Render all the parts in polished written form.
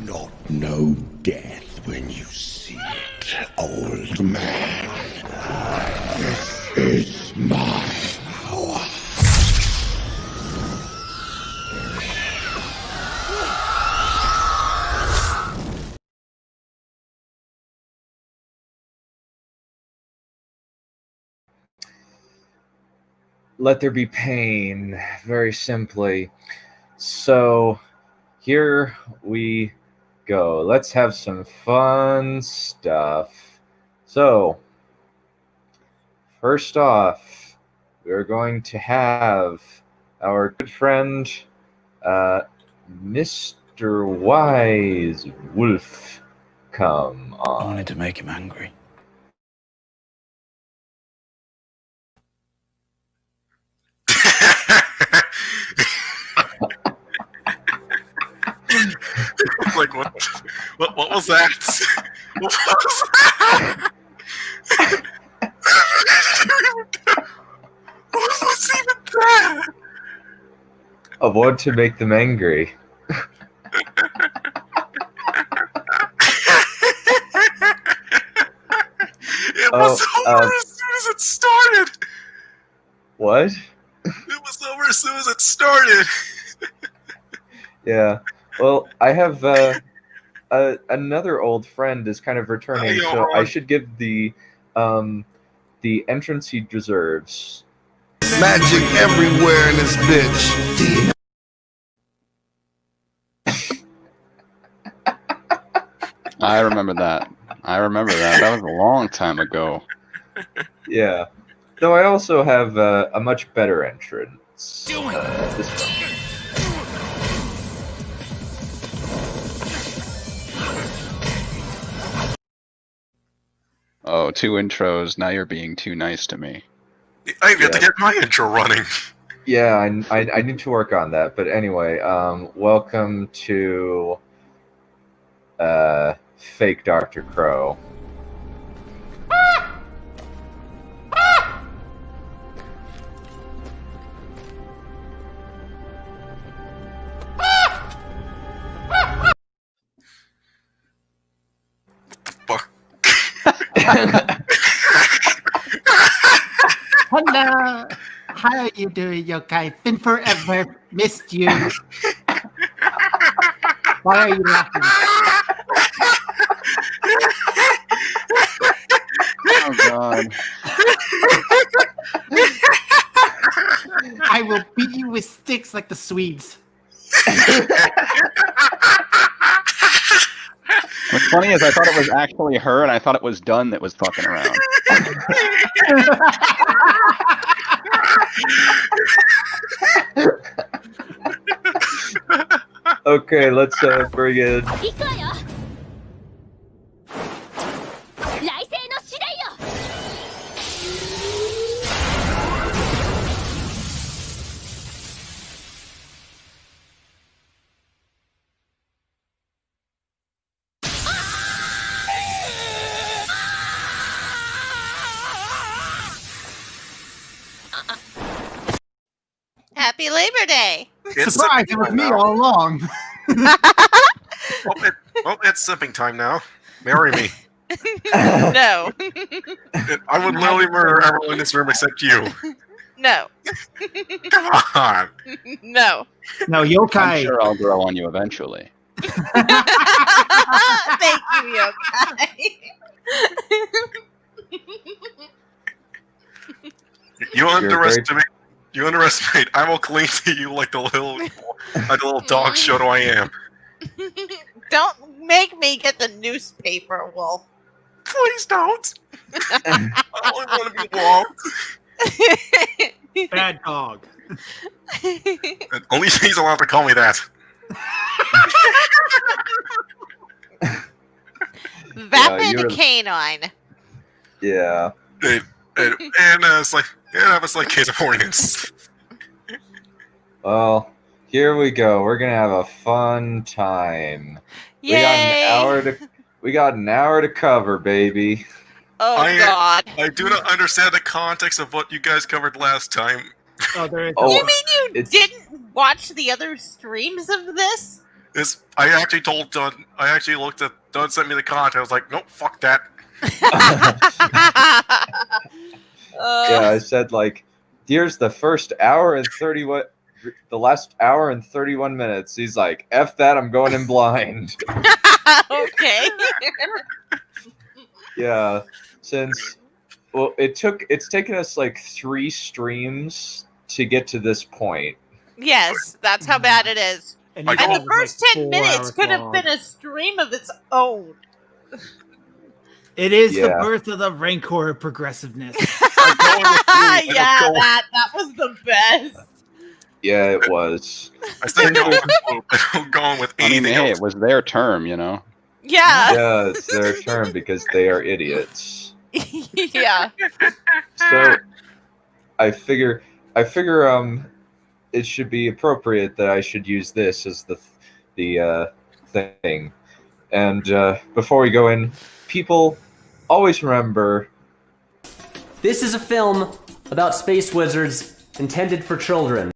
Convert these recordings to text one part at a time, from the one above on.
not know death when you see it, old man. This is my power. Let there be pain, very simply. So, here we go. Let's have some fun stuff. So, first off, we're going to have our good friend, Mr. Wise Wolf, come on. I wanted to make him angry. Like what was that? What was that? What was even that? I want to make them angry. It was over as soon as it started. What? It was over as soon as it started. Yeah. Well, I have another old friend is kind of returning, so I should give the entrance he deserves. Magic everywhere in this bitch. I remember that. That was a long time ago. Yeah. Though I also have a much better entrance. This one. Oh, 2 intros. Now you're being too nice to me. I have to get my intro running. Yeah, I need to work on that. But anyway, welcome to fake Dr. Crow. Fuck. Hello, how are you doing, yokai? Been forever, missed you. Why are you laughing? Oh God! I will beat you with sticks like the Swedes. What's funny is I thought it was actually her, and I thought it was Dunn that was fucking around. Okay, let's bring in. Happy Labor Day! Surprise, it was me all along. It's sipping time now. Marry me. No. I would literally murder everyone in this room except you. No. Come on. No. No, I'm yokai. sure I'll grow on you eventually. Thank you, yokai. You underestimate. I will cling to you like the little dog shadow I am. Don't make me get the newspaper, Wolf. Please don't. I only want to be loved. Bad dog. Only he's allowed to call me that. Vapid canine. Yeah. And it's like, yeah, it's like case of horniness. Well, here we go. We're gonna have a fun time. Yay! We got an hour to cover, baby. Oh God! I do not understand the context of what you guys covered last time. Oh, there is. You mean you didn't watch the other streams of this? I actually told Dunn. I actually looked at Dunn sent me the content. I was like, nope, fuck that. Yeah, I said like, here's the first hour and 31, the last hour and 31 minutes. He's like, F that, I'm going in blind. Okay. Yeah, since it's taken us like 3 streams to get to this point. Yes, that's how bad it is. And And the first 10 minutes could have been a stream of its own. It is the Yeah. birth of the rancor of progressiveness. Yeah, that was the best. Yeah, it was. I said I'm going with I mean, anything hey, else. it was their term, you know. Yeah. Yeah, it's their term because they are idiots. Yeah. So I figure it should be appropriate that I should use this as the thing. And before we go in, people always remember This is a film about space wizards intended for children.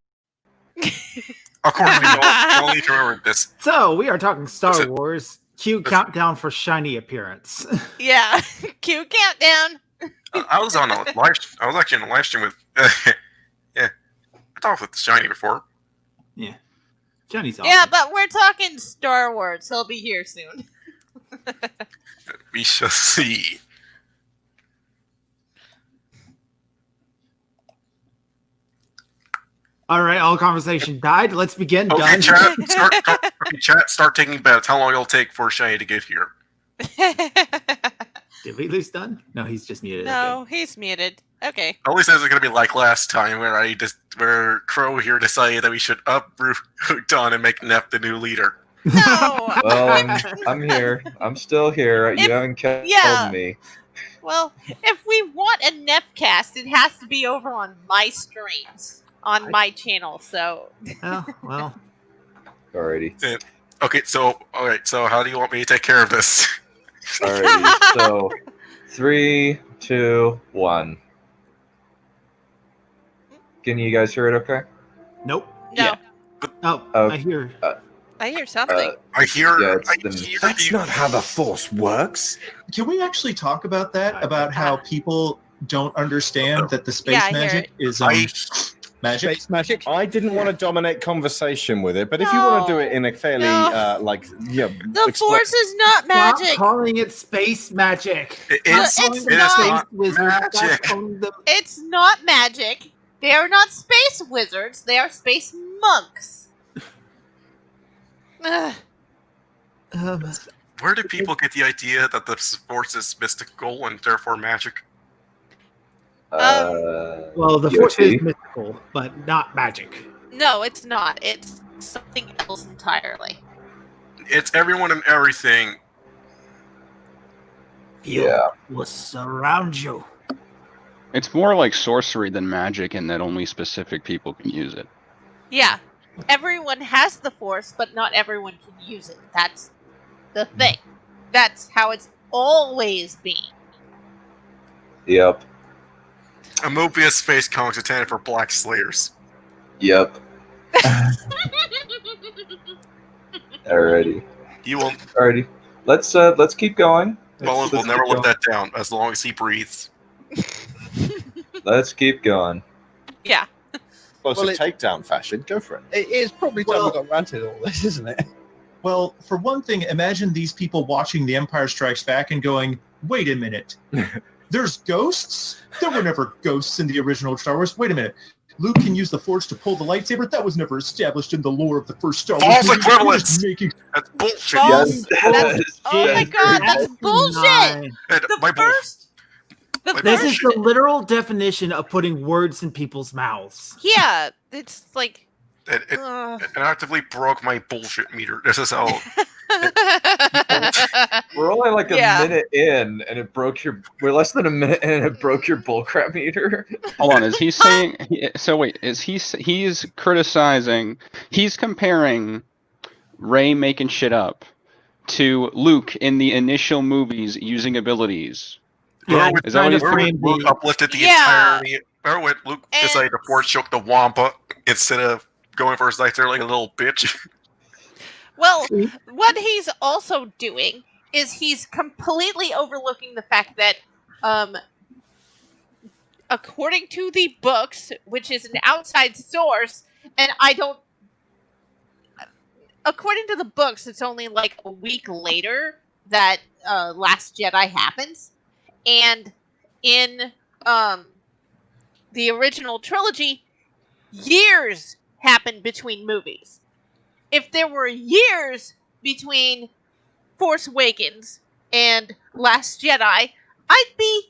Of course, we don't need to remember this. So we are talking Star Listen. Wars. Cue countdown for shiny appearance. Yeah. Cue countdown. I was on a live. I was actually on a live stream with. Yeah, I talked with Shiny before. Yeah, Johnny's awesome. Yeah, but we're talking Star Wars. He'll be here soon. We shall see. All right, all conversation died. Let's begin. Okay, Done. chat, start taking bets. How long it'll take for Shiny to get here? Did we lose Dunn? No, he's just muted. No, he's muted. Okay. At least it's gonna be like last time, where Crow here decided that we should uproot Don and make Neph the new leader. No. well, I'm here. I'm still here. You haven't killed me. Well, if we want a Neph cast, it has to be over on my streams, on my channel. So. Oh, well. Alrighty. Okay, so alright, so how do you want me to take care of this? Alrighty. So 3, 2, 1. Can you guys hear it okay? Nope. No. Oh, Okay. I hear. I hear something. I hear. Yeah, That's not how the Force works. Can we actually talk about that? About how people don't understand that the space Yeah, I hear magic is magic? Space magic. I didn't want to dominate conversation with it, but if you want to do it in a fairly The Force is not magic. Stop calling it space magic. It's It's not Wizards. Stop magic. calling them- It's not magic. They are not space wizards. They are space monks. Ugh. Where do people get the idea that the Force is mystical and therefore magic? Well, the Force is mystical, but not magic. No, it's not. It's something else entirely. It's everyone and everything. Yeah. Will surround you. It's more like sorcery than magic in that only specific people can use it. Yeah. Everyone has the Force, but not everyone can use it. That's the thing. That's how it's always been. Yep. A Mobius space comics intended for Black Slayers. Yep. Alrighty. You will. Alrighty. Let's keep going. Mullins will never live that down as long as he breathes. Let's keep going. Yeah. Well, it's a takedown fashion. Go for it. It is probably Time we got ranted all this, isn't it? Well, for one thing, imagine these people watching The Empire Strikes Back and going, wait a minute. There's ghosts? There were never ghosts in the original Star Wars. Wait a minute. Luke can use the Force to pull the lightsaber? That was never established in the lore of the first Star Wars. False movie. equivalence! Making... That's bullshit. False. Yes. Oh my god, that's bullshit! And The my bull- first... The This This first... is the literal definition of putting words in people's mouths. Yeah, it's like... It actively broke my bullshit meter. This is how. We're only like a Yeah. minute in, and it broke your. We're less than a minute in, and it broke your bullcrap meter. Hold on, is he saying? So wait, is he's criticizing? He's comparing Rey making shit up to Luke in the initial movies using abilities. Yeah, Remember is that what he's when frame Luke the- uplifted the Yeah. entirety? Remember when Luke And- decided to force choke the Wampa instead of going for his lightsaber like a little bitch? Well, what he's also doing is he's completely overlooking the fact that, according to the books, which is an outside source, and according to the books, it's only like a week later that Last Jedi happens, and in the original trilogy, years happened between movies. If there were years between Force Awakens and Last Jedi, I'd be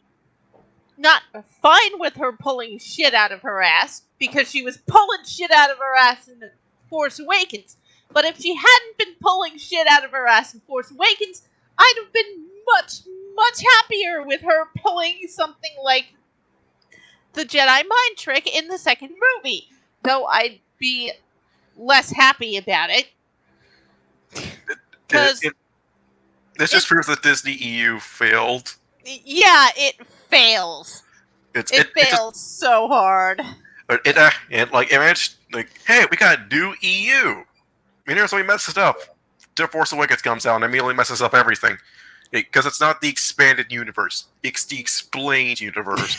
not fine with her pulling shit out of her ass, because she was pulling shit out of her ass in The Force Awakens. But if she hadn't been pulling shit out of her ass in Force Awakens, I'd have been much, much happier with her pulling something like the Jedi mind trick in the second movie. Though I'd be less happy about it. Because this just proves that Disney EU failed. Yeah, it fails. It fails so hard. It's like, hey, we got a new EU. And here's how we messed it up. The Force Awakens comes out and immediately messes up everything. Because it's not the expanded universe. It's the explained universe.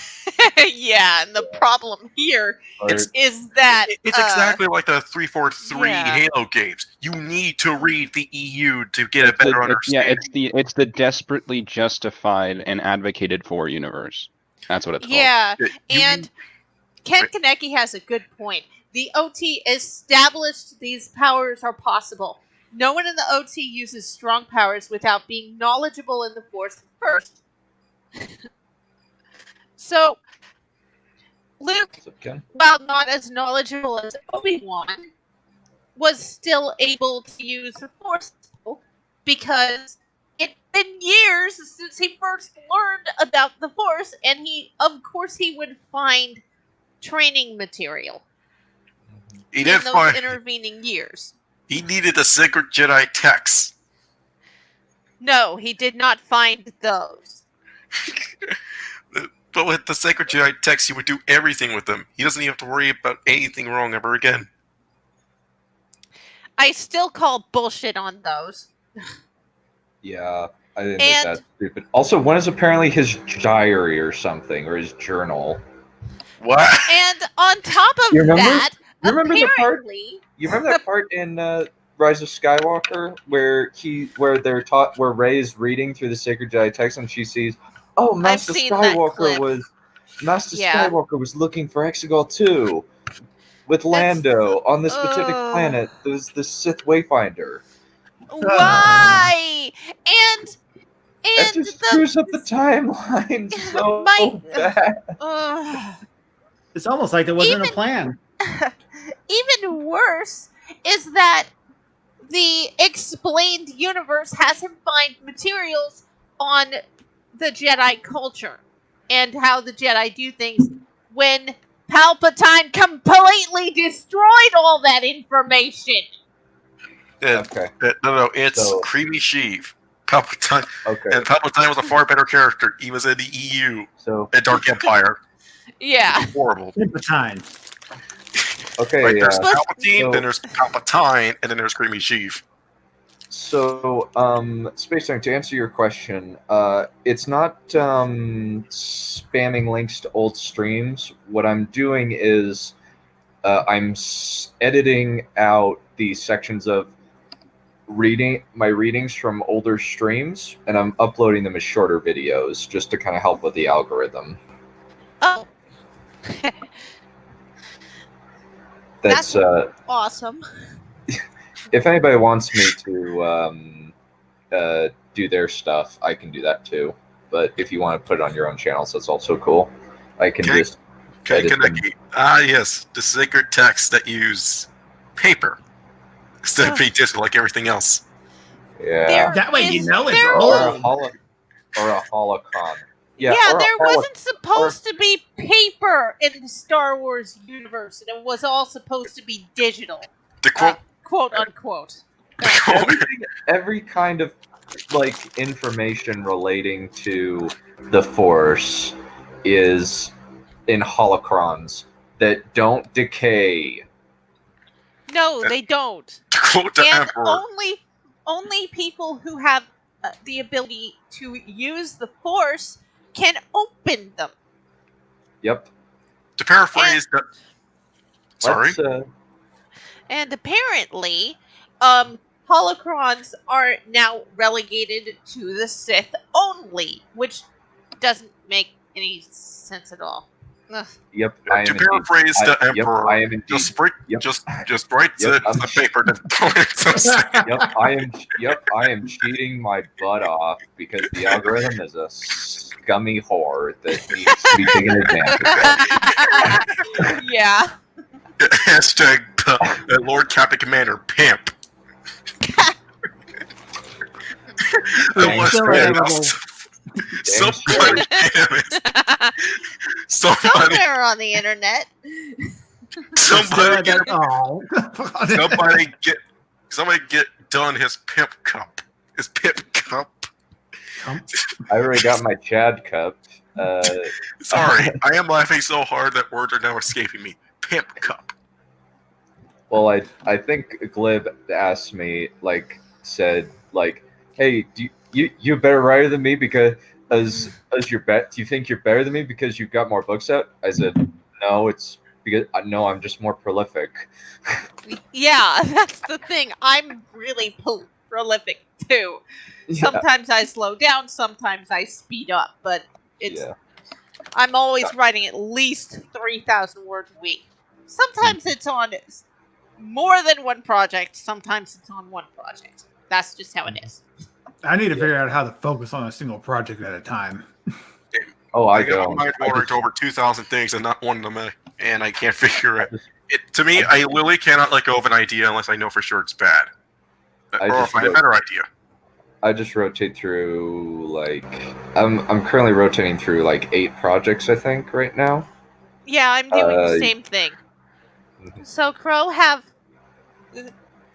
Yeah, and the problem here is that... It's exactly like the 343 Halo games. You need to read the EU to get a better understanding. It's the desperately justified and advocated for universe. That's what it's called. Yeah, and Ken Kaneki has a good point. The OT established these powers are possible. No one in the OT uses strong powers without being knowledgeable in the Force first. So, Luke, while not as knowledgeable as Obi-Wan, was still able to use the Force because it's been years since he first learned about the Force, and he would find training material in those intervening years. He needed the Sacred Jedi texts. No, he did not find those. But with the Sacred Jedi texts, he would do everything with them. He doesn't even have to worry about anything wrong ever again. I still call bullshit on those. Yeah, I think that's stupid. Also, one is apparently his diary or something, or his journal. What? And on top of that, apparently... You remember that part in Rise of Skywalker where Rey's reading through the Sacred Jedi text and she sees, oh, Master Skywalker was looking for Exegol 2 with Lando on this specific planet. There's the Sith Wayfinder. Why? And that just screws up the timeline so bad. It's almost like there wasn't a plan. Even worse is that the explained universe has him find materials on the Jedi culture and how the Jedi do things when Palpatine completely destroyed all that information. No, it's Creamy Sheev. Palpatine. Okay. And Palpatine was a far better character. He was in the EU. And Dark Empire. Yeah. Horrible. Palpatine. Okay, right, there's Palpatine, then there's Palpatine, and then there's Creamy Sheev. So, Space Tank, to answer your question, it's not spamming links to old streams. What I'm doing is I'm editing out the sections of my readings from older streams, and I'm uploading them as shorter videos just to kind of help with the algorithm. Oh. That's awesome. If anybody wants me to do their stuff, I can do that too. But if you want to put it on your own channels, that's also cool. I can just edit them. Yes, the sacred texts that use paper instead of being digital like everything else. Yeah. That way you know it's old. Or a holocron. Yeah, there wasn't supposed to be paper in the Star Wars universe, and it was all supposed to be digital. The quote unquote. Every kind of information relating to the Force is in holocrons that don't decay. No, they don't. To quote the And Emperor, only people who have the ability to use the Force can open them. Yep. to paraphrase the. Sorry? Let's, And apparently, holocrons are now relegated to the Sith only, which doesn't make any sense at all. Ugh. Yep. I am To indeed. paraphrase the Yep, Emperor, I am indeed. just write, Yep. just write Yep, the paper that Yep, I am cheating my butt off because the algorithm is a scummy whore that needs to be taken advantage of. Yeah. Hashtag Lord Captain Commander pimp. Thanks, Somebody, damn it. Somebody, Somewhere on the internet. somebody Oh. somebody get done his pimp cup. His pimp cup. I already got my Chad cup. Sorry, I am laughing so hard that words are now escaping me. Pimp cup. Well, I think Glib asked me, said, hey, do you a better writer than me because as do you think you're better than me because you've got more books out? I said, no, it's because no, I'm just more prolific. Yeah, that's the thing. I'm really prolific too. Sometimes I slow down, sometimes I speed up, but I'm always writing at least 3,000 words a week. Sometimes it's on more than one project, sometimes it's on one project. That's just how it is. I need to figure out how to focus on a single project at a time. Oh, I got don't. my order to over 2,000 things and not one of them, and I can't figure it. To me, I literally cannot let go of an idea unless I know for sure it's bad. Or find a better idea. I just rotate through I'm currently rotating through 8 projects, I think, right now. Yeah, I'm doing the same thing. So Crow have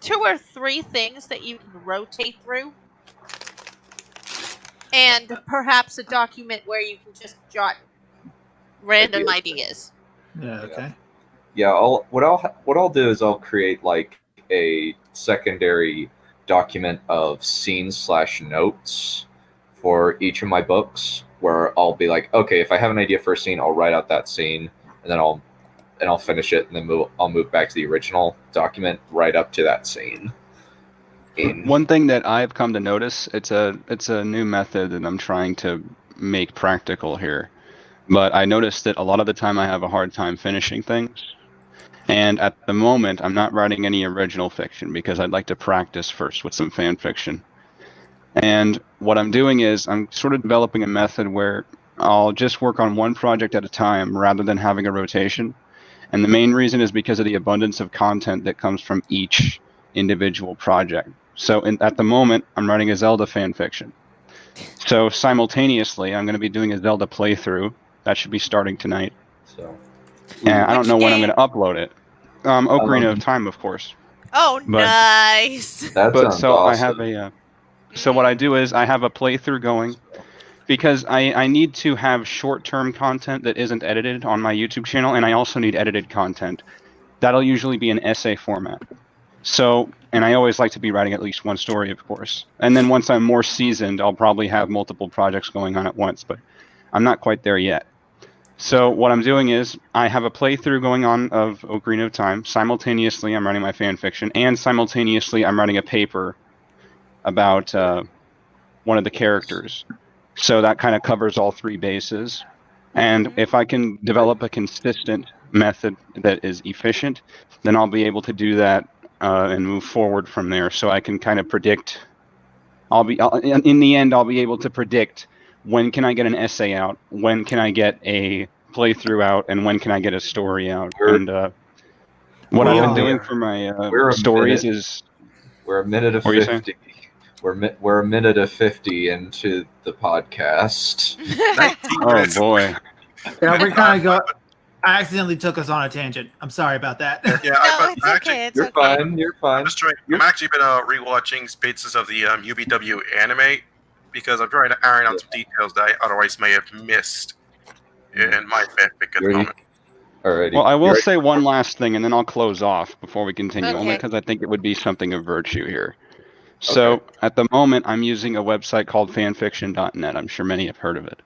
2 or 3 things that you can rotate through. And perhaps a document where you can just jot random ideas. Yeah, okay. Yeah, what I'll do is I'll create a secondary document of scenes/notes for each of my books, where I'll be like, okay, if I have an idea for a scene, I'll write out that scene, and then I'll finish it, and then I'll move back to the original document right up to that scene. One thing that I've come to notice, it's a new method that I'm trying to make practical here. But I noticed that a lot of the time I have a hard time finishing things. And at the moment, I'm not writing any original fiction because I'd like to practice first with some fan fiction. And what I'm doing is I'm sort of developing a method where I'll just work on one project at a time rather than having a rotation. And the main reason is because of the abundance of content that comes from each individual project. So at the moment, I'm writing a Zelda fan fiction. So simultaneously, I'm going to be doing a Zelda playthrough. That should be starting tonight. And I don't know when I'm going to upload it. Ocarina of Time, of course. Oh, nice. That sounds awesome. I have so what I do is I have a playthrough going because I need to have short-term content that isn't edited on my YouTube channel, and I also need edited content. That'll usually be an essay format. So, and I always like to be writing at least one story, of course. And then once I'm more seasoned, I'll probably have multiple projects going on at once, but I'm not quite there yet. So what I'm doing is I have a playthrough going on of Ocarina of Time. Simultaneously, I'm writing my fan fiction, and simultaneously, I'm writing a paper about one of the characters. So that kind of covers all 3 bases. And if I can develop a consistent method that is efficient, then I'll be able to do that and move forward from there. So I can kind of predict. In the end, I'll be able to predict when can I get an essay out, when can I get a playthrough out, and when can I get a story out. And what I've been doing for my stories is we're a minute of 50. We're a minute of 50 into the podcast. Oh boy! Yeah, we kind of got. I accidentally took us on a tangent. I'm sorry about that. Yeah, It's okay. You're fine. You're fine. I'm actually been rewatching bits of the UBW anime because I'm trying to iron out some details that I otherwise may have missed in my fanfic at the moment. Alrighty. Well, I will You're- say one last thing, and then I'll close off before we continue, only Okay. because I think it would be something of virtue here. So, at the moment, I'm using a website called fanfiction.net. I'm sure many have heard of it.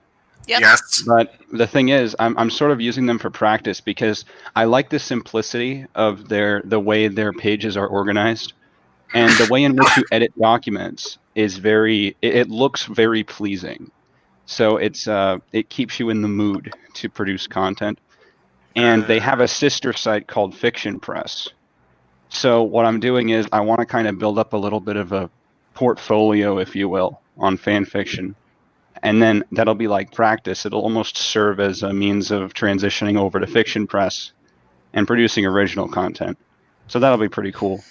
Yep. Yes. But the thing is, I'm sort of using them for practice because I like the simplicity of the way their pages are organized, and the way in which you edit documents is it looks very pleasing. So it keeps you in the mood to produce content. And they have a sister site called Fiction Press. So what I'm doing is I want to kind of build up a little bit of a portfolio, if you will, on fan fiction. And then that'll be like practice. It'll almost serve as a means of transitioning over to Fiction Press and producing original content. So that'll be pretty cool.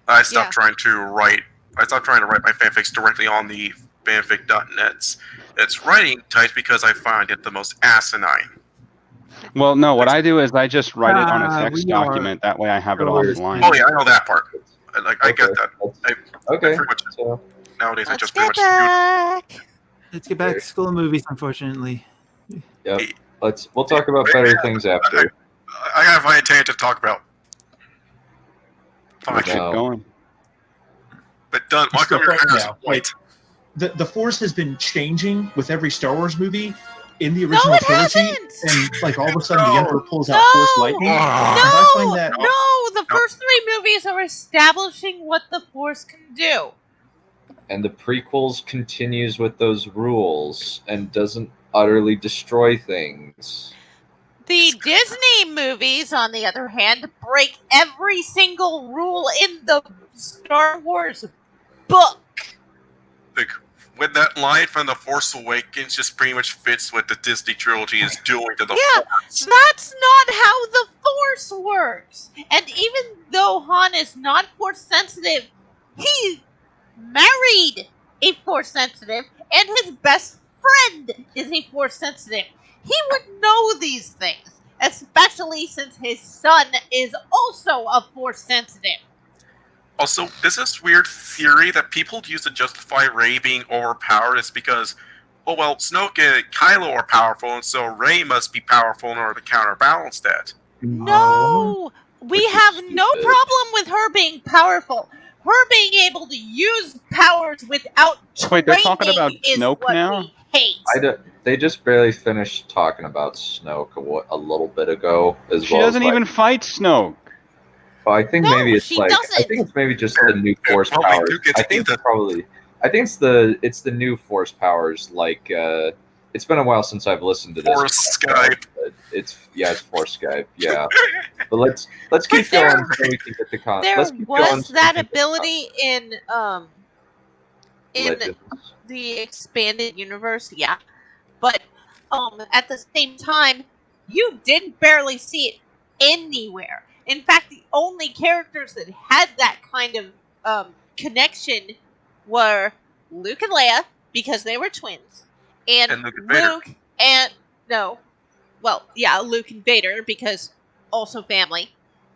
I stopped trying to write my fanfics directly on the fanfic.net. It's writing typed because I find it the most asinine. Well, no, what I do is I just write it on a text we are document. That way I have it yours. offline. Oh yeah, I know that part. I get that. Okay. Pretty much, So, nowadays I Let's just pretty get much back. Let's get back to School of Movies, unfortunately. yep. We'll talk about better things after. I gotta find a tangent to talk about. Fine. Keep No. going. But done. My So, career has now, wait. The Force has been changing with every Star Wars movie in the original No, it trilogy, hasn't. and like all of a sudden the No. Emperor pulls out Force No. lightning. No. And I find that No, the first 3 movies are establishing what the Force can do. And the prequels continues with those rules and doesn't utterly destroy things. The Disney movies, on the other hand, break every single rule in the Star Wars book. Like, when that line from The Force Awakens just pretty much fits what the Disney trilogy is doing to the Yeah, Force. that's not how the Force works. And even though Han is not Force sensitive, he married a Force sensitive, and his best friend is a Force sensitive. He would know these things, especially since his son is also a Force sensitive. Also, there's this weird theory that people use to justify Rey being overpowered is because, oh well, Snoke and Kylo are powerful, and so Rey must be powerful in order to counterbalance that. No, we Which is have no stupid. problem with her being powerful. Her being able to use powers without Wait, they're talking training about is Snoke what now? we hate. They just barely finished talking about Snoke a little bit ago. As She well doesn't as, even fight Snoke. Well, I think No, maybe it's she like I doesn't. think it's maybe just the new force Well, we powers. do get to I think see it's probably it's the new force powers. Like it's been a while since I've listened to this. Force Skype. But it's force Skype. Yeah, but let's keep there- going so we can get the There let's keep going was so we that can get ability in Legends. the expanded universe, yeah. But at the same time, you did barely see it anywhere. In fact, the only characters that had that kind of connection were Luke and Leia, because they were twins, and Luke and Vader. Luke and Luke and Vader, because also family,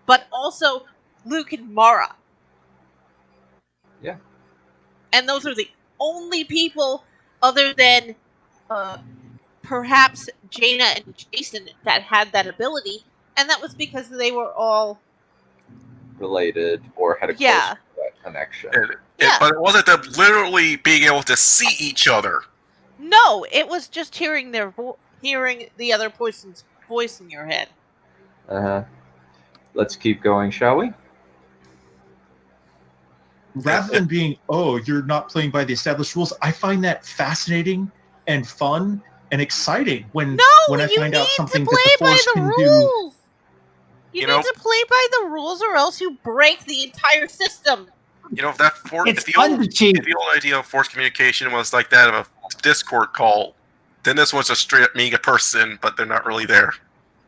but also Luke and Mara. Yeah. And those are the only people, other than perhaps Jaina and Jason, that had that ability, and that was because they were all related or had a close Yeah. connection. Yeah. But it wasn't them literally being able to see each other. No, it was just hearing hearing the other person's voice in your head. Let's keep going, shall we? rather than being, oh, you're not playing by the established rules, I find that fascinating and fun and exciting when I you find out need something to that play the by Force the can do. rules. You You need know- to play by the rules, or else you break the entire system. You know, if that It's if the fun old, to cheat. if the old idea of force communication was like that of a Discord call, then this one's just straight up meeting a person, but they're not really there.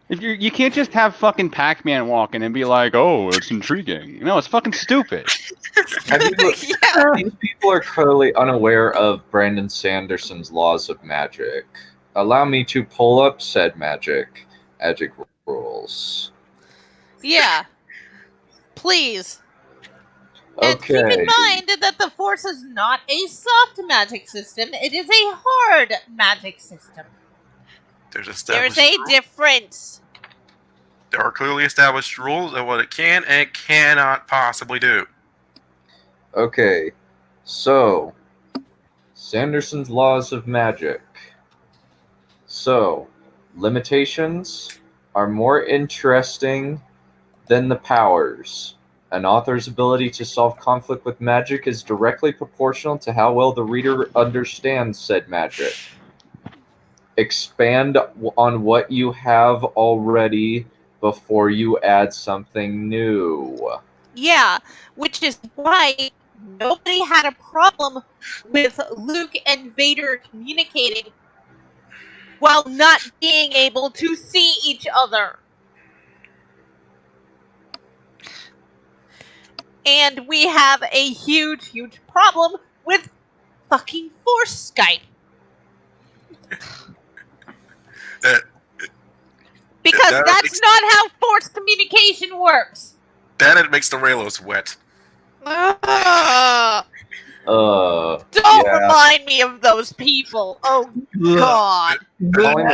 If you can't just have fucking Pac-Man walking and be like, oh, it's intriguing. No, it's fucking stupid. And these people are clearly unaware of Brandon Sanderson's laws of magic. Allow me to pull up said magic rules. Yeah. Please. And keep Okay. in mind that the Force is not a soft magic system. It is a hard magic system. There's There's a difference. There are clearly established rules of what it can and cannot possibly do. Okay, so Sanderson's laws of magic. So, limitations are more interesting than the powers. An author's ability to solve conflict with magic is directly proportional to how well the reader understands said magic. Expand on what you have already before you add something new. Yeah, which is why nobody had a problem with Luke and Vader communicating while not being able to see each other. And we have a huge, huge problem with fucking Force Skype. Because that's not how Force communication works. Then it makes the Raylos wet. Don't remind me of those people. Oh God! Calling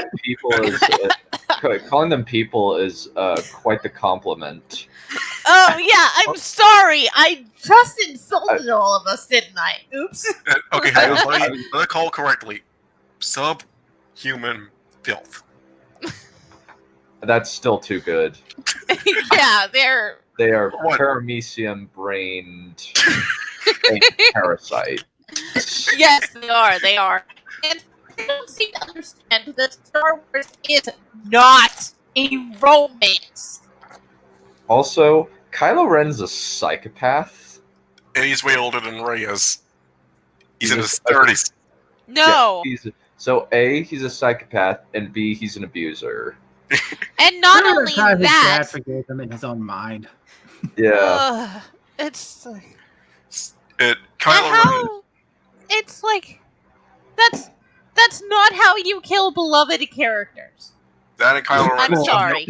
them people is quite the compliment. Oh yeah, I'm sorry. I just insulted all of us, didn't I? Oops. Okay, let me call correctly. Subhuman filth. That's still too good. Yeah, They are paramecium-brained parasite. Yes, they are. They are. And I don't seem to understand that Star Wars is not a romance. Also, Kylo Ren's a psychopath. And he's way older than Rey is. He's in his 30s. No. Yeah, so A, he's a psychopath, and B, he's an abuser. And not only His that, dad forgave him in his own mind. Yeah. it's like Kylo Ren. It's like that's not how you kill beloved characters. That and Kylo Ren. I'm sorry.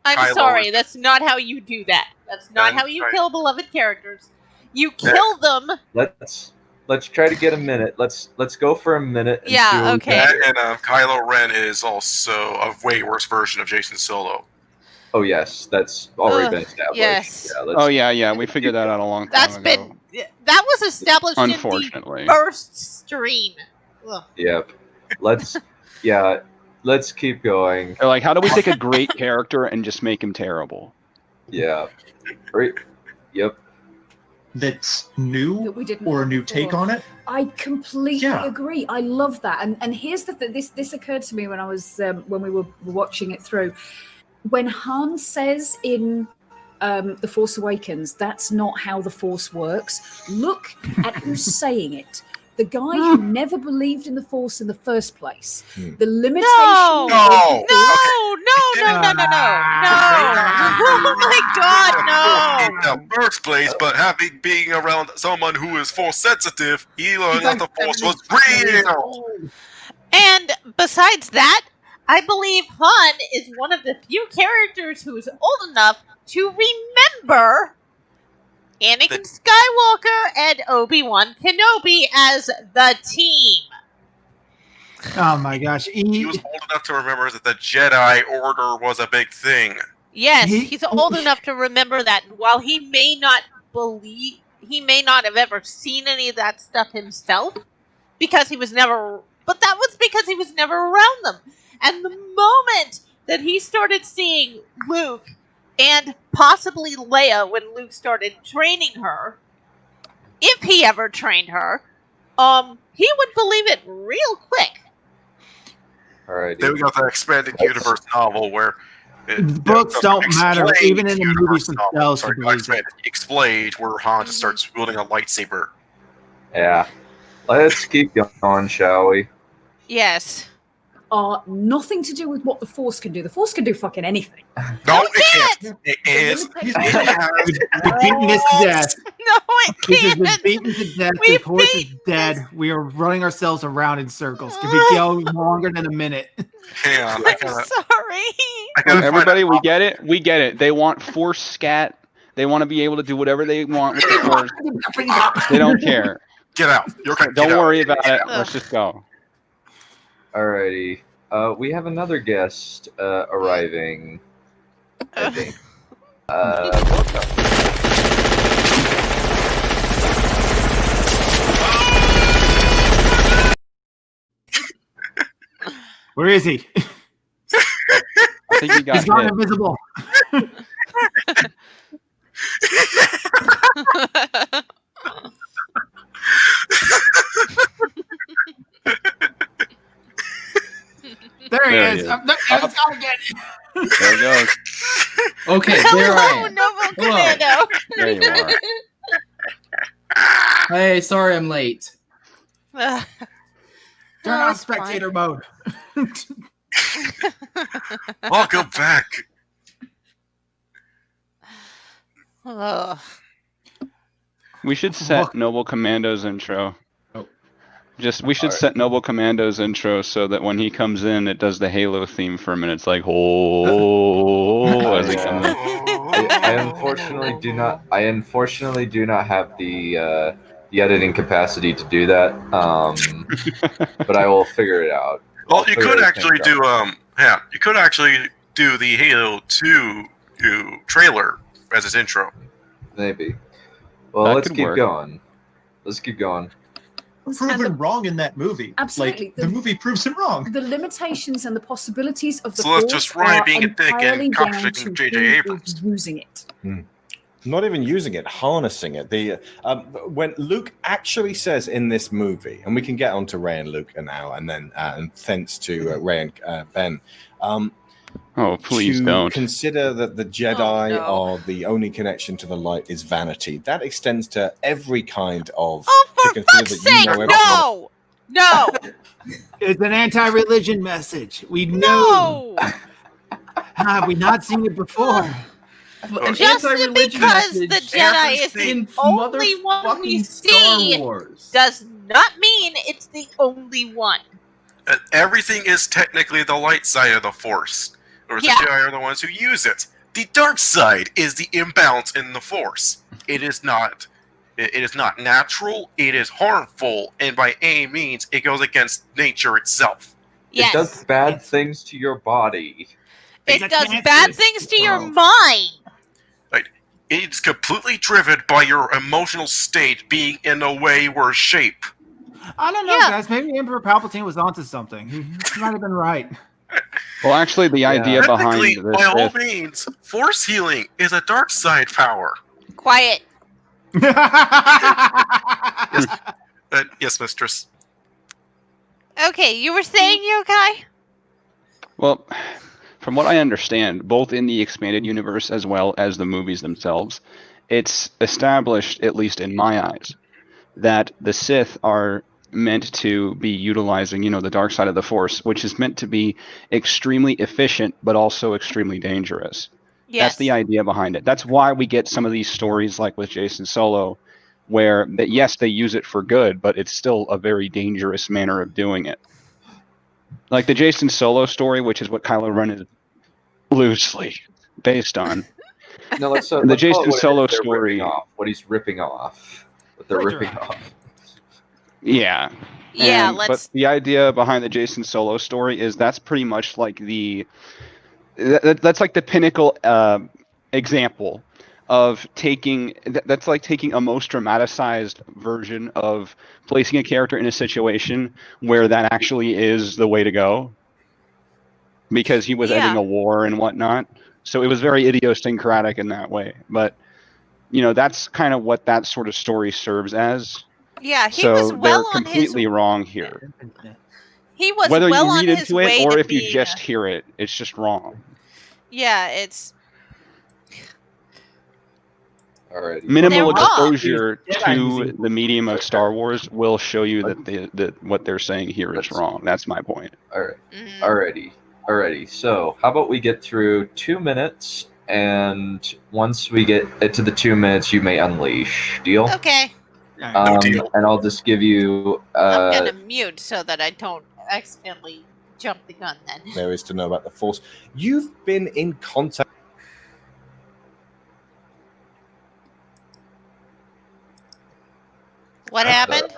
I'm Kylo sorry. Ren. That's not how you do that. That's not how you kill beloved characters. You kill them. Let's try to get a minute. Let's go for a minute. And Yeah, see what we okay. can That do. and Kylo Ren is also a way worse version of Jason Solo. Oh yes, that's already been established. Yes. Yeah, We figured that out a long time That's ago. that was established Unfortunately. in the first stream. Ugh. Yep. Let's keep going. They're like, how do we take a great character and just make him terrible? Yeah. Right. Yep. That's new That we didn't or a have new before. take on it. I completely Yeah. agree. I love that. And here's the thing. This occurred to me when I was when we were watching it through. When Han says in The Force Awakens, that's not how the Force works. Look at who's saying it. The guy who never believed in the Force in the first place. The limitation. No! No! No! Oh my God, no! In the first place, but being around someone who is Force sensitive, he learned that the Force was real. And besides that, I believe Han is one of the few characters who is old enough to remember Anakin Skywalker and Obi-Wan Kenobi as the team. Oh my gosh. He was old enough to remember that the Jedi Order was a big thing. Yes, he's old enough to remember that. While he may not have ever seen any of that stuff himself, because he was never, but that was because he was never around them. And the moment that he started seeing Luke and possibly Leia when Luke started training her, if he ever trained her, he would believe it real quick. All right. Then we got the expanded universe novel where Books don't matter, even in the movies themselves. Explained where Han just starts wielding a lightsaber. Yeah. Let's keep going, shall we? Yes. Are nothing to do with what the Force can do. The Force can do fucking anything. No, it can't. It is. We're beating this to death. No, it This has been can't. beaten to death. We The horse is beat dead. We are running ourselves around in circles. Can we go longer than a minute? Hang on, I'm sorry. Everybody, we get it. We get it. They want Force scat. They want to be able to do whatever they want with the Force. They don't care. Get out. You're okay. Don't worry about it. Let's just go. Alrighty. We have another guest arriving. Maybe. Welcome. Where is he? I think he got He's gone hit. invisible. There he is. Look, he's gone again. There he goes. Okay, there I Hello, am. Noble Hello. Commando. There you are. Hey, sorry I'm late. Turn Oh, on it's fine. spectator mode. Welcome back. Ugh. We should set Noble Commando's intro. Oh. We should set Noble Commando's intro so that when he comes in, it does the Halo theme for a minute. It's like, oh, as he comes in. I unfortunately do not. I unfortunately do not have the editing capacity to do that. But I will figure it out. Well, I'll you figure could everything actually out. you could actually do the Halo 2 trailer as its intro. Maybe. Well, That let's could keep work. going. Let's keep going. Proven wrong in that movie. Absolutely. Like, the movie proves him wrong. The limitations and the possibilities of the So let's Force just Ryan are being a dick and entirely down contradicting to J.J. who Abrams. is using it. Not even using it, harnessing it. When Luke actually says in this movie, and we can get on to Rey and Luke now, and then and thence to Rey and Ben. Oh, please to don't. consider that the Jedi are the only connection to the light is vanity. That extends to every kind of. Oh, to for consider fuck's that sake, everything. no! No! It's an anti-religion message. We know. No! How have we not seen it before? An Just anti-religion because the message Jedi is the in only one we motherfucking Star see Wars. does not mean it's the only one. Everything is technically the light side of the Force. Or the Yeah. Jedi are the ones who use it. The dark side is the imbalance in the Force. It is not natural, it is harmful, and by any means it goes against nature itself. Yes. It does bad things to your body. It It's a does bad cancerous things to your world. mind. It's completely driven by your emotional state being in a wayward shape. I don't know, Yeah. guys. Maybe Emperor Palpatine was onto something. He might have been right. Well, actually, the idea Technically, behind this by all Sith- means, Force healing is a dark side power. Quiet. Yes, mistress. Okay, you were saying, Yokai? Well, from what I understand, both in the expanded universe as well as the movies themselves, it's established, at least in my eyes, that the Sith are meant to be utilizing, the dark side of the Force, which is meant to be extremely efficient, but also extremely dangerous. Yes. That's the idea behind it. That's why we get some of these stories like with Jason Solo, where yes, they use it for good, but it's still a very dangerous manner of doing it. Like the Jason Solo story, which is what Kylo Ren is loosely based on. No, let's The let's call Jason it what it Solo is they're story- ripping off, what he's ripping off. What they're ripping off. Yeah. Yeah, But let's. the idea behind the Jason Solo story is that's pretty much like that's like the pinnacle example of that's like taking a most dramatized version of placing a character in a situation where that actually is the way to go, because he was ending a war and whatnot. So it was very idiosyncratic in that way. But that's kind of what that sort of story serves as. Yeah, he So was they're well on his. completely wrong here. He was Whether well you on read his into way it or to if you being just hear it, it's just wrong. Yeah, it's. Alrighty. Minimal They're wrong. exposure Jedi to using- the medium of Star Wars will show you that what they're saying here is wrong. That's my point. Alright. Mhm. Alrighty. So, how about we get through 2 minutes, and once we get to the 2 minutes, you may unleash. Deal? Okay, No deal. And I'll just give you. I'm gonna mute so that I don't accidentally jump the gun. Then. There is to know about the Force. You've been in contact. What happened?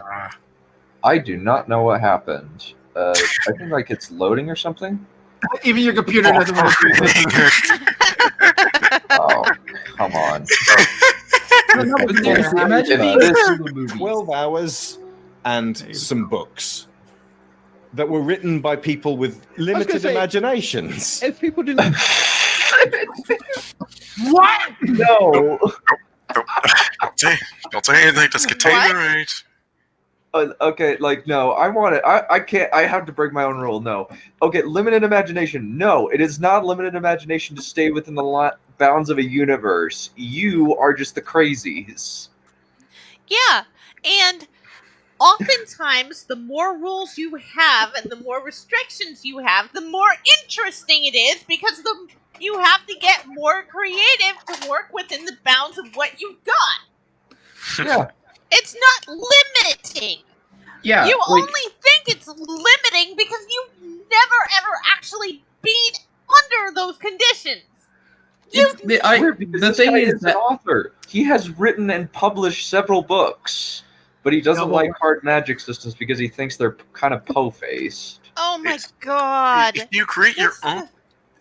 I do not know what happened. I think like it's loading or something. Even your computer doesn't want to do this. on. Seriously, imagine being This- through the movies. 12 hours and some books that were written by people with limited say- imaginations. If people didn't, What? No. Don't say anything. Just contain What? the rage. Okay, like no, I want it. I can't. I have to break my own rule. No. Okay, limited imagination. No, it is not limited imagination to stay within the bounds of a universe. You are just the crazies. Yeah, and oftentimes the more rules you have and the more restrictions you have, the more interesting it is because you have to get more creative to work within the bounds of what you've got. Yeah. It's not limiting. Yeah, You like, only think it's limiting because you've never ever actually been under those conditions. it's, Weird, because the this thing guy is an that author. He has written and published several books, but he doesn't No, like hard magic systems because he thinks they're kind of po-faced. Oh my It's- god. If you create your This- own,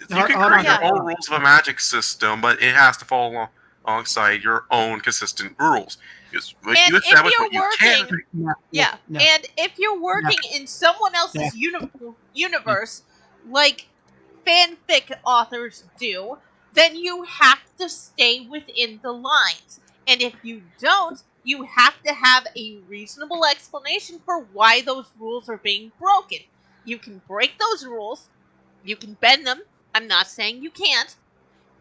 you Hold can on, create your hold own rules of a magic system, but it has to follow alongside your own consistent rules. Because And you if establish you're what you can. working, No, yeah, no. and if you're working in someone else's universe, like fanfic authors do, then you have to stay within the lines. And if you don't, you have to have a reasonable explanation for why those rules are being broken. You can break those rules, you can bend them. I'm not saying you can't,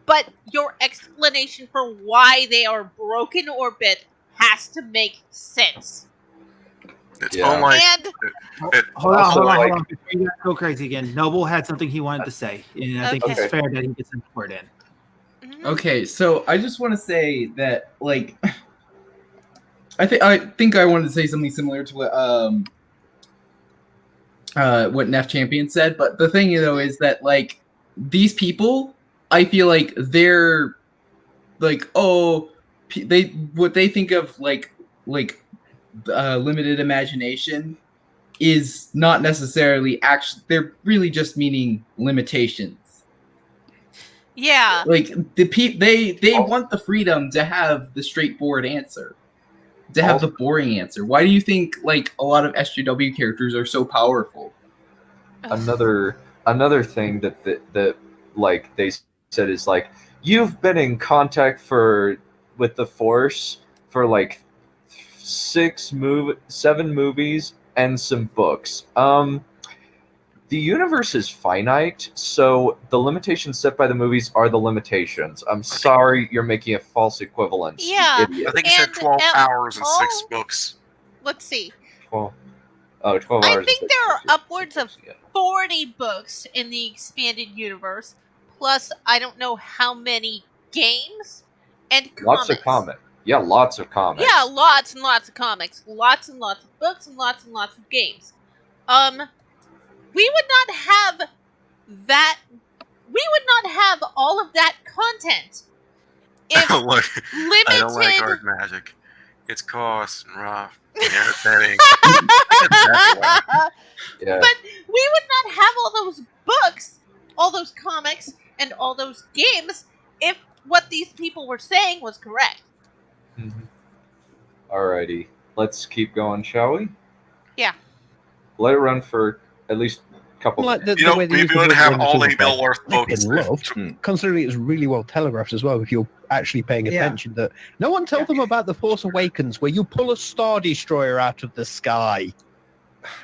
but your explanation for why they are broken or bent has to make sense. It's Yeah. unlike And Hold on, Also, hold on, like- hold on. Before you go crazy again, Noble had something he wanted to say, and I think Okay. it's fair that he gets his word in. okay, so I just want to say that, like, I think I wanted to say something similar to what Neph Champion said, but the thing though is that, like, these people, I feel like they're like, oh, what they think of like limited imagination is not necessarily actually, they're really just meaning limitations. yeah, Like they want the freedom to have the straightforward answer, to have the boring answer. Why do you think like a lot of SJW characters are so powerful? Another thing that like they said is like, you've been in contact with the Force for like 7 movies and some books. The universe is finite, so the limitations set by the movies are the limitations. I'm sorry, you're making a false equivalence. you Yeah. idiot. I think you said And, 12 hours and 6 all- books. let's see. 12 I hours. think is there are like- upwards of yeah. 40 books in the expanded universe, plus I don't know how many games and comics. Lots of comics. Yeah, lots of comics. Yeah, lots and lots of comics, lots and lots of books, and lots of games. We would not have that. We would not have all of that content if Look, limited. I don't like hard magic. It's coarse and rough and irritating. Yeah. But we would not have all those books, all those comics, and all those games if what these people were saying was correct. Alrighty, let's keep going, shall we? Yeah. Let it run for at least a couple like minutes. the way they we use the would word have when all they the talk about Middle-earth books. flipping love, considering it's really well telegraphed as well, if you're actually paying Yeah. attention, that no one told them about The Force Awakens, where you pull a Star Destroyer out of the sky.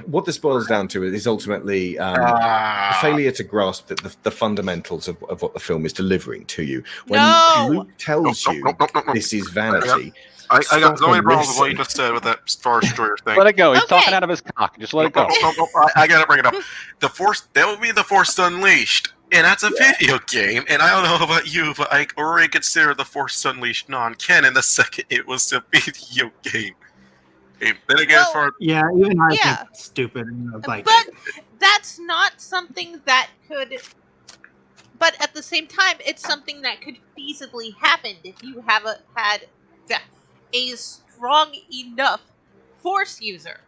What this boils down to is ultimately a failure to grasp the fundamentals of what the film is delivering to you. When No! Luke tells Nope, you nope, nope, nope, nope. this is vanity, I got Stop so many and problems with what you listen. just said with that Star Destroyer thing. Let it go. He's Okay. talking out of his cock. Just let it go. Nope, I gotta bring it up. The Force, that would be the Force Unleashed, and that's a video game. And I don't know about you, but I already consider the Force Unleashed non-canon the second it was a video game. Hey, then again, as far Yeah, even I Yeah. think it's stupid. Like, But that's not something that could. But at the same time, it's something that could feasibly happen if you had a strong enough Force user.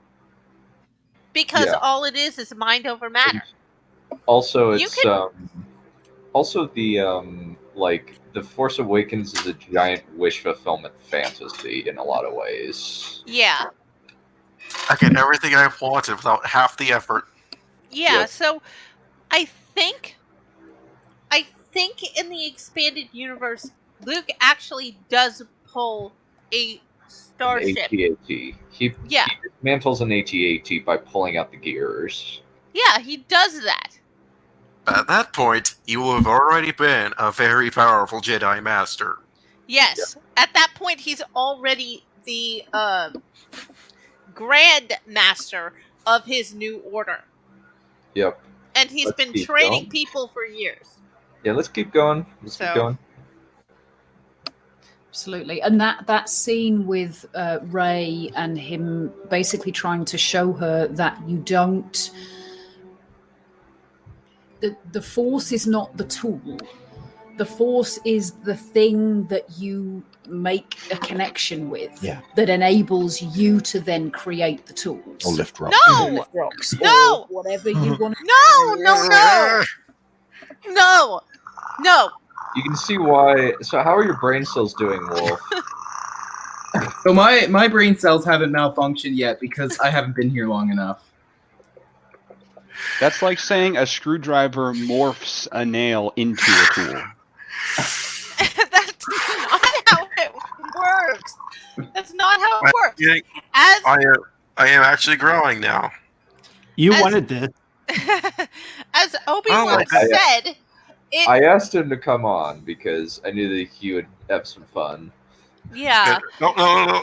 Because Yeah. all it is mind over matter. Also, You it's can- also the like The Force Awakens is a giant wish fulfillment fantasy in a lot of ways. Yeah. I get everything I wanted without half the effort. Yeah, Yep. so I think in the expanded universe, Luke actually does pull a An starship. AT-AT. He dismantles an AT-AT by pulling out the gears. Yeah, he does that. At that point, you will have already been a very powerful Jedi Master. Yes. At that point, he's already the Grand Master of his new order. Yep. And he's Let's been keep training going. people for years. Yeah, let's keep going. Let's keep going. Absolutely. And that scene with Rey and him basically trying to show her that you don't... The Force is not the tool. The Force is the thing that you make a connection with that enables you to then create the tools. Or lift rocks. No! Lift rocks, No! or whatever you want to No! No! You can see why. So, how are your brain cells doing, Wolf? So my brain cells haven't malfunctioned yet because I haven't been here long enough. That's like saying a screwdriver morphs a nail into a tool. That's not how it works. That's not how it works. I am actually growing now. You wanted this. As Obi-Wan said, I asked him to come on because I knew that he would have some fun. Yeah. No,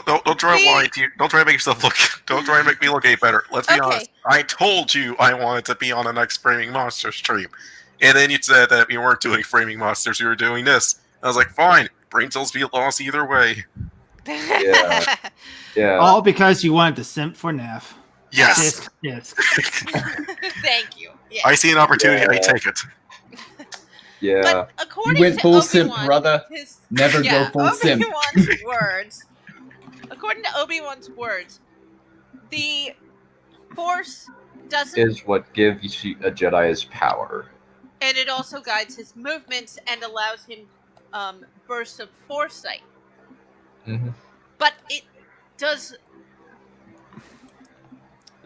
don't try to lie to you. Don't try to make yourself look. Don't try to make me look any better. Let's be honest. I told you I wanted to be on the next Framing Monsters stream, and then you said that you weren't doing Framing Monsters. You were doing this. I was like, fine. Brain cells be lost either way. Yeah. Yeah. All because you wanted to simp for Neph. Yes. Yes. Thank you. Yes. I see an opportunity. I take it. Yeah. But according You went to full Obi-Wan, simp, brother. Never go full simp. Obi-Wan's words. According to Obi-Wan's words, the Force doesn't, Is what gives a Jedi his power. and it also guides his movements and allows him bursts of foresight. Mm-hmm. But it does.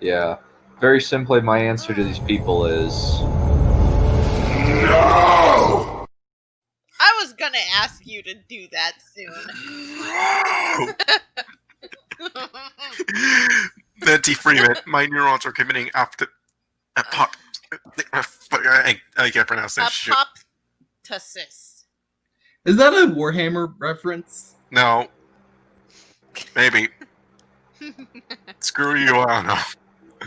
Yeah. Very simply, my answer to these people is No! I was gonna ask you to do that soon. Venti Freeman, my neurons are committing after. I can't pronounce that shit. Apoptosis. Is that a Warhammer reference? No. Maybe. Screw you, I don't know.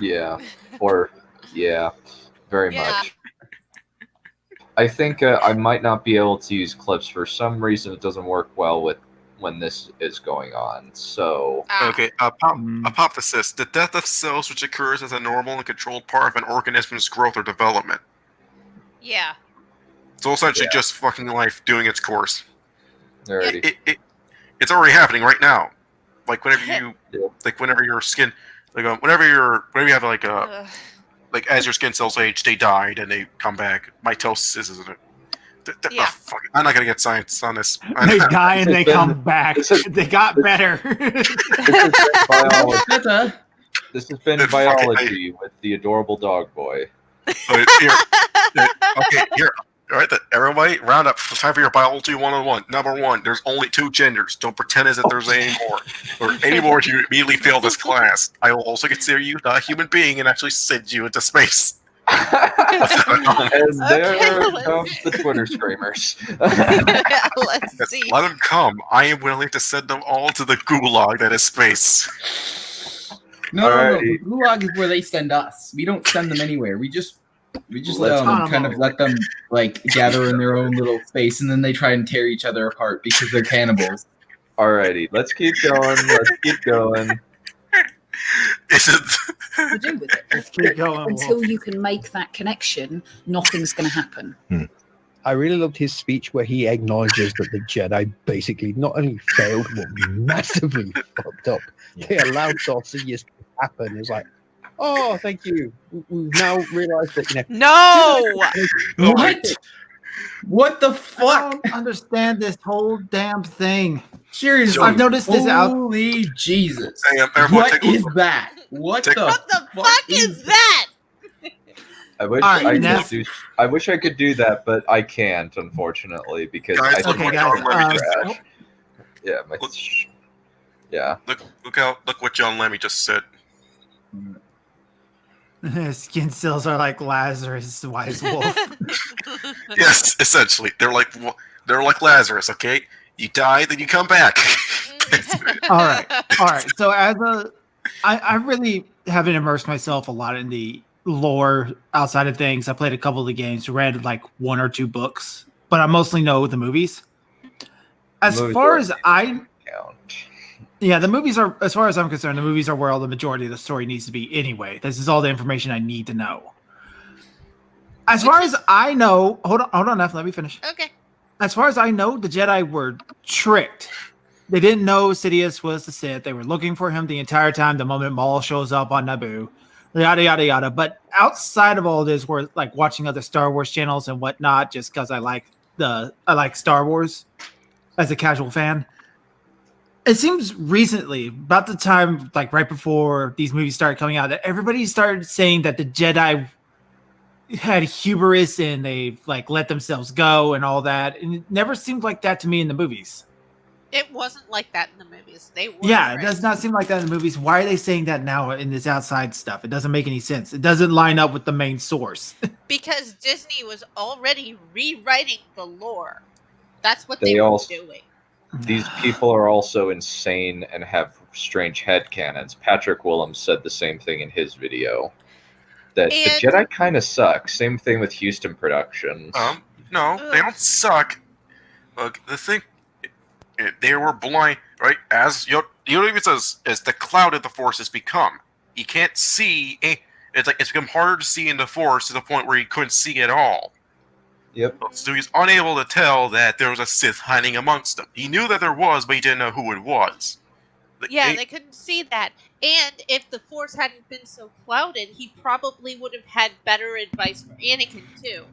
yeah. Or yeah. Very much. I think I might not be able to use clips for some reason. It doesn't work well with when this is going on. So Okay, apoptosis, the death of cells which occurs as a normal and controlled part of an organism's growth or development. Yeah. So essentially just fucking life doing its course. Alrighty. It's already happening right now. Like whenever you, whenever your skin, whenever you have like as your skin cells age, they die and they come back. Mitosis, isn't it? I'm not gonna get science on this. They die and they come back. They got better. This has been biology with the adorable dog boy. Okay, here. All right, everybody, round up. It's time for your biology 101. Number 1, there's only 2 genders. Don't pretend as if there's any more. Or any more, you immediately fail this class. I will also consider you not a human being and actually send you into space. And there comes the Twitter screamers. Let's see. Let them come. I am willing to send them all to the gulag that is space. No. The gulag is where they send us. We don't send them anywhere. We just let them like gather in their own little space, and then they try and tear each other apart because they're cannibals. Alrighty, let's keep going. Let's keep going. to do with it. Let's keep going. Until you can make that connection, nothing's going to happen. I really loved his speech where he acknowledges that the Jedi basically not only failed, but massively fucked up. They allowed Darcyus to happen. It's like, oh, thank you. We've now realised that, No! What? What the I fuck? don't understand this whole damn thing. Seriously, I've noticed this out. Holy Jesus! Hey, everyone What take a is look. that? What Take- the What the fuck is that? I wish All right, I Neph. could do. I wish I could do that, but I can't, unfortunately, because Guys, I look think Okay, what guys, John Lemmy just said. trash. Yeah, my. Look. Yeah. Look what John Lemmy just said. Skin cells are like Lazarus' wise wolf. Yes, essentially, they're like Lazarus. Okay, you die, then you come back. all right. So I really haven't immersed myself a lot in the lore outside of things. I played a couple of the games, read like 1 or 2 books, but I mostly know the movies. As Movies far are- as I, Count. yeah, the movies are, as far as I'm concerned, the movies are where all the majority of the story needs to be anyway. This is all the information I need to know. As far as I know, hold on, Neph, let me finish. Okay. As far as I know, the Jedi were tricked. They didn't know Sidious was the Sith. They were looking for him the entire time. The moment Maul shows up on Naboo, yada yada yada. But outside of all this, we're like watching other Star Wars channels and whatnot, just because I like Star Wars as a casual fan. It seems recently, about the time like right before these movies started coming out, that everybody started saying that the Jedi had hubris and they like let themselves go and all that, and it never seemed like that to me in the movies. It wasn't like that in the movies. They were. Yeah, it does not seem like that in the movies. Why are they saying that now in this outside stuff? It doesn't make any sense. It doesn't line up with the main source. Because Disney was already rewriting the lore. That's what They they were also- doing. These people are also insane and have strange headcanons. Patrick Willems said the same thing in his video. That the And- Jedi kind of suck. Same thing with Houston Productions. No, they don't suck. Look, the thing, they were blind, right? As Yoda even says, as the cloud of the Force has become, he can't see. It's become harder to see in the Force to the point where he couldn't see at all. Yep. So he's unable to tell that there was a Sith hiding amongst them. He knew that there was, but he didn't know who it was. Yeah, they couldn't see that. And if the Force hadn't been so clouded, he probably would have had better advice for Anakin too.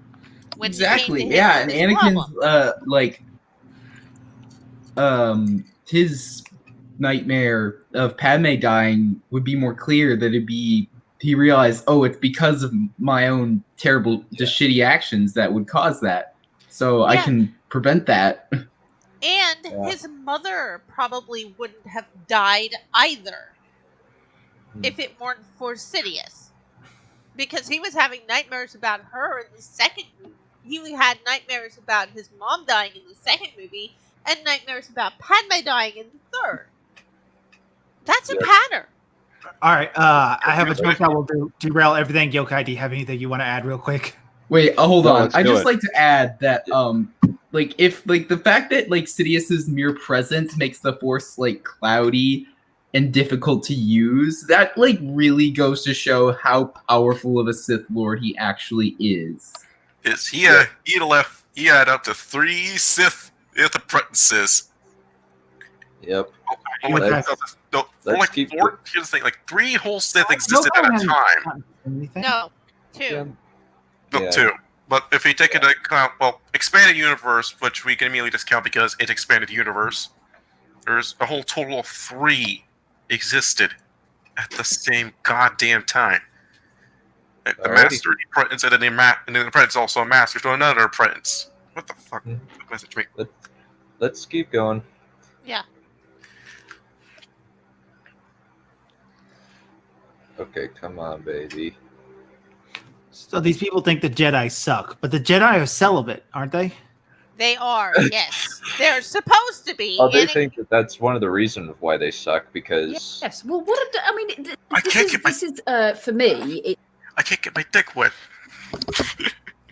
When he Exactly. came to him Yeah, and with his problem. his nightmare of Padme dying would be more clear. That he realized, oh, it's because of my own terrible, just shitty actions that would cause that. So I Yeah. can prevent that. And his mother probably wouldn't have died either if it weren't for Sidious. Because he was having nightmares about her in the second movie. He had nightmares about his mom dying in the second movie, and nightmares about Padme dying in the third. That's a pattern. All right, I have a joke that will derail everything. Yokai, do you have anything you want to add real quick? Wait, hold No, on. let's I do just it. like to add that if the fact that Sidious's mere presence makes the Force cloudy and difficult to use, that really goes to show how powerful of a Sith Lord he actually is. He had up to 3 Sith apprentices. Yep. Here's the thing, 3 whole Sith existed at a time. No, 2. No, 2. But if you take into account, expanded universe, which we can immediately discount because it's expanded universe, there's a whole total of 3 existed at the same goddamn time. The Alrighty. Master apprentice, and then the apprentice also a master to another apprentice. What the fuck? Message me. Let's keep going. Yeah. Okay, come on, baby. So these people think the Jedi suck, but the Jedi are celibate, aren't they? They are, yes. They're supposed to be. Oh, they and think that that's one of the reasons why they suck, because Yes. Well, this is for me. I can't get my dick wet.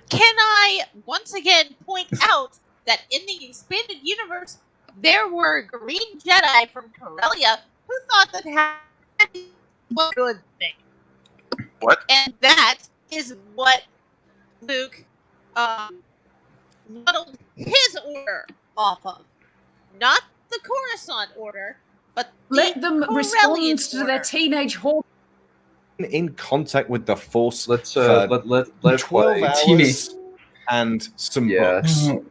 Can I once again point out that in the expanded universe, there were green Jedi from Corellia who thought that happiness was a good thing. What? And that is what Luke modeled his order off of. Not the Coruscant order, but Let the them Corellian respond to their order. teenage hormone. In contact with the Force. let's for let 12 play. hours. and some Yes. books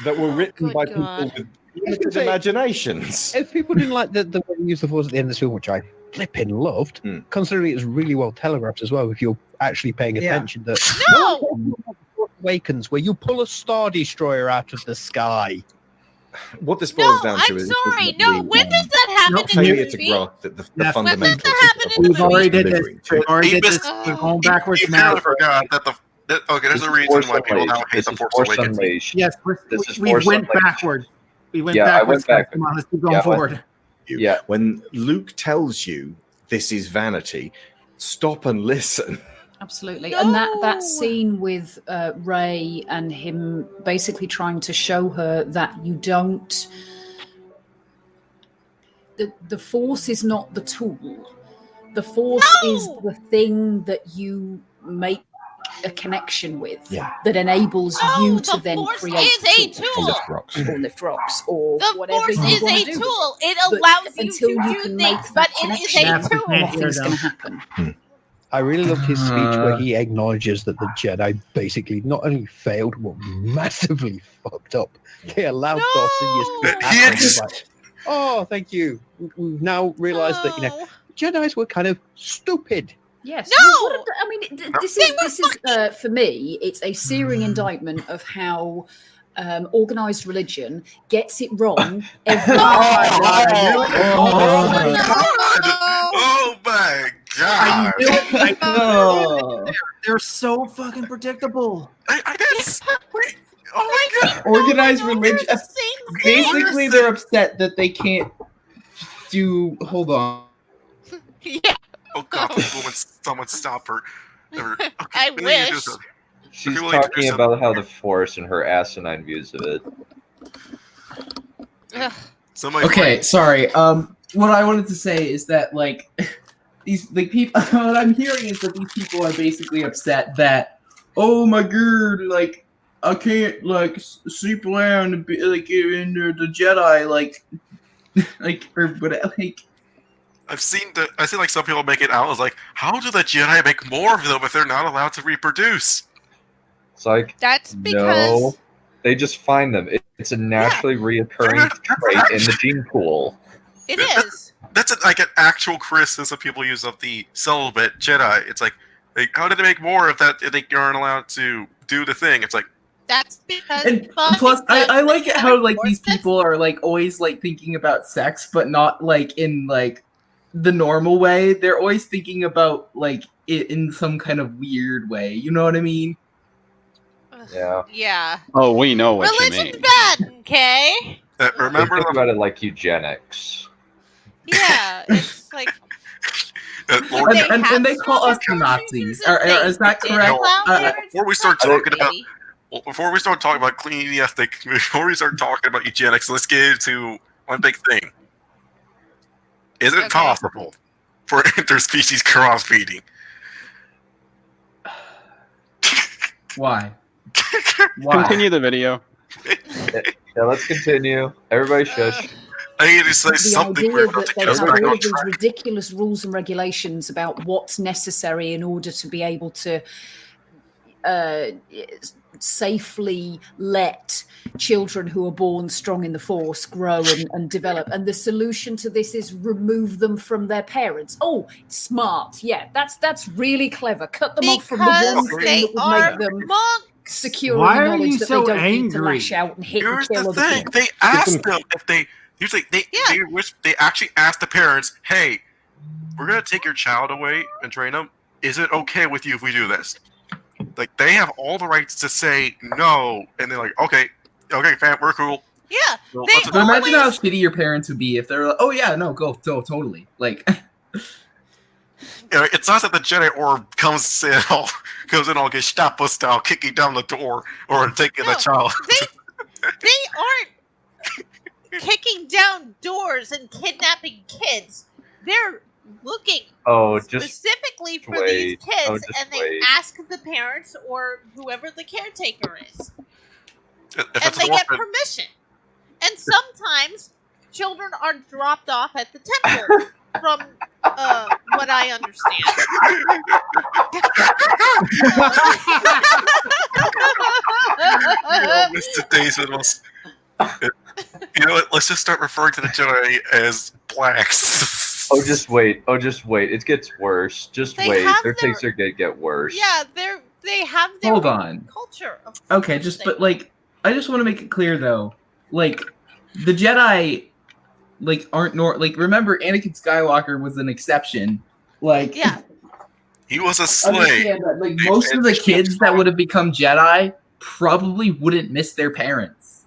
that were written Good by God. people with limited imaginations. If people didn't like the way they used the Force at the end of this film, which I flipping loved, considering it was really well telegraphed as well, if you're actually paying attention, that No! Force Awakens, where you pull a Star Destroyer out of the sky. What this boils No, down to I'm is sorry. No, when does that happen in failure the to movie? grasp the Yeah. When does fundamentals. that happen in the We've already movie? did this. We've already did this. We're going backwards You now. apparently forgot that okay, there's This a is reason Force why people now Unleashed. hate This the is Force Force Awakens. Unleashed. Yes, This is we Force went Unleashed. backward. We went Yeah, I backwards. went back. Come on, let's keep going Yeah, forward. Yeah. When Luke tells you this is vanity, stop and listen. Absolutely. No! And that scene with Rey and him basically trying to show her that you don't... The Force is not the tool. The Force is the thing that you make a connection with, that enables you to then create is a tool. Or lift rocks, or The whatever Force you is want a to do. tool. It But allows you until to you do can make things, that but it is connection, a tool. nothing's going to happen. I really loved his speech where he acknowledges that the Jedi basically not only failed, but massively fucked up. They allowed Darth Sidious to happen. It's like, oh, thank you. We've now realised that, Jedis were kind of stupid. Yes. No! Well, I mean, this is for me, it's a searing indictment of how organized religion gets it wrong every time. Oh my I god! knew it. I knew it. They're so fucking predictable. I guess. Wait. Oh my god! Organized religion. Basically, they're upset that they can't do. Hold on. Yeah. Oh god! Someone stop her. Okay, I we need to do wish. something. She's Okay, we need to do talking something. about how the Force and her asinine views of it. Ugh. Somebody Okay, sorry. What I wanted to say is that like these people. What I'm hearing is that these people are basically upset that, oh my god, like I can't like sleep around and be like in the Jedi like or whatever like. I've seen like some people make it out as like, how do the Jedi make more of them if they're not allowed to reproduce? It's like, That's no, because they just find them. It's a naturally reoccurring trait in the gene pool. it is. That's like an actual criticism people use of the celibate Jedi. It's like how did they make more if they aren't allowed to do the thing? It's like That's because. And plus, I like it how like these people are like always like thinking about sex, but not like in like the normal way. They're always thinking about like it in some kind of weird way. You know what I mean? Yeah. Yeah. Oh, we know what you Religion's mean. bad, okay? remember Think about it like eugenics. Yeah, it's like. Lord, And they call us the Nazis. Is that correct? before we start talking about before we start talking about cleaning the ethnic, before we start talking about eugenics, let's get into one big thing. Is it possible for interspecies crossbreeding? Why? Continue the video. Yeah, let's continue. Everybody shush. I need to say The something idea weird about that to they get us have back all on of these track. ridiculous rules and regulations about what's necessary in order to be able to safely let children who are born strong in the Force grow and develop. And the solution to this is remove them from their parents. Oh, smart. Yeah, that's really clever. Cut them off from the one Because thing they that would are make them monks. secure Why in the are knowledge you that so they don't need to angry? lash out and hit Here's and kill the other thing: people. they asked them if they usually they actually asked the parents, "Hey, we're gonna take your child away and train them. Is it okay with you if we do this?" Like they have all the rights to say no, and they're like, "Okay, fam, we're cool." Yeah, Well, they But imagine how shitty your parents would be if they're like, "Oh yeah, no, go totally." Like, It's not that the Jedi orb comes in all Gestapo style, kicking down the door or taking the child. they aren't kicking down doors and kidnapping kids. They're looking specifically for these kids, and they ask the parents or whoever the caretaker is, If and it's they an get orphan, permission. And sometimes children are dropped off at the temple, from what I understand. all missed today's was. You know what? Let's just start referring to the Jedi as blacks. Oh, just wait. It gets worse. Just They wait. have Their their- things are gonna get worse. Yeah, they have their Hold own on. culture. Of Okay, course just they but do. like I just want to make it clear though, like the Jedi like aren't like remember Anakin Skywalker was an exception. Like Yeah. He was a slave. understand that like most of the kids that would have become Jedi probably wouldn't miss their parents.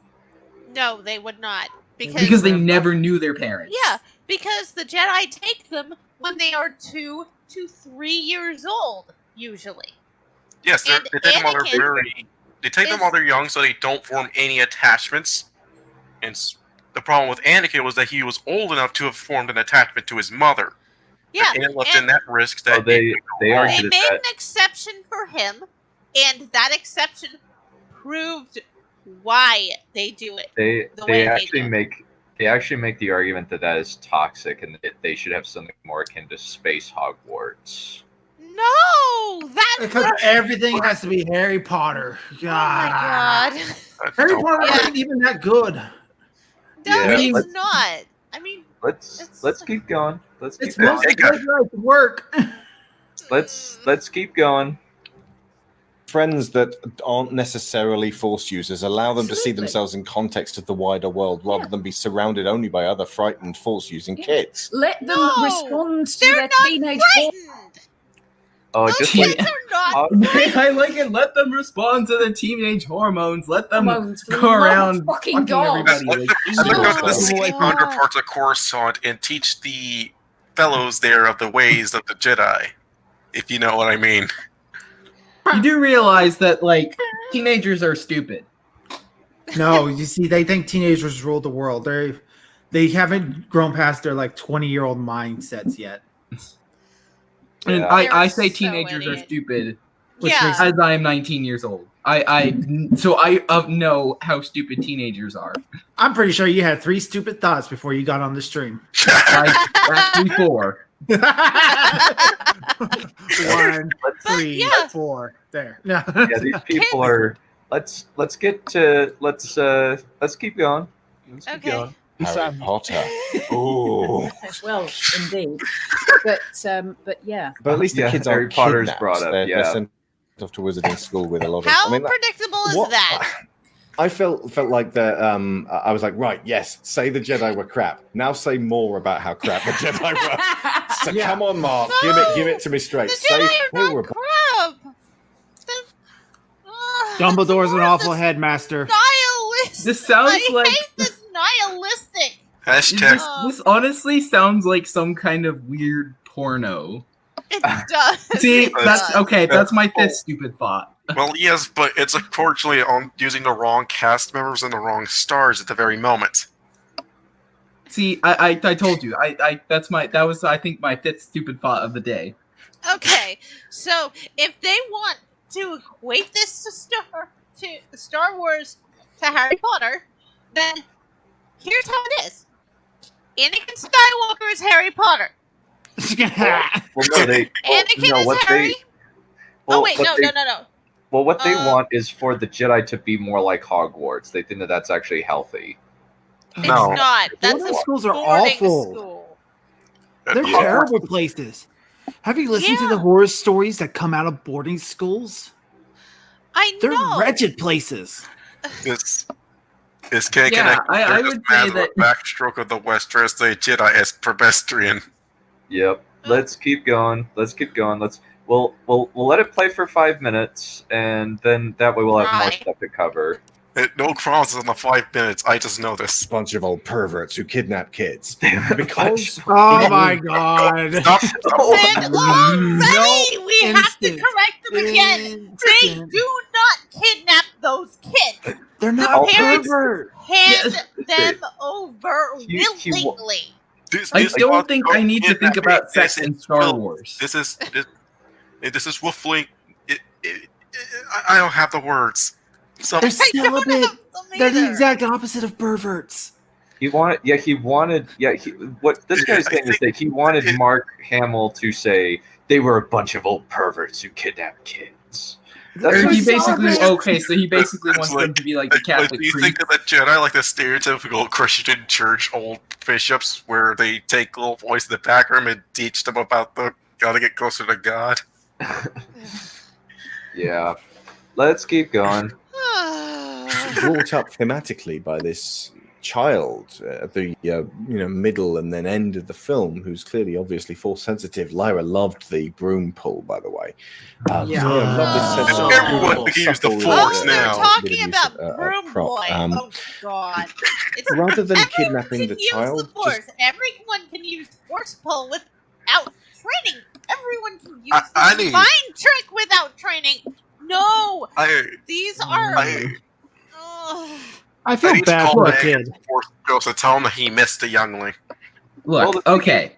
No, they would not. Because they never knew their parents. Yeah, because the Jedi take them when they are 2 to 3 years old, usually. Yes, And they take them while Anakin they're They take them while they're young, so they don't form any attachments. And the problem with Anakin was that he was old enough to have formed an attachment to his mother. Yeah, and it left in that risk that they They argued made that. an exception for him, and that exception proved why they do it. They the way actually make the argument that that is toxic and that they should have something more akin to space Hogwarts. No, that's Because everything has to be Harry Potter. God. Oh my god. Harry Potter isn't even that good. No, Yeah, it's let's- not. I mean, Let's keep going. Let's keep It's going. mostly Jedi's work. Let's keep going. Friends that aren't necessarily Force users, allow them to see Absolutely. themselves in context of the wider world rather than be surrounded only by other frightened Force using kids. Let them No, respond to they're their not teenage frightened. Oh, Those just kids like are not I like it. Let them respond to the teenage hormones. Let them hormones. For the go love of around fucking fucking God. everybody. Like, Let them go to the Oh, sea God. underparts of Coruscant and teach the fellows there of the ways of the Jedi, if you know what I mean. you do realize that like teenagers are stupid. No, you see, they think teenagers rule the world. They haven't grown past their like 20-year-old mindsets yet. And Yeah. I They're say so teenagers are idiot. stupid Yeah. as I am 19 years old. I know how stupid teenagers are. I'm pretty sure you had 3 stupid thoughts before you got on the stream. Actually 4. 1, Let's- 3, yeah. 4. There. No. yeah, these people are. Let's keep going. Let's keep Okay. going. Harry Potter. Ooh. Well, indeed. But yeah. But at least the Yeah, kids Harry aren't Potter's kidnapped. brought up, They're yeah. sent off to wizarding school with a lot of. How I mean, predictable is what- that? I felt like that. I was like, right, yes, say the Jedi were crap. Now say more about how crap the Jedi were. So Yeah. come on, Mark, No, give it to me straight. The Say Jedi are they not were. crap. Dumbledore's an This awful is headmaster. Nihilistic. This sounds I like- hate this nihilistic. Hashtag. This honestly sounds like some kind of weird porno. It does. See, It that's does. okay. That's my 5th stupid thought. Well, yes, but it's unfortunately on using the wrong cast members and the wrong stars at the very moment. See, I told you. That was I think my 5th stupid thought of the day. Okay, so if they want to equate this to Star Wars to Harry Potter, then here's how it is: Anakin Skywalker is Harry Potter. Well, no, they. Well, Anakin no, is what Harry. they. Well, Oh wait, what no, they, no. Well, what they Um, want is for the Jedi to be more like Hogwarts. They think that that's actually healthy. It's No. not. That's Boarding a schools are boarding awful. school. They're Yeah. terrible places. Have you listened to the horror stories that come out of boarding schools? I They're know. wretched places. This can't Yeah, connect. I They're would just mad say at that- the backstroke of the West dress the Jedi as pedestrian. Yep. Let's keep going. We'll let it play for 5 minutes, and then that way we'll have more Right. stuff to cover. No promises in the 5 minutes. I just know this. Bunch of old perverts who kidnap kids. Because Oh my god. Stop. And already we have to Instant. correct them again. They Instant. do not kidnap those kids. They're not parents- pervert. Hand them over He- he wa- willingly. I don't think I need to think about sex in Star Wars. This is Wolfling. I don't have the words. So They're I don't celibate. have them They're the either. exact opposite of perverts. What this guy's I saying is think that he wanted it- Mark Hamill to say they were a bunch of old perverts who kidnapped kids. That's Or he what- basically okay, so he basically wants them to be like the Catholic do you priest. think that the Jedi like the stereotypical Christian church old bishops where they take little voice in the back room and teach them about the gotta get closer to God? Yeah. Let's keep going. Brought up thematically by this child at the middle and then end of the film, who's clearly obviously force sensitive. Lyra loved the broom pull, by the way. Love this sense of Everyone can use the subtle, force They're now. talking about a Broom prop. Boy. Oh God! It's, Rather than everyone kidnapping can the use child, the force. Everyone can use force pull without training. Everyone can use I the need- mind trick without training. No, these are. I feel need to bad call for the back kid. Force Ghost to tell him that he missed the youngling. Look, okay.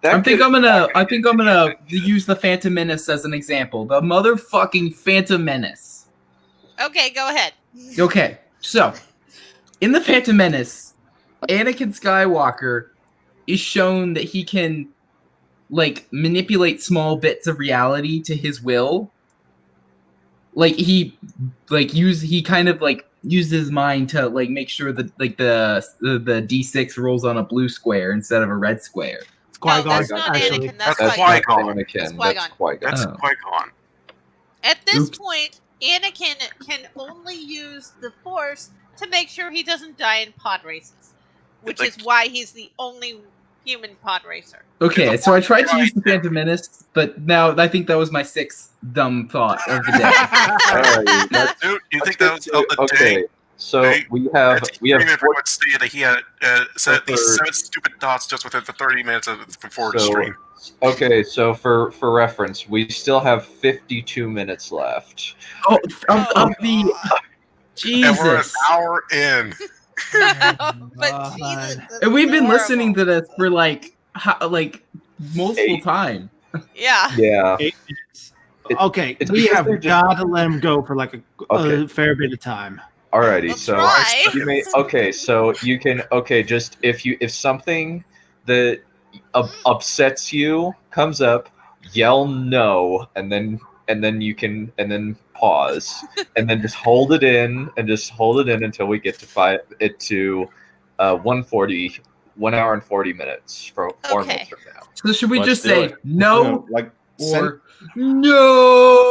I think I'm gonna use the Phantom Menace as an example. The motherfucking Phantom Menace. Okay, go ahead. Okay, so in the Phantom Menace, Anakin Skywalker is shown that he can like manipulate small bits of reality to his will. Like he kind of like uses his mind to like make sure that like the D6 rolls on a blue square instead of a red square. It's Qui-Gon, that's not actually. Anakin. That's That's Qui-Gon. not Anakin. That's That's Qui-Gon. That's Oh. Qui-Gon. At this Oops. point, Anakin can only use the Force to make sure he doesn't die in pod races, which is why he's the only human pod racer. Okay, so I tried to use the Phantom Menace, but now I think that was my sixth dumb thought of the day. Alright, Dude, you think that was the okay. day? So we have everyone stated that he had said these 7 stupid thoughts just within the 30 minutes before the stream. Okay, so for reference, we still have 52 minutes left. Oh, of the Jesus! And we're an hour in. But Jesus, And we've been horrible. listening to this for like multiple times. Yeah. Yeah. Okay, it's we because have they're just- got to let him go for like a Okay. fair bit of time. Alrighty, We'll so try. you may so you can just if something that upsets you comes up, yell no, and then you can pause and then just hold it in until we get to 1:40, 1 hour and 40 minutes from 4 Okay. minutes from now. So should we Let's just do say it. no Like or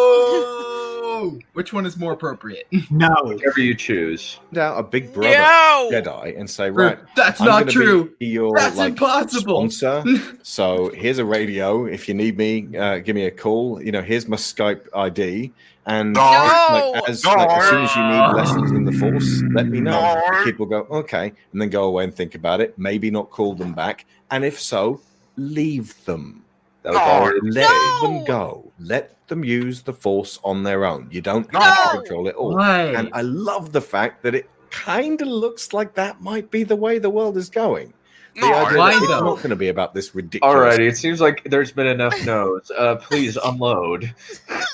no? Which one is more appropriate? No. Whatever you choose. send out a big brother No! Jedi and say, right, That's I'm not gonna true. be your That's like impossible. sponsor. So here's a radio. If you need me, give me a call. Here's my Skype ID. And No! like, as soon as you need lessons in the Force, let me know. No! The kid will go, okay, and then go away and think about it. Maybe not call them back, and if so, leave them. That was No. already Let No! them go. Let them use the Force on their own. You don't No! have to control it all. Why? And I love the fact that it kind of looks like that might be the way the world is going. The No, idea why that it's though? not going to be about this ridiculous. Alrighty, it seems like there's been enough no's. Please unload.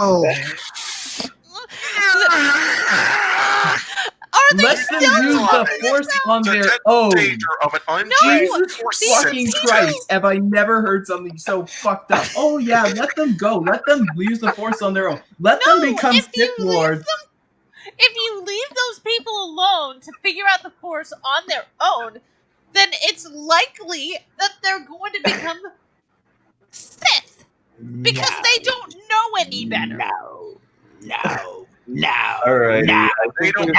Oh, Are they Let them still use the talking Force about- on their The own. danger of an untrained Jesus Force fucking sensitive. Christ, have I never heard something so fucked up? Oh yeah, let them go. Let them use the Force on their own. Let them No, become if you Sith leave Lords. If you leave those people alone to figure out the Force on their own, then it's likely that they're going to become Sith because they don't know any better. Alrighty. No. They don't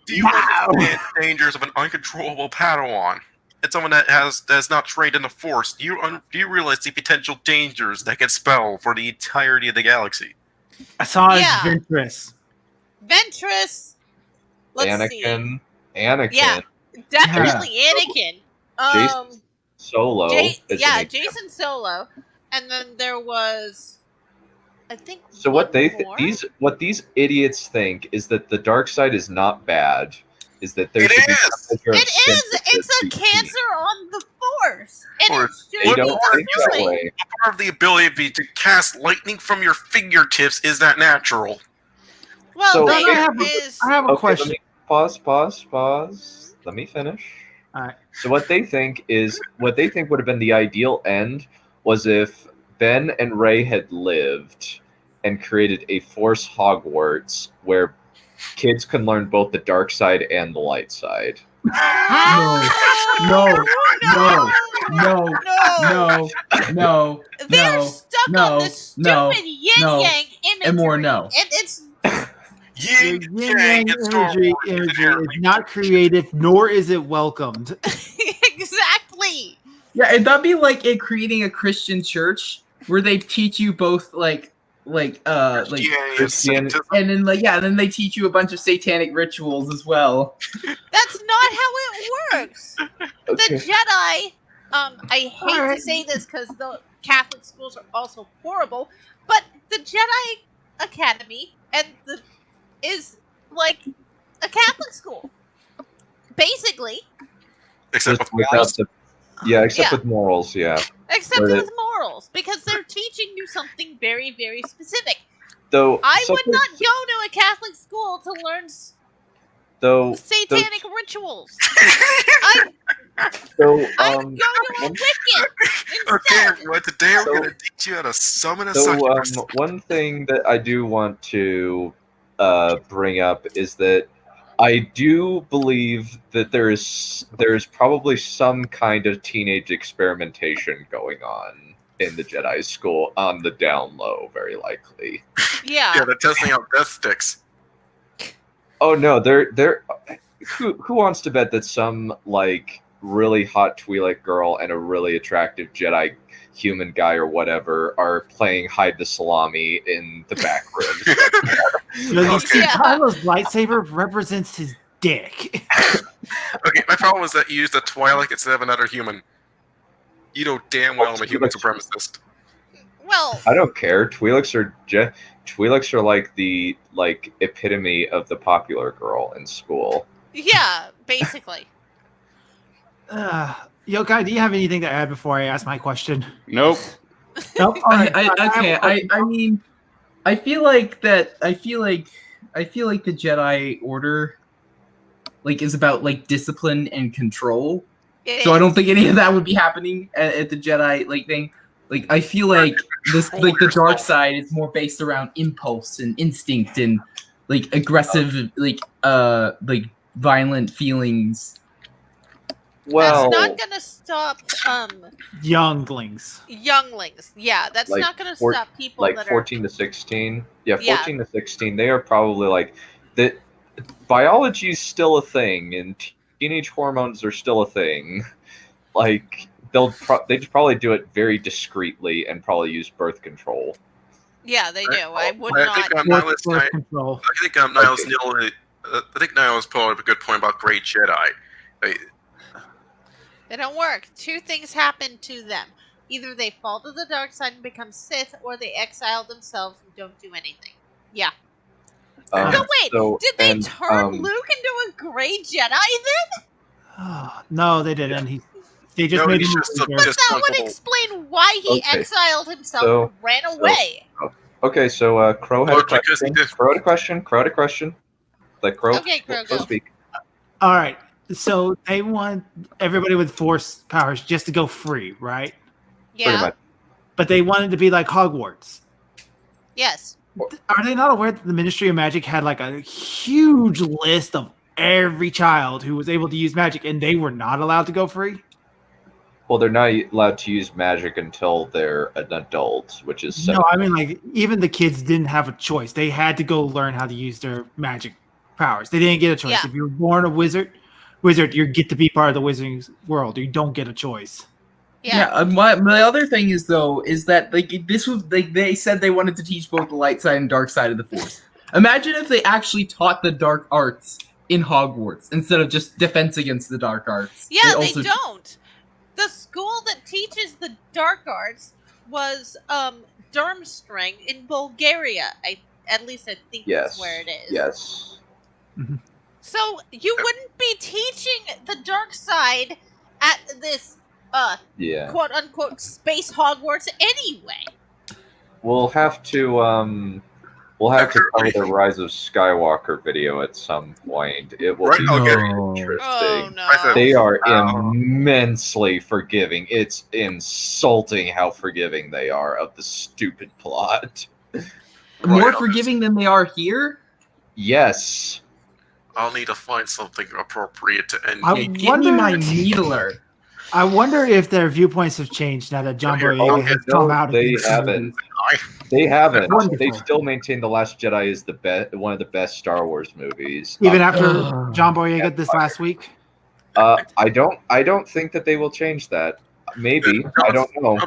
do you understand the dangers of an uncontrollable Padawan? It's someone that's not trained in the Force. Do you realize the potential dangers that can spell for the entirety of the galaxy? I saw his Yeah. Ventress. Ventress. Let's see. Anakin. Yeah. Definitely Anakin. Jason Solo. is an example. Jason Solo, and then there was, I think. So what one they more? what these idiots think is that the dark side is not bad. Is that there It should be is! some measure of It is. It's a synthesis between- cancer on the Force, and it Force. should They be don't think that destroyed. way. Part of the ability to cast lightning from your fingertips is that natural. Well, So- there I have a Okay, question. let me pause. Let me finish. Alright. So what they think would have been the ideal end was if Ben and Rey had lived, and created a Force Hogwarts where kids can learn both the dark side and the light side. No. They're stuck on this stupid yin-yang imagery. And more no. And it's Yin Yin-yang imagery is not creative, nor is it welcomed. exactly. Yeah, and that'd be like it creating a Christian church where they teach you both Christian, and then then they teach you a bunch of satanic rituals as well. That's not how it works. Okay. The Jedi, I hate to say this because the Catholic schools are also horrible, but the Jedi Academy is like a Catholic school, basically. Except with without morals. with morals, yeah. Except Where with morals, because they're teaching you something very, very specific. Though I would not go to a Catholic school to learn satanic rituals. I'd go to a Wiccan Okay, instead. everyone, today we're going to teach you how to summon a So succubus. one thing that I do want to bring up is that I do believe that there is probably some kind of teenage experimentation going on in the Jedi school on the down low, very likely. Yeah. Yeah, they're testing out death sticks. Oh no, they're who wants to bet that some like really hot Twi'lek girl and a really attractive Jedi human guy or whatever are playing hide the salami in the back room? You see, Kylo's lightsaber represents his dick. Okay, my problem is that you used a Twi'lek instead of another human. You know damn well I'm a human supremacist. Well, I don't care. Twi'leks are like the epitome of the popular girl in school. yeah, basically. Yo, Guy, do you have anything to add before I ask my question? Nope. Nope. All right. I mean, I feel like the Jedi Order is about discipline and control. So I don't think any of that would be happening at the Jedi thing. I feel like this the dark side is more based around impulse and instinct and aggressive violent feelings. Well, that's not gonna stop younglings. Yeah, that's not gonna stop people that 14 to 16. Yeah, 14 to 16. They are probably that. Biology's still a thing, and teenage hormones are still a thing. They'd probably do it very discreetly and probably use birth control. Yeah, they do. I think Niles put up a good point about great Jedi. They don't work. Two things happen to them. Either they fall to the dark side and become Sith, or they exile themselves and don't do anything. Yeah. So wait, did they turn Luke into a gray Jedi then? No, they didn't. They just made him. But that would explain why he exiled himself and ran away. Okay, so Crow had a question. Crow had a question. Let Crow go speak. All right. So they want everybody with Force powers just to go free, right? Yeah. Pretty much. But they wanted to be like Hogwarts. Yes. Are they not aware that the Ministry of Magic had a huge list of every child who was able to use magic, and they were not allowed to go free? Well, they're not allowed to use magic until they're an adult, which is 17. No, I mean even the kids didn't have a choice. They had to go learn how to use their magic powers. They didn't get a choice. Yeah. If you were born a wizard, you get to be part of the wizarding world. You don't get a choice. Yeah. My other thing is that this was they said they wanted to teach both the light side and dark side of the Force. Imagine if they actually taught the dark arts in Hogwarts instead of just defense against the dark arts. Yeah, they don't. The school that teaches the dark arts was Durmstrang in Bulgaria. At least I think that's where it is. Yes. Mm-hmm. So you wouldn't be teaching the dark side at this quote unquote space Hogwarts anyway. We'll have to cover the Rise of Skywalker video at some point. It will be very interesting. Oh, no. They are immensely forgiving. It's insulting how forgiving they are of the stupid plot. more Right, forgiving than they are here. Yes. I'll need to find something appropriate to end. I Give me my needler. I wonder if their viewpoints have changed now that John Boyega has come out They against the haven't. movie. They haven't. Wonderful. They still maintain The Last Jedi is one of the best Star Wars movies. Even after John Boyega this last week. I don't think that they will change that. Maybe. I don't know.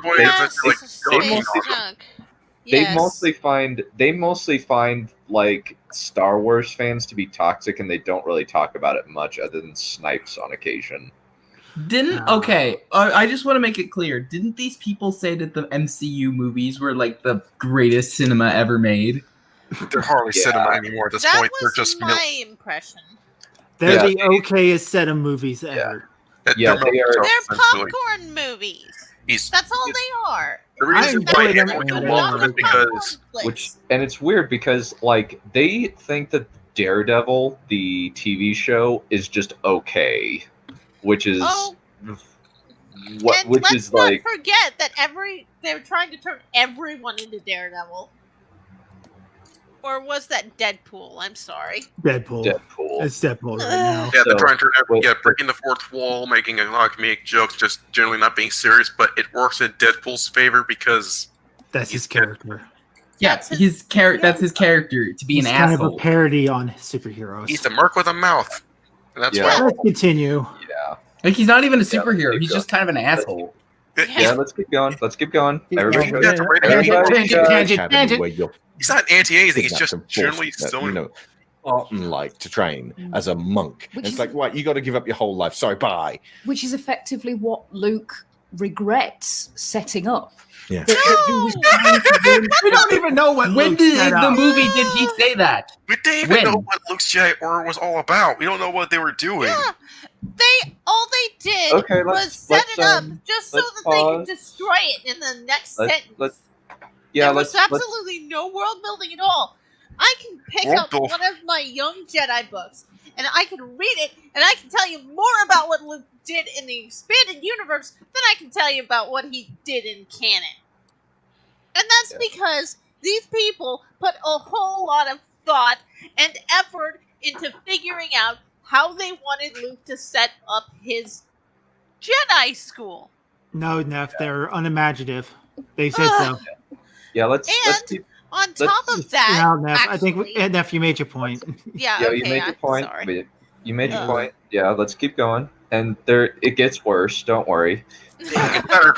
They mostly find like Star Wars fans to be toxic, and they don't really talk about it much other than snipes on occasion. I just want to make it clear. Didn't these people say that the MCU movies were like the greatest cinema ever made? They're hardly cinema anymore at this That point. They're was just my impression. They're the okayest set of movies ever. Yeah, they are. They're popcorn movies. That's all they are. The reason why everyone can love them is because and it's weird because like they think that Daredevil, the TV show, is just okay, which is let's not forget that they're trying to turn everyone into Daredevil. Or was that Deadpool? I'm sorry. Deadpool. It's Deadpool right now. Yeah, they're trying to breaking the fourth wall, making a lot of comedic jokes, just generally not being serious. But it works in Deadpool's favor because that's his character. Yeah, that's his character to be an asshole. Kind of a parody on superheroes. He's a merc with a mouth. And that's why. Let's continue. Yeah. Like he's not even a superhero. He's just kind of an asshole. Yeah, let's keep going. Everybody Tangent. He's not anti-anything. He's just generally so Spartan-like to train as a monk. It's like, right, you got to give up your whole life. Sorry, bye. Which is effectively what Luke regrets setting up. Yeah. We don't even know what. When Luke did set the up. movie did he say that? We didn't even know what Luke's Jedi Order was all about. We don't know what they were doing. Yeah, all they did was set it up just so that they could destroy it in the next sentence. There was absolutely no world building at all. I can pick up one of my Young Jedi books, and I can read it, and I can tell you more about what Luke did in the expanded universe than I can tell you about what he did in canon. And that's because these people put a whole lot of thought and effort into figuring out how they wanted Luke to set up his Jedi school. No, Neph, they're unimaginative. They said so. Yeah, let's keep. On top of that, now, Neph, I think Neph, you made your point. Yeah, you made your point. Sorry. You made your point. Yeah, let's keep going. And it gets worse. Don't worry. It gets better.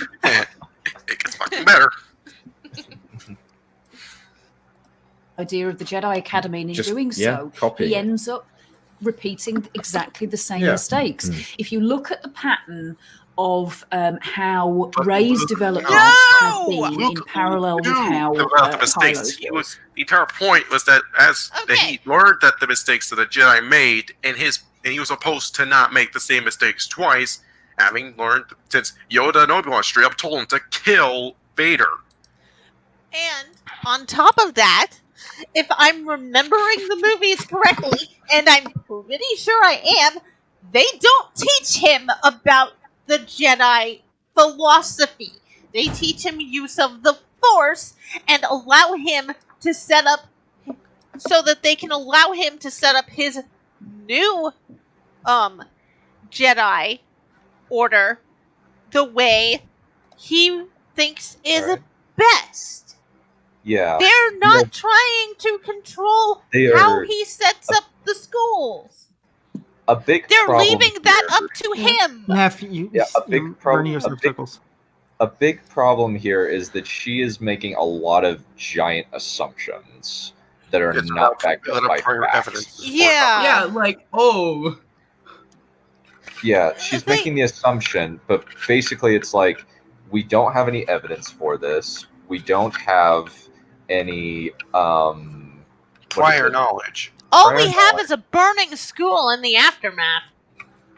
It gets fucking better. Idea of the Jedi Academy, and in doing so, he ends up repeating exactly the same mistakes. If you look at the pattern of how Rey's development has been in parallel with how the mistakes. The entire point was that that he learned that the mistakes that the Jedi made, and he was supposed to not make the same mistakes twice, having learned since Yoda and Obi-Wan straight up told him to kill Vader. And on top of that, if I'm remembering the movies correctly, and I'm pretty sure I am, they don't teach him about the Jedi philosophy. They teach him use of the Force and allow him to set up so that they can allow him to set up his new Jedi Order the way he thinks is best. Yeah. They're not trying to control how he sets up the schools. They're leaving that up to him. A big problem here is that she is making a lot of giant assumptions that are not backed up by facts. Yeah, like Yeah, she's making the assumption, but basically it's like we don't have any evidence for this. We don't have any prior knowledge. All we have is a burning school in the aftermath.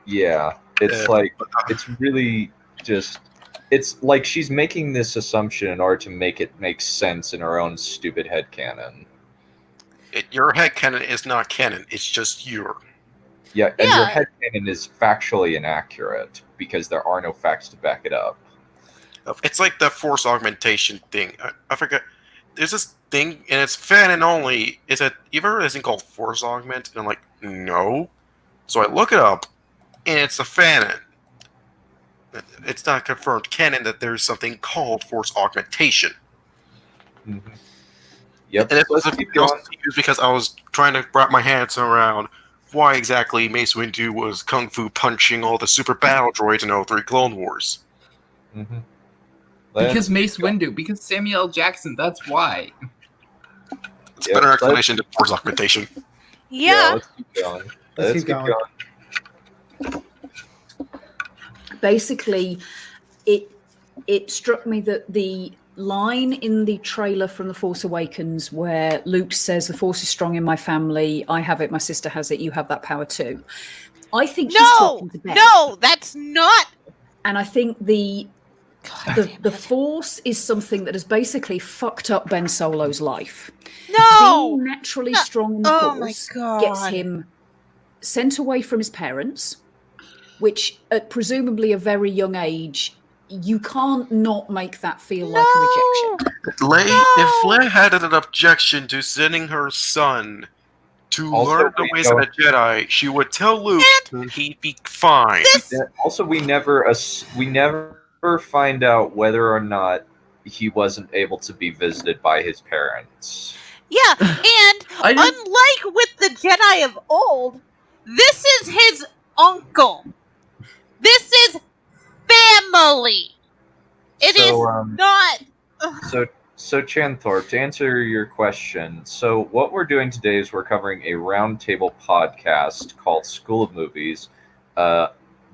Yeah, it's like it's really just it's like she's making this assumption in order to make it make sense in her own stupid headcanon. Your headcanon is not canon, it's just your. Yeah, and your headcanon is factually inaccurate because there are no facts to back it up. It's like the Force augmentation thing. I forget. there's this thing, and it's fanon only. Is it ever a thing called Force Augment? And I'm like, no. So I look it up, and it's a fanon. It's not confirmed canon that there's something called Force Augmentation. Mm-hmm. Yep. And it was confused because I was trying to wrap my hands around why exactly Mace Windu was kung fu punching all the super battle droids in 03 Clone Wars. Mm-hmm. Because Mace Windu, because Samuel L. Jackson, that's why. It's a better explanation than Force Augmentation. Yeah. Let's keep going. Let's keep going. Basically, it struck me that the line in the trailer from The Force Awakens where Luke says, "The Force is strong in my family. I have it. My sister has it. You have that power too." I think he's talking to Ben. No, that's not. And I think the Force is something that has basically fucked up Ben Solo's life. No, being naturally strong in the Force gets him sent away from his parents, which at presumably a very young age, you can't not make that feel like a rejection. If Leia had an objection to sending her son to learn the ways of a Jedi, she would tell Luke and he'd be fine. Also, we never find out whether or not he wasn't able to be visited by his parents. Yeah, and unlike with the Jedi of old, this is his uncle. This is family. It is not. So Chanthorpe, to answer your question, so what we're doing today is we're covering a roundtable podcast called School of Movies.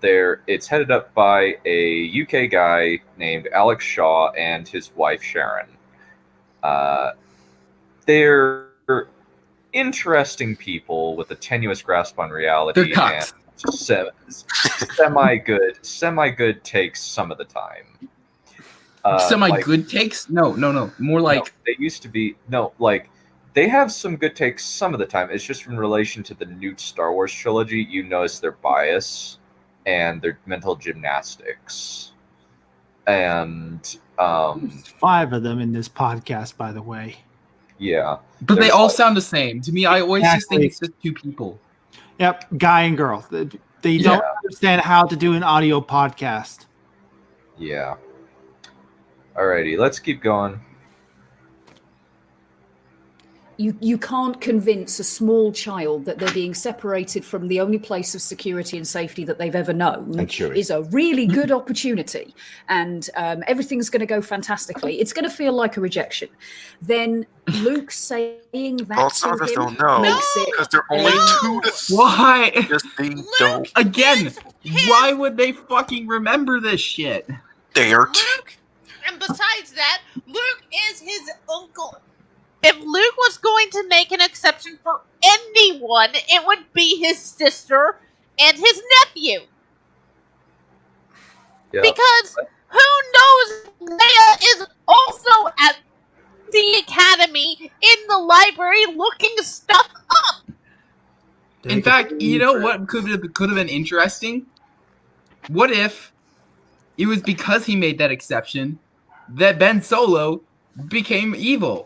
It's headed up by a UK guy named Alex Shaw and his wife Sharon. They're interesting people with a tenuous grasp on reality and semi-good takes some of the time. Semi-good takes? No. More like... No, they used to be... No, like, they have some good takes some of the time. It's just in relation to the new Star Wars trilogy, you notice their bias and their mental gymnastics. And... There's 5 of them in this podcast, by the way. Yeah. But they all sound the same. To me, I always just think it's just 2 people. Yep, guy and girl. They don't understand how to do an audio podcast. Yeah. Alrighty, let's keep going. You can't convince a small child that they're being separated from the only place of security and safety that they've ever known is a really good opportunity, and everything's going to go fantastically. It's going to feel like a rejection. Then Luke saying that to him makes it because they're only 2 to Why? Just they don't. Again, why would they fucking remember this shit? They are Luke, and besides that, Luke is his uncle. If Luke was going to make an exception for anyone, it would be his sister and his nephew. Yeah. Because who knows Leia is also at the academy in the library looking stuff up. In fact, you know what could have been interesting? What if it was because he made that exception that Ben Solo became evil?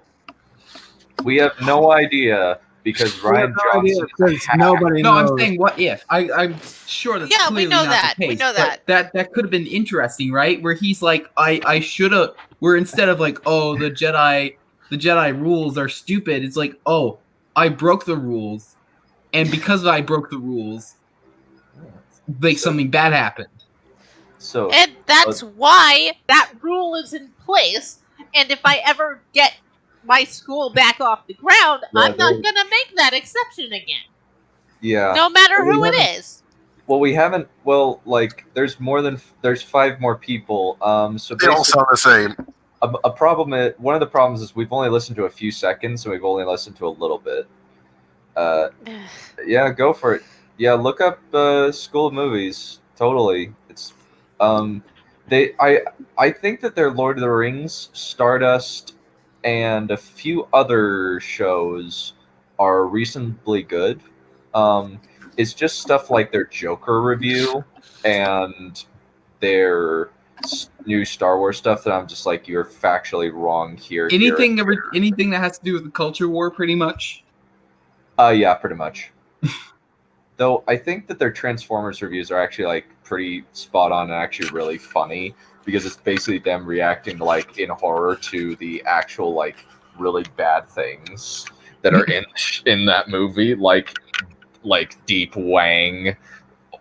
We have no idea because Ryan Johnson. Nobody knows. I'm saying what if? I'm sure that's clearly not the case. We know that. That could have been interesting, right? Where he's like, I should have. Where instead of like, oh, the Jedi rules are stupid. It's like, oh, I broke the rules, and because I broke the rules, something bad happened. And that's why that rule is in place. And if I ever get my school back off the ground, I'm not going to make that exception again. Yeah. No matter who it is. Well, we haven't. Well, like, there's 5 more people. So they all sound the same. A problem. One of the problems is we've only listened to a few seconds, and we've only listened to a little bit. Yeah, go for it. Yeah, look up School of Movies. Totally, it's I think that their Lord of the Rings, Stardust, and a few other shows are reasonably good. It's just stuff like their Joker review and their new Star Wars stuff that I'm just like, you're factually wrong here. Anything that has to do with the culture war, pretty much. Yeah, pretty much. Though I think that their Transformers reviews are actually like pretty spot on and actually really funny, because it's basically them reacting like in horror to the actual like really bad things that are in that movie, like Deep Wang,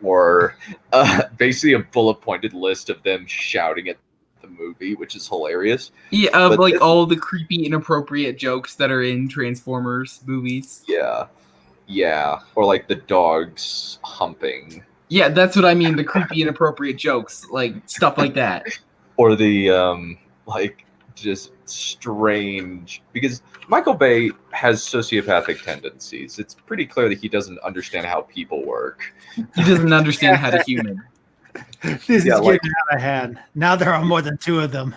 or basically a bullet pointed list of them shouting at the movie, which is hilarious. Yeah, all the creepy, inappropriate jokes that are in Transformers movies. Yeah, or like the dogs humping. Yeah, that's what I mean. The creepy, inappropriate jokes, like stuff like that. Or the like just strange, because Michael Bay has sociopathic tendencies. It's pretty clear that he doesn't understand how people work. He doesn't understand how to human. This is getting out of hand. Now there are more than 2 of them.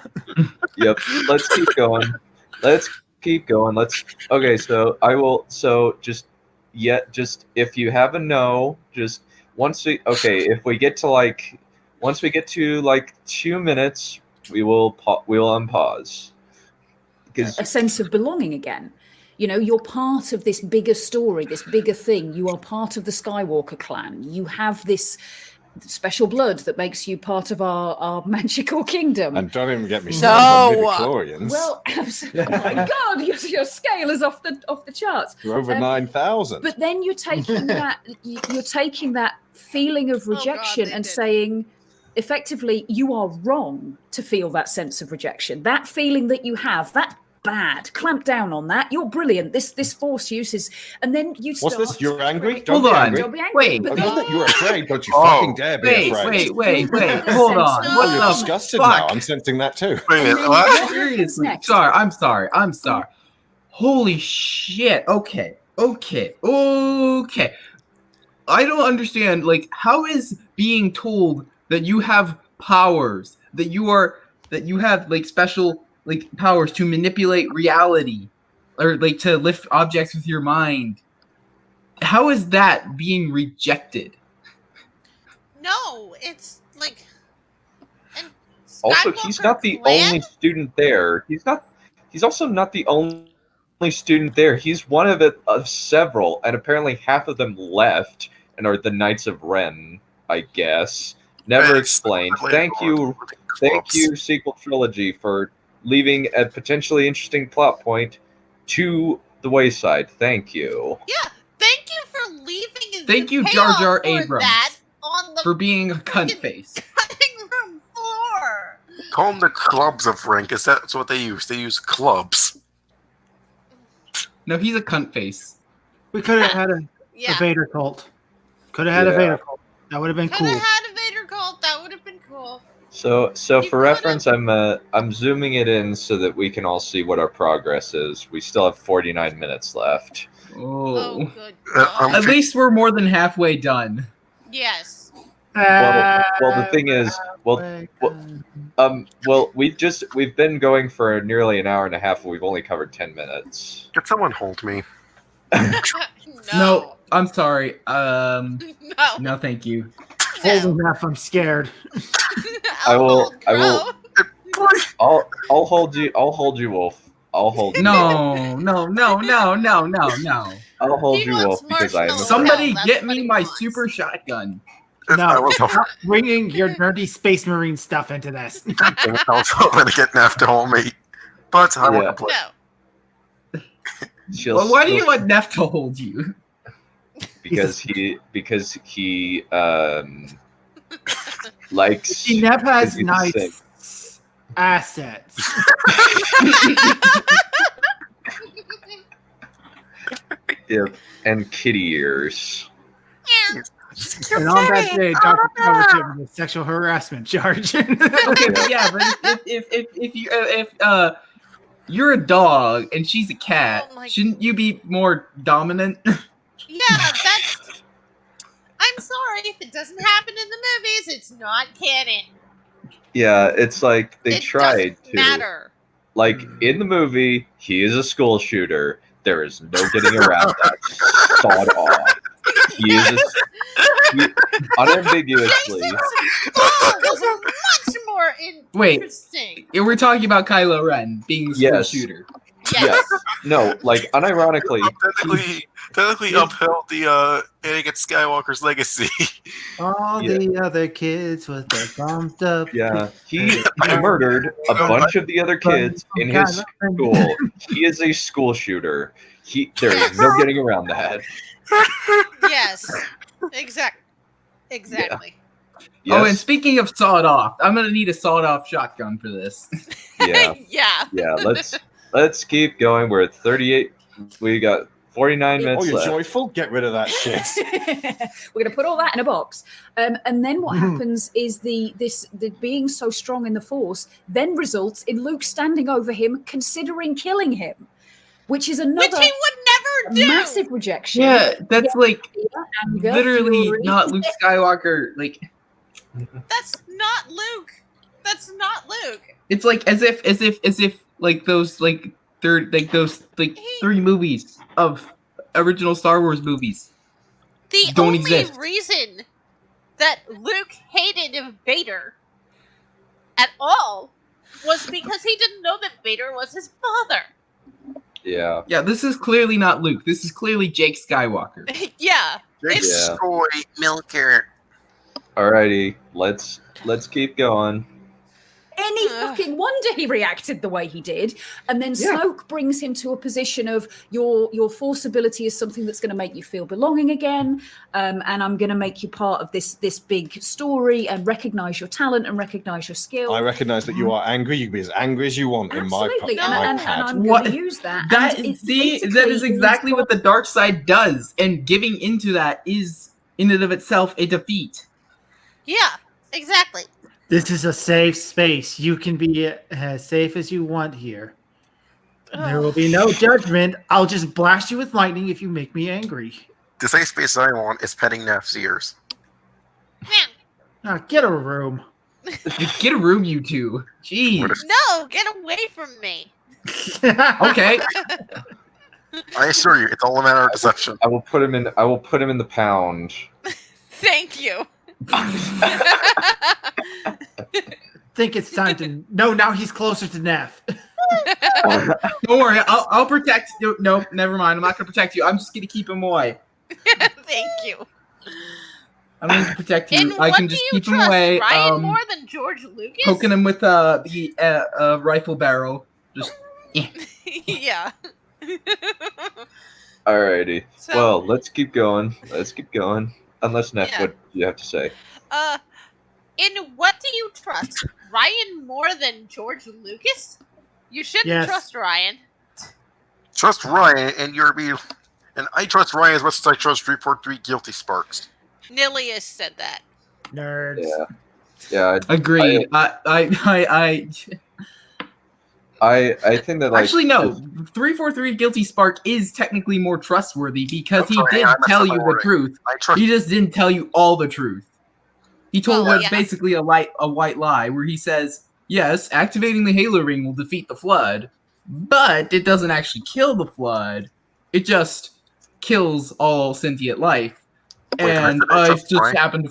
Yep. Let's keep going. Okay, so I will. So just if you have a no, just if we get to like 2 minutes, we will unpause. A sense of belonging again. You know, you're part of this bigger story, this bigger thing. You are part of the Skywalker clan. You have this special blood that makes you part of our magical kingdom. And don't even get me started on midichlorians. Well, absolutely. Oh my God, your scale is off the charts. You're over 9,000. But then you're taking that feeling of rejection and saying, effectively, you are wrong to feel that sense of rejection. That feeling that you have, that bad. Clamp down on that. You're brilliant. This force use is, and then you start. What's this? You're angry? Hold on. Don't be angry. Wait. But Not that you're afraid. Don't you fucking dare be afraid. Wait. Hold on. Oh, you're disgusted now. I'm sensing that too. Wait a minute. Seriously. I'm sorry. Holy shit. Okay. I don't understand. Like, how is being told that you have powers, that you have like special like powers to manipulate reality, or like to lift objects with your mind? How is that being rejected? No, it's like. And also, he's not the only student there. He's also not the only student there. He's one of several, and apparently half of them left and are the Knights of Ren, I guess. Never explained. Thank you, sequel trilogy, for leaving a potentially interesting plot point to the wayside. Thank you. Yeah, thank you for leaving. Thank you, Jar Jar Abrams, for being a cunt face. Cutting room floor. Call them the clubs of rank. That's what they use. They use clubs. No, he's a cunt face. We could have had a Vader cult. Could have had a Vader cult. That would have been cool. Could have had a Vader cult. That would have been cool. So for reference, I'm zooming it in so that we can all see what our progress is. We still have 49 minutes left. Oh, good. At least we're more than halfway done. Yes. Well, the thing is, we've been going for nearly an hour and a half, and we've only covered 10 minutes. Could someone hold me? No, I'm sorry. No, thank you. Holding enough, I'm scared. I'll hold you. I'll hold you, Wolf. I'll hold you. No. I'll hold you, Wolf, because I am. Somebody get me my super shotgun. No, stop bringing your nerdy Space Marine stuff into this. I was hoping to get Neph to hold me, but I want to play. No. Well, why do you want Neph to hold you? Because he likes. He never has nice assets. Yeah, and kitty ears. And on that day, Dr. Coverton with a sexual harassment charge. Okay, but yeah, but if you're a dog and she's a cat, shouldn't you be more dominant? Yeah, that's. I'm sorry if it doesn't happen in the movies. It's not canon. Yeah, it's like they tried to. Matter. Like in the movie, he is a school shooter. There is no getting around that. Sawed off. He is unambiguously. Was much more Wait. interesting. We're talking about Kylo Ren being the school shooter. Yes. No, like unironically, technically upheld the Anakin Skywalker's legacy. All the other kids with their bumped up. Yeah, he murdered a bunch of the other kids in his school. He is a school shooter. There is no getting around that. Yes, exactly. Yes. Oh, and speaking of sawed off, I'm gonna need a sawed off shotgun for this. Yeah. Yeah. Let's keep going. We're at 38. We got 49 minutes Oh, you're left. joyful? Get rid of that shit. We're going to put all that in a box, and then what happens is the being so strong in the Force then results in Luke standing over him, considering killing him, which is another Which he would never do. massive rejection. Yeah, that's like anger, literally fury. not Luke Skywalker. Like That's not Luke. That's not Luke. it's like as if like those like three movies of original Star Wars movies The don't only exist. reason that Luke hated Vader at all was because he didn't know that Vader was his father. Yeah. Yeah, this is clearly not Luke. This is clearly Jake Skywalker. Yeah. Yeah. Soy milker. Alrighty, let's keep going. Any fucking wonder he reacted the way he did. And then Snoke brings him to a position of your Force ability is something that's going to make you feel belonging again. And I'm going to make you part of this big story and recognize your talent and recognize your skill. I recognise that you are angry. You can be as angry as you want Absolutely. in my pad. I'm going to use that. That And is it's that is exactly what the dark side does, and giving into that is in and of itself a defeat. Yeah, exactly. This is a safe space. You can be as safe as you want here. There will be no judgment. I'll just blast you with lightning if you make me angry. The safe space I want is petting Neph's ears. Get a room. Get a room, you two. Jeez. No, get away from me. Okay. I assure you, it's all a matter of deception. I will put him in the pound. Thank you. Think it's time to. No, now he's closer to Neph. Don't worry, I'll protect you. No, never mind. I'm not going to protect you. I'm just going to keep him away. Thank you. I'm going to protect you. And I what can do just you keep him trust, away. Ryan more than George Lucas? Poking him with the rifle barrel. Just Yeah. Alrighty. So- Well, let's keep going. Unless Neph, Yeah. what do you have to say? In what do you trust? Ryan more than George Lucas? You shouldn't Yes. trust Ryan. Trust Ryan, and I trust Ryan as much as I trust 343 Guilty Sparks. Nilius said that. Nerds. Yeah. agreed. I think that, like, Actually, no. 343 Guilty Spark is technically more trustworthy because he I'm sorry, did I messed tell up you the the wording. truth. I trust. He just didn't tell you all the truth. He told Well, what's yeah. basically a white lie, where he says, "Yes, activating the Halo Ring will defeat the Flood, but it doesn't actually kill the Flood. It just kills all sentient life." Wait, And I I trust just Ryan? happened to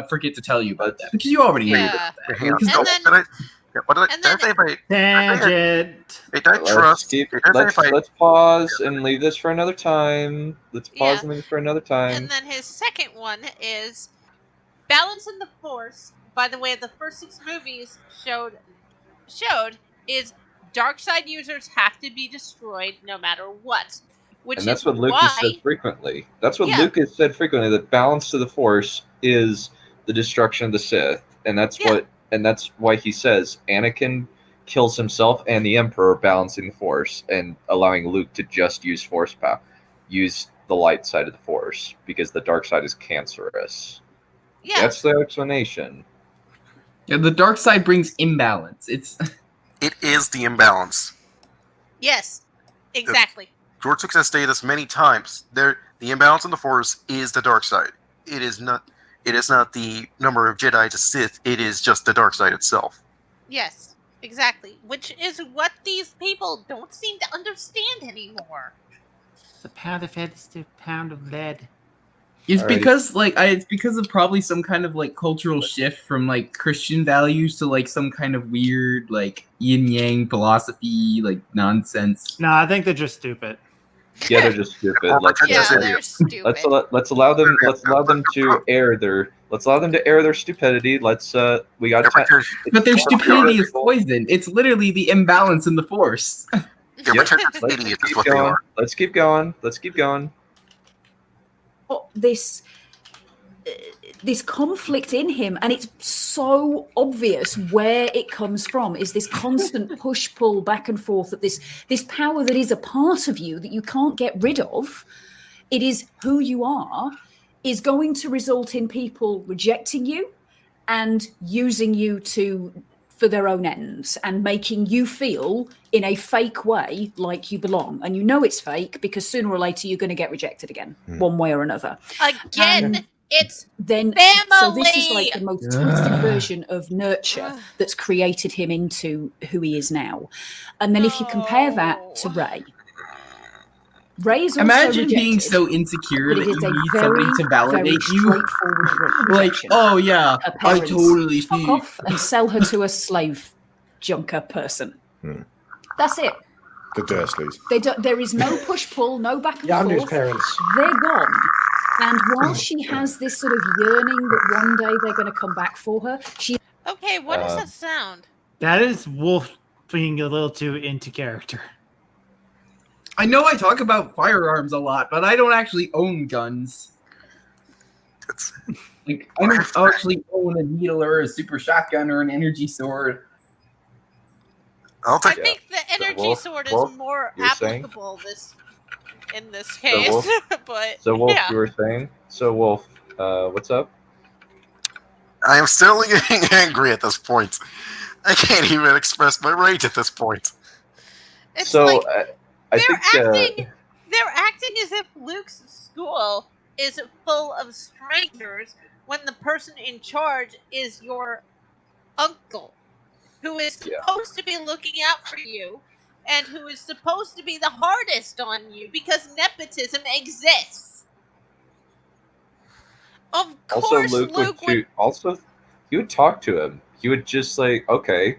forget to tell you about that because you already knew Yeah. that. Wait, hang on. Because No, then- did I? Yeah, what did I? and Did I then- say if I? Tangent. Did I Let's trust? keep. Did I say if I? Let's pause and leave this for another time. Let's pause Yeah. and leave it for another time. And then his second one is Balance in the Force. By the way, the first 6 movies showed is dark side users have to be destroyed no matter what. Which And that's is what Lucas why, said frequently. That's what Yeah. Lucas said frequently. That balance to the Force is the destruction of the Sith, and that's why he says Anakin kills himself and the Emperor balancing the Force and allowing Luke to just use Force power, use the light side of the Force because the dark side is cancerous. yeah, That's the explanation. Yeah, the dark side brings imbalance. It is the imbalance. yes, exactly. George Lucas has stated this many times. The imbalance in the Force is the dark side. It is not the number of Jedi to Sith. It is just the dark side itself. Yes, exactly. Which is what these people don't seem to understand anymore. The pound of head is the pound of lead. It's Alrighty. because it's because of probably some kind of like cultural shift from like Christian values to like some kind of weird like yin yang philosophy like nonsense. No, I think they're just stupid. Yeah, they're just stupid. They're stupid. Let's allow them to air their stupidity. We got time. But their stupidity is poison. It's literally the imbalance in the force. Yep. Let's keep going. This conflict in him, and it's so obvious where it comes from, is this constant push-pull back and forth of this power that is a part of you that you can't get rid of. It is who you are, is going to result in people rejecting you and using you for their own ends and making you feel in a fake way like you belong. And you know it's fake because sooner or later you're going to get rejected again, one way or another. Again, it's then family. So this is like the most twisted version of nurture that's created him into who he is now. And then if you compare that to Ray is also Imagine rejected, being so insecure but that it is you a need very, somebody to validate very you. straightforward Like, rejection. oh yeah, Her I parents totally fuck see. off and sell her to a slave junker person. That's it. The Dursleys. There is no push-pull, no back and Yandu's forth. parents. They're gone. And while she has this sort of yearning that one day they're going to come back for her, she... Okay, what is that sound? That is Wolf being a little too into character. I know I talk about firearms a lot, but I don't actually own guns. Like, I don't actually own a needle or a super shotgun or an energy sword. I think the energy sword is more applicable in this case. Wolf, but you were saying? So Wolf, what's up? I am still getting angry at this point. I can't even express my rage at this point. It's so like I think they're acting as if Luke's school is full of strangers when the person in charge is your uncle, who is supposed to be looking out for you and who is supposed to be the hardest on you because nepotism exists. Of course, Luke would he would talk to him. He would just like, okay,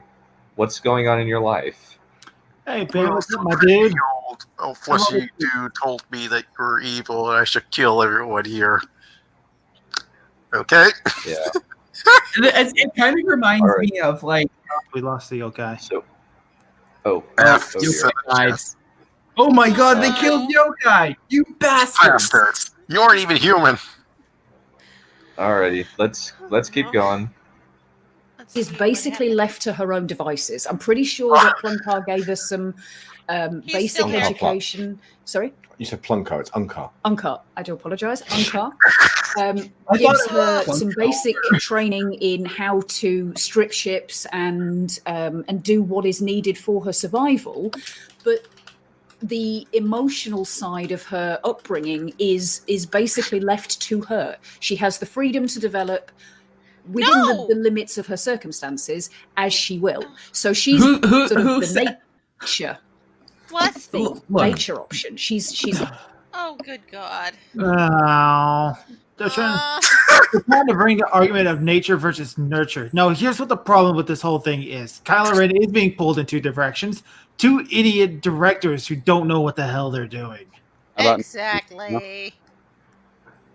what's going on in your life? Hey, Ben, what's up, my dude? Old fleshy dude told me that you're evil and I should kill everyone here. Okay? Yeah. It kind of reminds me of like... We lost the old guy. Oh my god, they killed Yokai! You bastards! You aren't even human. Alrighty, let's keep going. is basically left to her own devices. I'm pretty sure that Plunkar gave us some basic education. Sorry? You said Plunkar, it's Unkar. Unkar, I do apologise. Unkar gives her some basic training in how to strip ships and do what is needed for her survival, but the emotional side of her upbringing is basically left to her. She has the freedom to develop within the limits of her circumstances as she will. So she's the nature. Nature option. She's. Oh, good God. They're trying to bring the argument of nature versus nurture. No, here's what the problem with this whole thing is. Kylo Ren is being pulled in two directions. Two idiot directors who don't know what the hell they're doing. Exactly.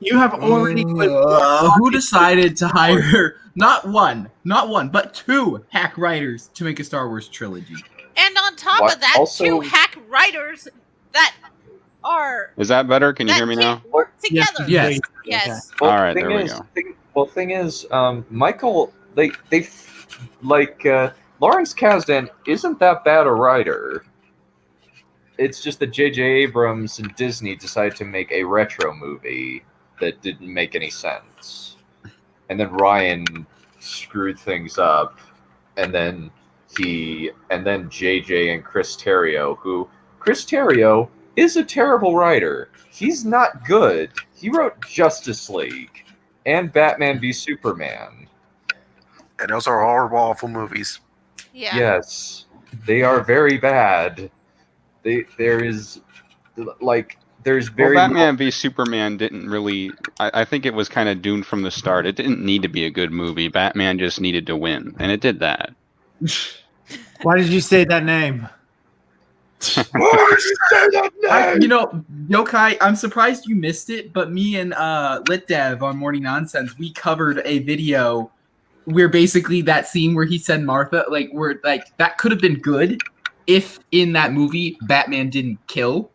You have already who decided to hire not one, but two hack writers to make a Star Wars trilogy. And on top of that, two hack writers that are... Is that better? Can you hear me now? Work together. Yes. Yes. Well, all right, there we go. Thing is, Michael, they Lawrence Kasdan isn't that bad a writer. It's just that J.J. Abrams and Disney decided to make a retro movie that didn't make any sense. And then Ryan screwed things up. And then J.J. and Chris Terrio, who... Chris Terrio is a terrible writer. He's not good. He wrote Justice League and Batman v Superman. And those are horrible, awful movies. Yeah. Yes, they are very bad. There is, like, there's very Batman v Superman didn't really. I think it was kind of doomed from the start. It didn't need to be a good movie. Batman just needed to win, and it did that. Why did you say that name? Yokai, I'm surprised you missed it, but me and LitDev on Morning Nonsense, we covered a video where basically that scene where he said Martha, that could have been good if in that movie Batman didn't kill.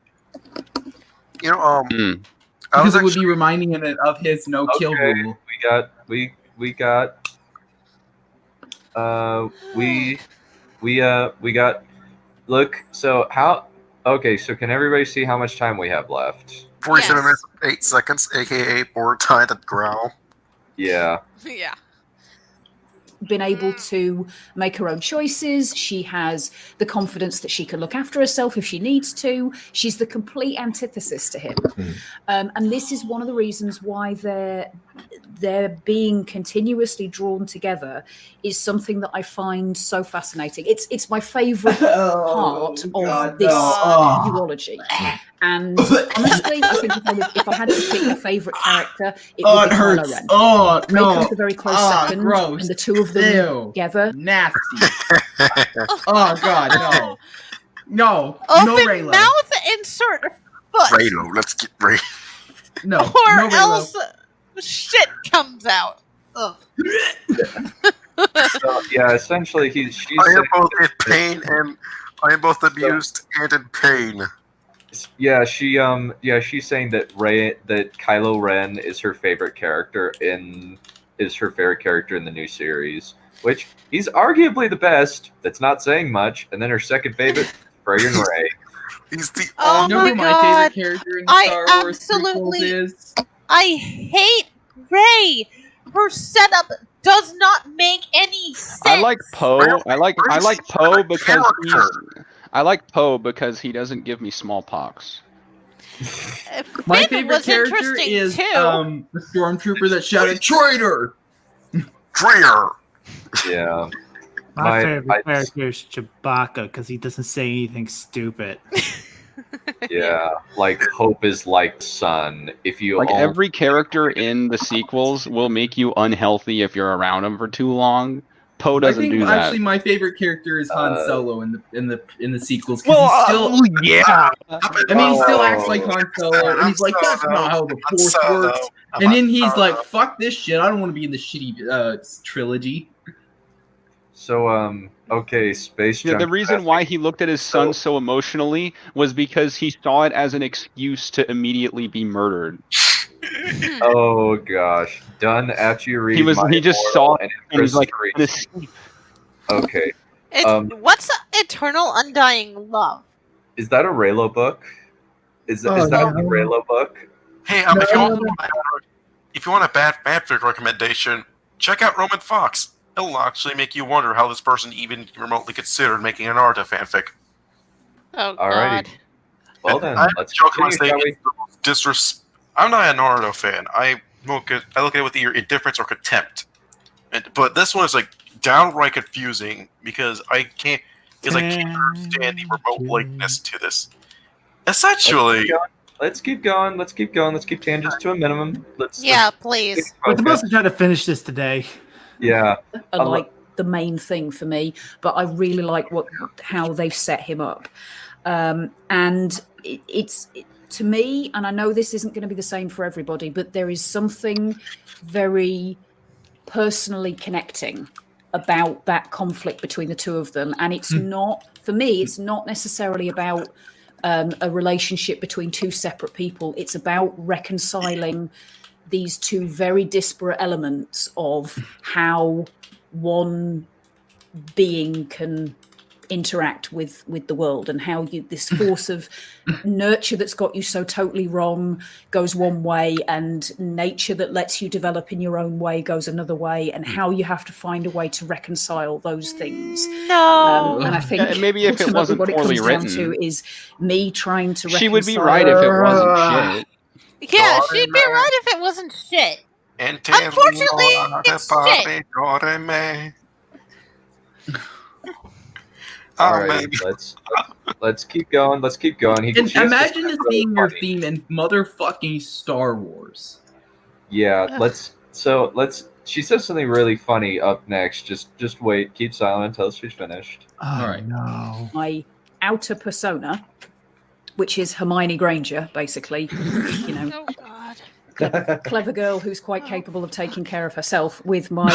Because it would be reminding him of his no-kill rule. We got. Look. So how? Okay. So can everybody see how much time we have left? 47 minutes, 8 seconds, aka more time to growl. Yeah. Yeah. Been able to make her own choices. She has the confidence that she can look after herself if she needs to. She's the complete antithesis to him. And this is one of the reasons why they're being continuously drawn together is something that I find so fascinating. It's my favorite part of this duology. And honestly, I think if I had to pick a favorite character, it would be Kylo Ren. Rey comes a very close second, gross. and the two of them together. Nasty. Oh God, no. No, Open no Raylo. mouth, insert foot. Raylo, let's get Ray. No, Or no Raylo. else shit comes out. Ugh. So, yeah. Essentially, she's. I am both in pain and I am both amused and in pain. Yeah, she's saying that Kylo Ren is her favorite character in the new series, which he's arguably the best. That's not saying much. And then her second favorite, friggin' Rey. He's the Oh You know my who my God. favorite character in Star Wars absolutely- prequels is? I hate Rey. Her setup does not make any sense. I like Poe. I like Poe because I like Poe because he doesn't give me smallpox. My Finn favorite was character interesting is too. the stormtrooper that shouted "Traitor!" Traitor. Yeah. My favorite character is Chewbacca because he doesn't say anything stupid. Yeah, like Hope is like sun. If you Every character in the sequels will make you unhealthy if you're around them for too long. Poe doesn't do that. Actually, my favorite character is Han Solo in the sequels. Well, he's still, yeah. I mean, he still acts like Han Solo, and he's like, "That's not how the Force works." And then he's like, "Fuck this shit! I don't want to be in the shitty trilogy." So okay, Space Junk. The reason why he looked at his son so emotionally was because he saw it as an excuse to immediately be murdered. Oh gosh, done after you read. He just saw it and he's like, okay. What's Eternal Undying Love? Is that a Raylo book? Is that the Raylo book? Hey, if you want a bad fanfic recommendation, check out Roman Fox. It'll actually make you wonder how this person even remotely considered making an Naruto fanfic. Oh Alrighty. God. Well then, let's continue, I'm not a Naruto fan. I look at it with either indifference or contempt. But this one is like downright confusing because I can't understand the remote likeness to this. Essentially, let's keep going. Let's keep tangents to a minimum. Please. We're supposed to try to finish this today. Yeah. Are like the main thing for me, but I really like how they've set him up, and it's to me, and I know this isn't going to be the same for everybody, but there is something very personally connecting about that conflict between the two of them, and it's not, for me, it's not necessarily about a relationship between two separate people. It's about reconciling these two very disparate elements of how one being can interact with the world, and how this force of nurture that's got you so totally wrong goes one way, and nature that lets you develop in your own way goes another way, and how you have to find a way to reconcile those things. No. And I think maybe if it wasn't what it poorly comes down written, to is me trying to reconcile. She would be right if it wasn't shit. Yeah, she'd be right if it wasn't shit. Unfortunately, it's shit. Alright, let's keep going. Let's keep going. And imagine this being your theme in motherfucking Star Wars. Yeah, let's. She says something really funny up next. Just wait. Keep silent until she's finished. All right. No. My outer persona, which is Hermione Granger, basically. You know. Oh God. Clever girl who's quite capable of taking care of herself, with my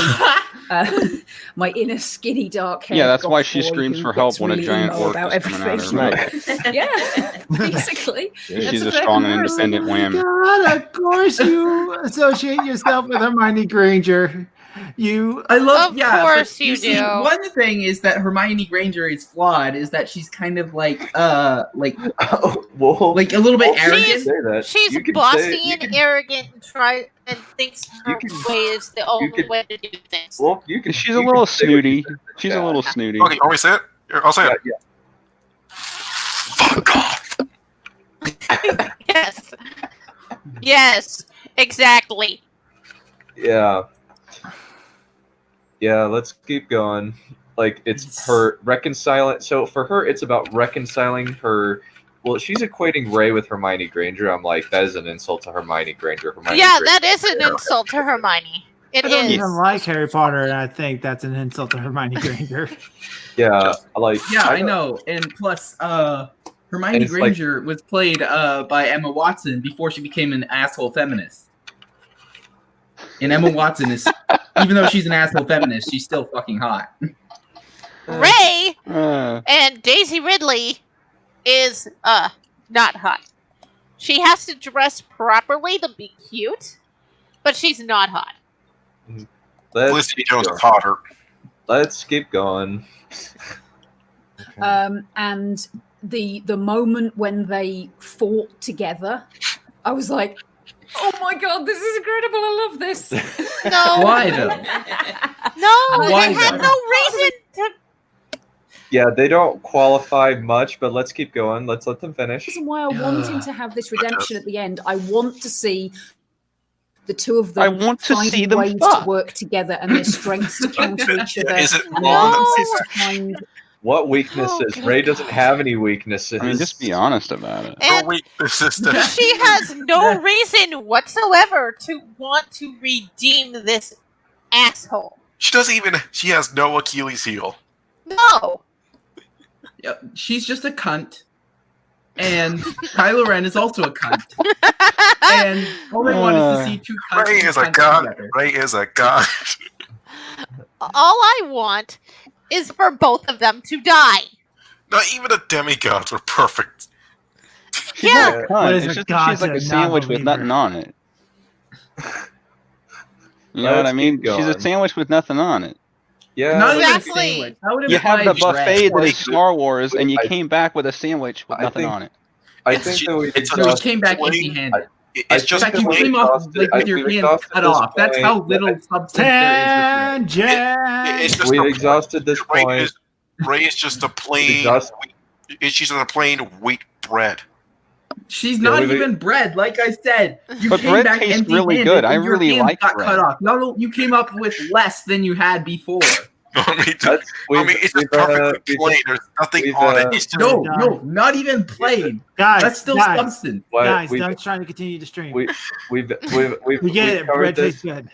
my inner skinny dark hair. Yeah, that's why she screams for help when a giant orc is coming at her. Right. Yeah, basically. She's a strong and independent woman. God, of course you associate yourself with Hermione Granger. I love. Of Yeah, course but you see, do. one thing is that Hermione Granger is flawed. Is that she's kind of like a little bit arrogant. She's bossy and arrogant and thinks her way is the only way to do things. Well, She's a little snooty. She's a little snooty. Okay, can we say it? Here, I'll say it. Yeah. Fuck off. Yes. Yes. Exactly. Yeah. Yeah, let's keep going. Like, it's her reconciling. So for her, it's about reconciling her. Well, she's equating Rey with Hermione Granger. I'm like, that is an insult to Hermione Granger. That is an insult to Hermione. It I don't is. even like Harry Potter, and I think that's an insult to Hermione Granger. Yeah, like. Yeah, I know. And plus, Hermione Granger was played by Emma Watson before she became an asshole feminist. And Emma Watson is, even though she's an asshole feminist, she's still fucking hot. Rey and Daisy Ridley is not hot. She has to dress properly to be cute, but she's not hot. Felicity Jones is hotter. Let's keep going. And the moment when they fought together, I was like, oh my God, this is incredible. I love this. No. Why though? No, Why they had though? no reason to. Yeah, they don't qualify much, but let's keep going. Let's let them finish. The reason why I want him to have this redemption at the end, I want to see the two of them finding ways to work together and their strengths to counter each other. Is it and wrong? their weaknesses to find. What weaknesses? Rey doesn't have any weaknesses. I mean, just be honest about it. And she has no reason whatsoever to want to redeem this asshole. She doesn't even. She has no Achilles heel. No. Yep, she's just a cunt. And Kylo Ren is also a cunt. And all I want is to see two cunts. Rey is a god. Rey is a god. All I want is for both of them to die. Not even the demigods were perfect. She's not a cunt. It's just that she's like a sandwich with nothing on it. You know what I mean? She's a sandwich with nothing on it. Yeah, not exactly. even a sandwich. You have the buffet that is Star Wars, and you came back with a sandwich with nothing on it. I think that we you came back empty-handed. It's just like you came off like with your hands cut off. That's how little substance there is. It's just We've exhausted this point. Rey is just a plain. She's just a plain wheat bread. She's not even bread, like I said. You But came bread back tastes empty-handed really good. I and your really hands like got bread. cut off. No, you came up with less than you had before. I mean, it's just perfectly plain. There's nothing on it. It's just No, not even plain. Guys, That's still substance. Guys, don't try to continue to stream. We've We get it. Bread tastes good.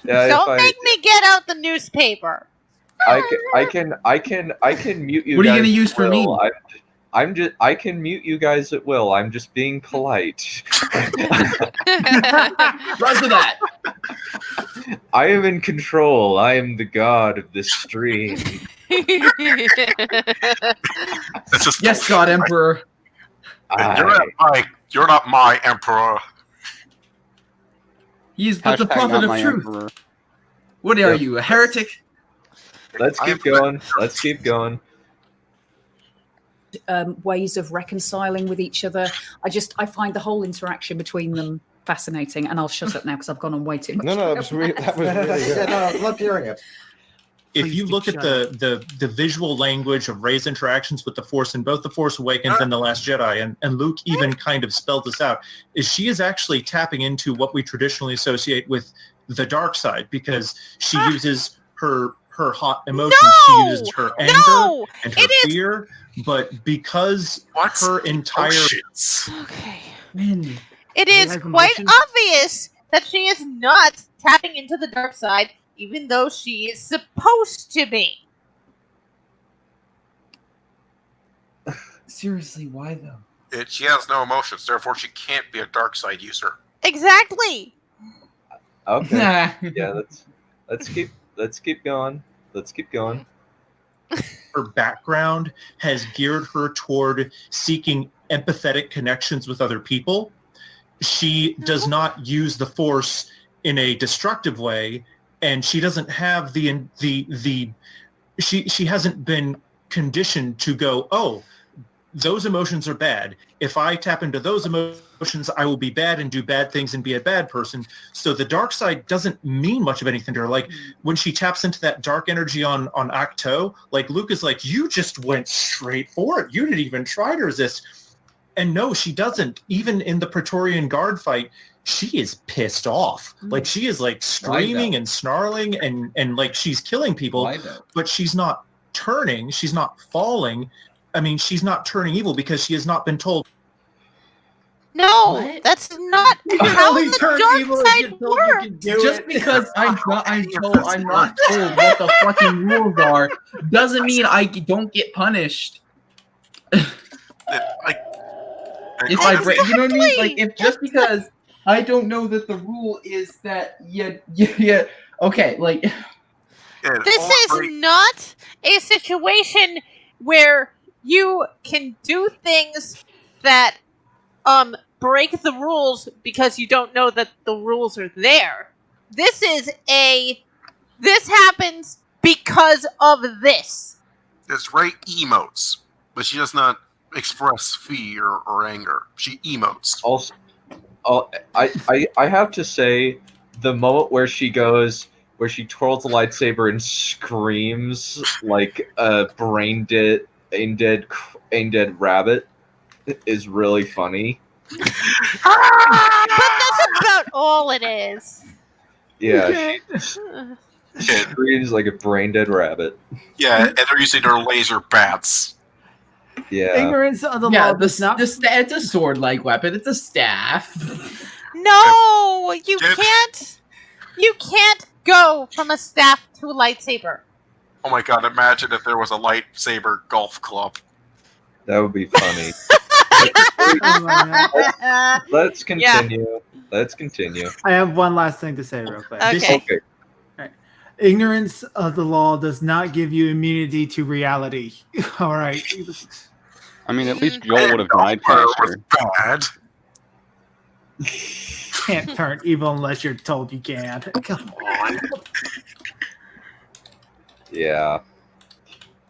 Yeah, Don't make me get out the newspaper. I can mute you. What are you guys gonna use at for me? will. I can mute you guys at will. I'm just being polite. Roger that. I am in control. I am the god of this stream. Yes, God Emperor. You're not my emperor. He is but the Hashtag prophet not of my truth. emperor. What are you, a heretic? Let's keep going. Let's keep going. Ways of reconciling with each other. I find the whole interaction between them fascinating, and I'll shut up now because I've gone on way too much. No, that was really good. Yeah, no, I love hearing it. If you look at the visual language of Rey's interactions with the Force in both The Force Awakens and The Last Jedi, and Luke even kind of spelled this out, is she is actually tapping into what we traditionally associate with the dark side, because she uses her her hot emotions. She used her anger and her fear, but because her entire Okay. Man, It is quite obvious that she is not tapping into the dark side, even though she is supposed to be. Seriously, why though? She has no emotions, therefore she can't be a dark side user. Exactly. Okay. Yeah, let's keep going. Let's keep going. her background has geared her toward seeking empathetic connections with other people. She does not use the Force in a destructive way, and she doesn't have she hasn't been conditioned to go, oh, those emotions are bad. If I tap into those emotions, I will be bad and do bad things and be a bad person. So the dark side doesn't mean much of anything to her. Like when she taps into that dark energy on Acto, like Luke is like, you just went straight for it. You didn't even try to resist. And no, she doesn't. Even in the Praetorian Guard fight, she is pissed off. Like she is like screaming and snarling and like she's killing people, but she's not turning. She's not falling. I mean, she's not turning evil because she has not been told. No, that's not how the dark side works. Just because I'm not told what the fucking rules are doesn't mean I don't get punished. If I break, you know what I mean? Like, if just because I don't know that the rule is that okay, like this is not a situation where you can do things that break the rules because you don't know that the rules are there. This happens because of this. It's Ray emotes, but she does not express fear or anger. She emotes. Also, I have to say, the moment where she twirls the lightsaber and screams like a brain dead rabbit is really funny. But that's about all it is. Yeah, she screams like a brain dead rabbit. Yeah, and they're using their laser bats. Yeah. Ignorance of the law does not. It's a sword-like weapon. It's a staff. No, you can't. You can't go from a staff to a lightsaber. Oh my god! Imagine if there was a lightsaber golf club. That would be funny. Let's continue. Yeah. Let's continue. I have one last thing to say real quick. Okay. Right. Ignorance of the law does not give you immunity to reality. All right. I mean, at least Joel would have died faster. Bad. Can't turn evil unless you're told you can. Come on. Yeah.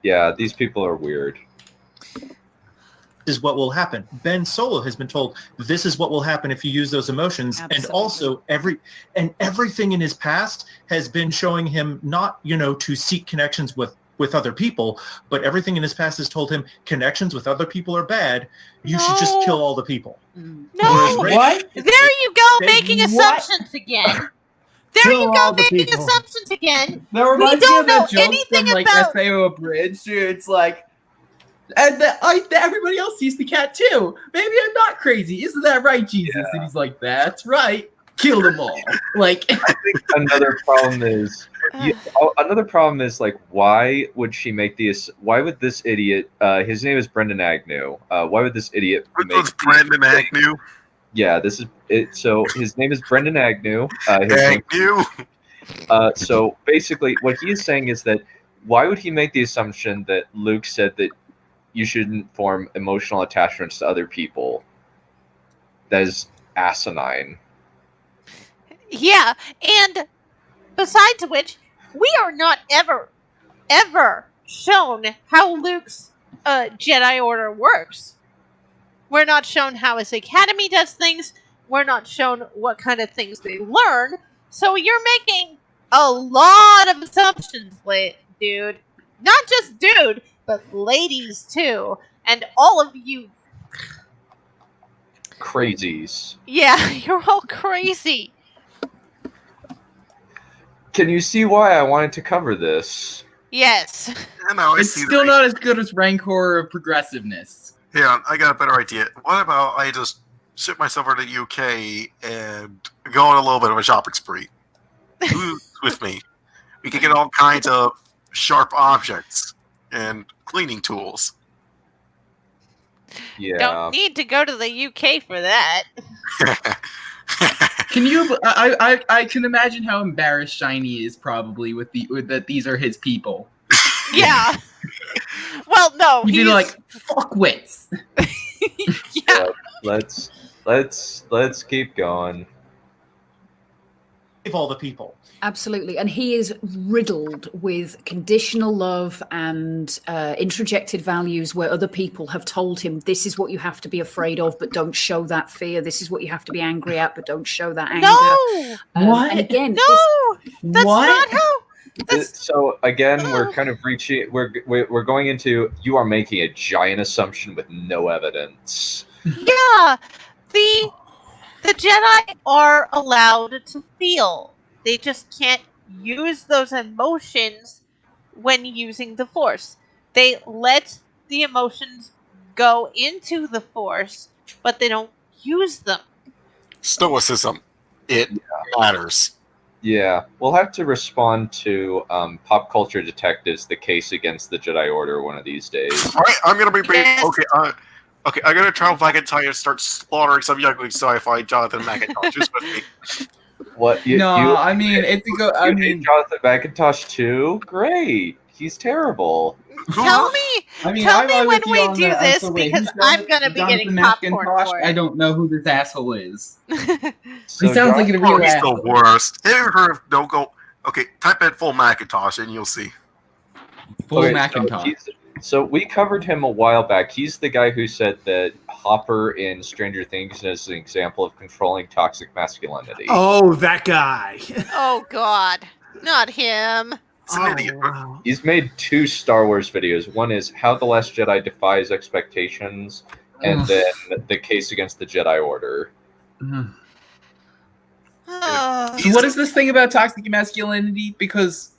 Yeah, these people are weird. Is what will happen. Ben Solo has been told this is what will happen if you use those emotions. Absolutely. And also everything in his past has been showing him not, to seek connections with other people, but everything in his past has told him connections with other people are bad. You should just kill all the people. No, what? There you go, making assumptions again. There you go, making assumptions again. That reminds me of that joke from like SAO Abridged. It's like, and everybody else sees the cat too. Maybe I'm not crazy. Isn't that right, Jesus? Yeah. And he's like, that's right. Kill them all. Like, I think another problem is like, why would she make these? Why would this idiot? His name is Brendan Agnew. Why would this idiot? Brendan Agnew. Yeah, this is it. So his name is Brendan Agnew. Agnew. So basically, what he is saying is that why would he make the assumption that Luke said that you shouldn't form emotional attachments to other people? That is asinine. Yeah, and besides which, we are not ever shown how Luke's Jedi Order works. We're not shown how his academy does things. We're not shown what kind of things they learn. So you're making a lot of assumptions, dude. Not just dude, but ladies too. And all of you crazies. Yeah, you're all crazy. Can you see why I wanted to cover this? Yes. It's still not as good as Rancor of progressiveness. Yeah, I got a better idea. What about I just ship myself over to the UK and go on a little bit of a shopping spree? Who's with me? We can get all kinds of sharp objects and cleaning tools. Yeah. Don't need to go to the UK for that. Can you? I can imagine how embarrassed Shiny is probably with that these are his people. Yeah. Well, no, He'd be like, fuckwits. Yeah. Let's keep going. Save all the people. Absolutely. And he is riddled with conditional love and introjected values where other people have told him, this is what you have to be afraid of, but don't show that fear. This is what you have to be angry at, but don't show that anger. No! What? And again, No! That's What? not how... So again, we're kind of reaching. We're going into. You are making a giant assumption with no evidence. Yeah! The Jedi are allowed to feel. They just can't use those emotions when using the Force. They let the emotions go into the Force, but they don't use them. Stoicism. It matters. Yeah, we'll have to respond to Pop Culture Detectives, the case against the Jedi Order one of these days. All right, I'm gonna be Yes. okay. I'm gonna travel back in time and start slaughtering some young sci-fi Jonathan McIntosh. Who's with me? What? I mean, it's a go. I you mean, hate Jonathan McIntosh too? Great. He's terrible. Tell me when we do this, because I'm going to be getting popcorn for it. I don't know who this asshole is. So He sounds like a real He's asshole. the worst. Have you ever heard of Don't Go? Okay, type in full Macintosh and you'll see. Full Okay, Macintosh. So we covered him a while back. He's the guy who said that Hopper in Stranger Things is an example of controlling toxic masculinity. Oh, that guy. Oh, God. Not him. It's an idiot. Wow. He's made 2 Star Wars videos. One is How the Last Jedi Defies Expectations, and Ugh. then The Case Against the Jedi Order. Oh. So what is this thing about toxic masculinity? Because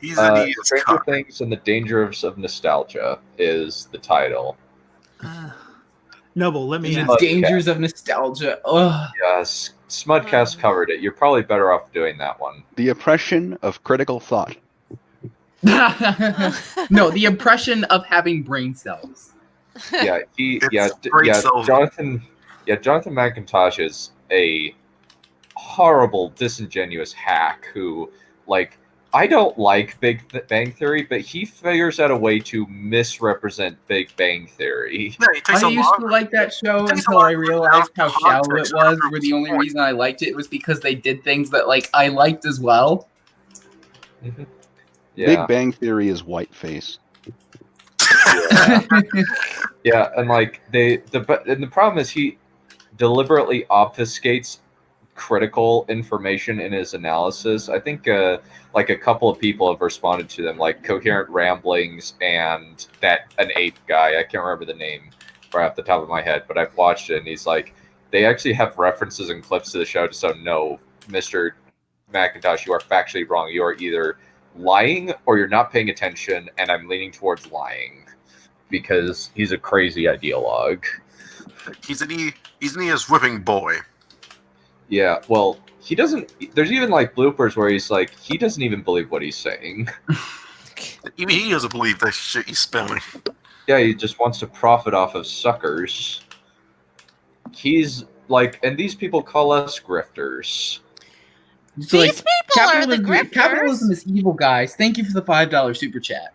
He's an idiot. Stranger Things and the Dangers of Nostalgia is the title. Noble, let me the ask. Smudcast. dangers of nostalgia. Ugh. Yes, Smudcast covered it. You're probably better off doing that one. The oppression of critical thought. No, the impression of having brain cells. Yeah, brain cells. Jonathan McIntosh is a horrible, disingenuous hack who, like, I don't like Big Bang Theory, but he figures out a way to misrepresent Big Bang Theory. Yeah, it takes I a used lot. to like that show takes a until lot I of realized how shallow it context was. to Where the only prove reason I liked it was because they did things that like I liked as well. Mhm. Yeah, Big Bang Theory is whiteface. yeah, and like and the problem is he deliberately obfuscates critical information in his analysis. I think like a couple of people have responded to them, like Coherent Ramblings and an ape guy. I can't remember the name right off the top of my head, but I've watched it, and he's like, they actually have references and clips to the show. So no, Mr. McIntosh, you are factually wrong. You are either lying or you're not paying attention, and I'm leaning towards lying because he's a crazy ideologue. He's an whipping boy. Yeah, well, he doesn't. There's even like bloopers where he's like, he doesn't even believe what he's saying. Even he doesn't believe that shit he's spelling. Yeah, he just wants to profit off of suckers. He's like, and these people call us grifters. So, like, These people are the grifters. Capitalism is evil, guys. Thank you for the $5 super chat.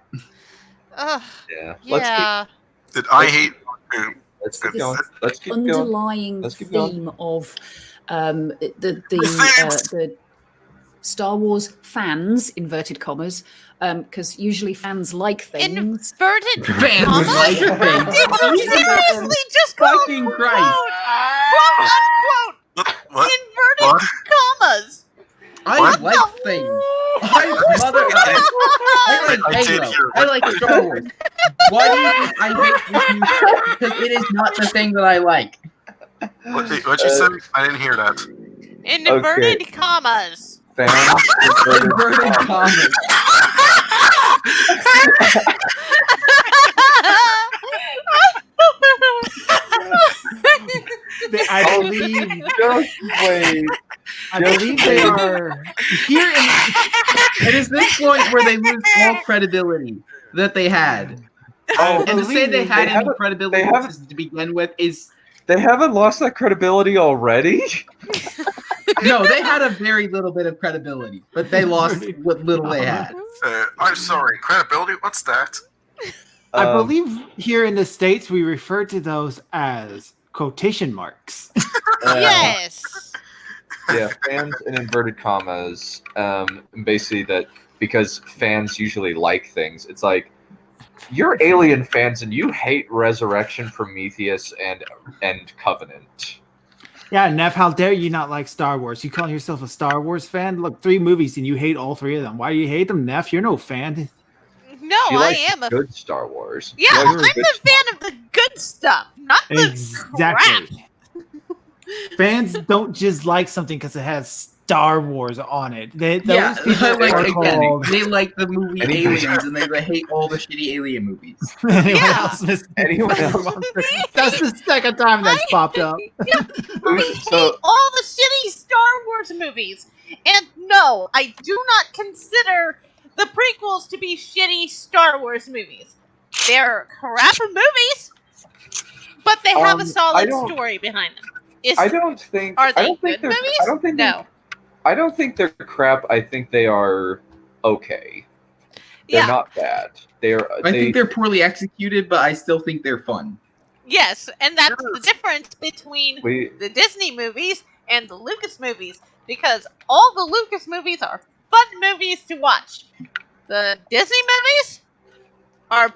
Ugh, Yeah, yeah. That I hate. let's keep This going. Let's keep going. underlying Let's keep going. theme of the Star Wars fans, inverted commas, because usually fans like things. Inverted Fans commas? like things. Did you seriously just call Fucking Christ. quote unquote What? inverted What? commas? I What? like things. I like I did Halo. hear I what- like Star Wars. Why do you think I hate this new? Because it is not the thing that I like. What you said? I didn't hear that. Inverted commas. Fans Inverted commas. I believe. Just wait. I believe they are here in. It is this point where they lose all credibility that they had. And to say they had any credibility to begin with is... They haven't lost that credibility already? No, they had a very little bit of credibility, but they lost what little they had. I'm sorry, credibility? What's that? I believe here in the States we refer to those as quotation marks. Yes. Yeah, fans in inverted commas. Basically that because fans usually like things. It's like, you're Alien fans and you hate Resurrection, Prometheus, and Covenant. Yeah, Neph, how dare you not like Star Wars? You call yourself a Star Wars fan? Look, 3 movies and you hate all 3 of them. Why do you hate them, Neph? You're no fan. No, She I likes am a good Star Wars. Yeah, She likes I'm good the fan of the good stuff, not the Exactly. Fans don't just like something because it has Star Wars on it. They like the movie Aliens and they hate all the shitty alien movies. Anyone else? That's the second time that's popped up. Yeah, we hate all the shitty Star Wars movies. And no, I do not consider the prequels to be shitty Star Wars movies. They're crap movies, but they have a solid story behind them. I don't think. Are they I don't think good they're- movies? I don't think No. I don't think they're crap. I think they are okay. They're Yeah. not bad. I think they're poorly executed, but I still think they're fun. Yes, and that's the difference between We- the Disney movies and the Lucas movies, because all the Lucas movies are fun movies to watch. The Disney movies are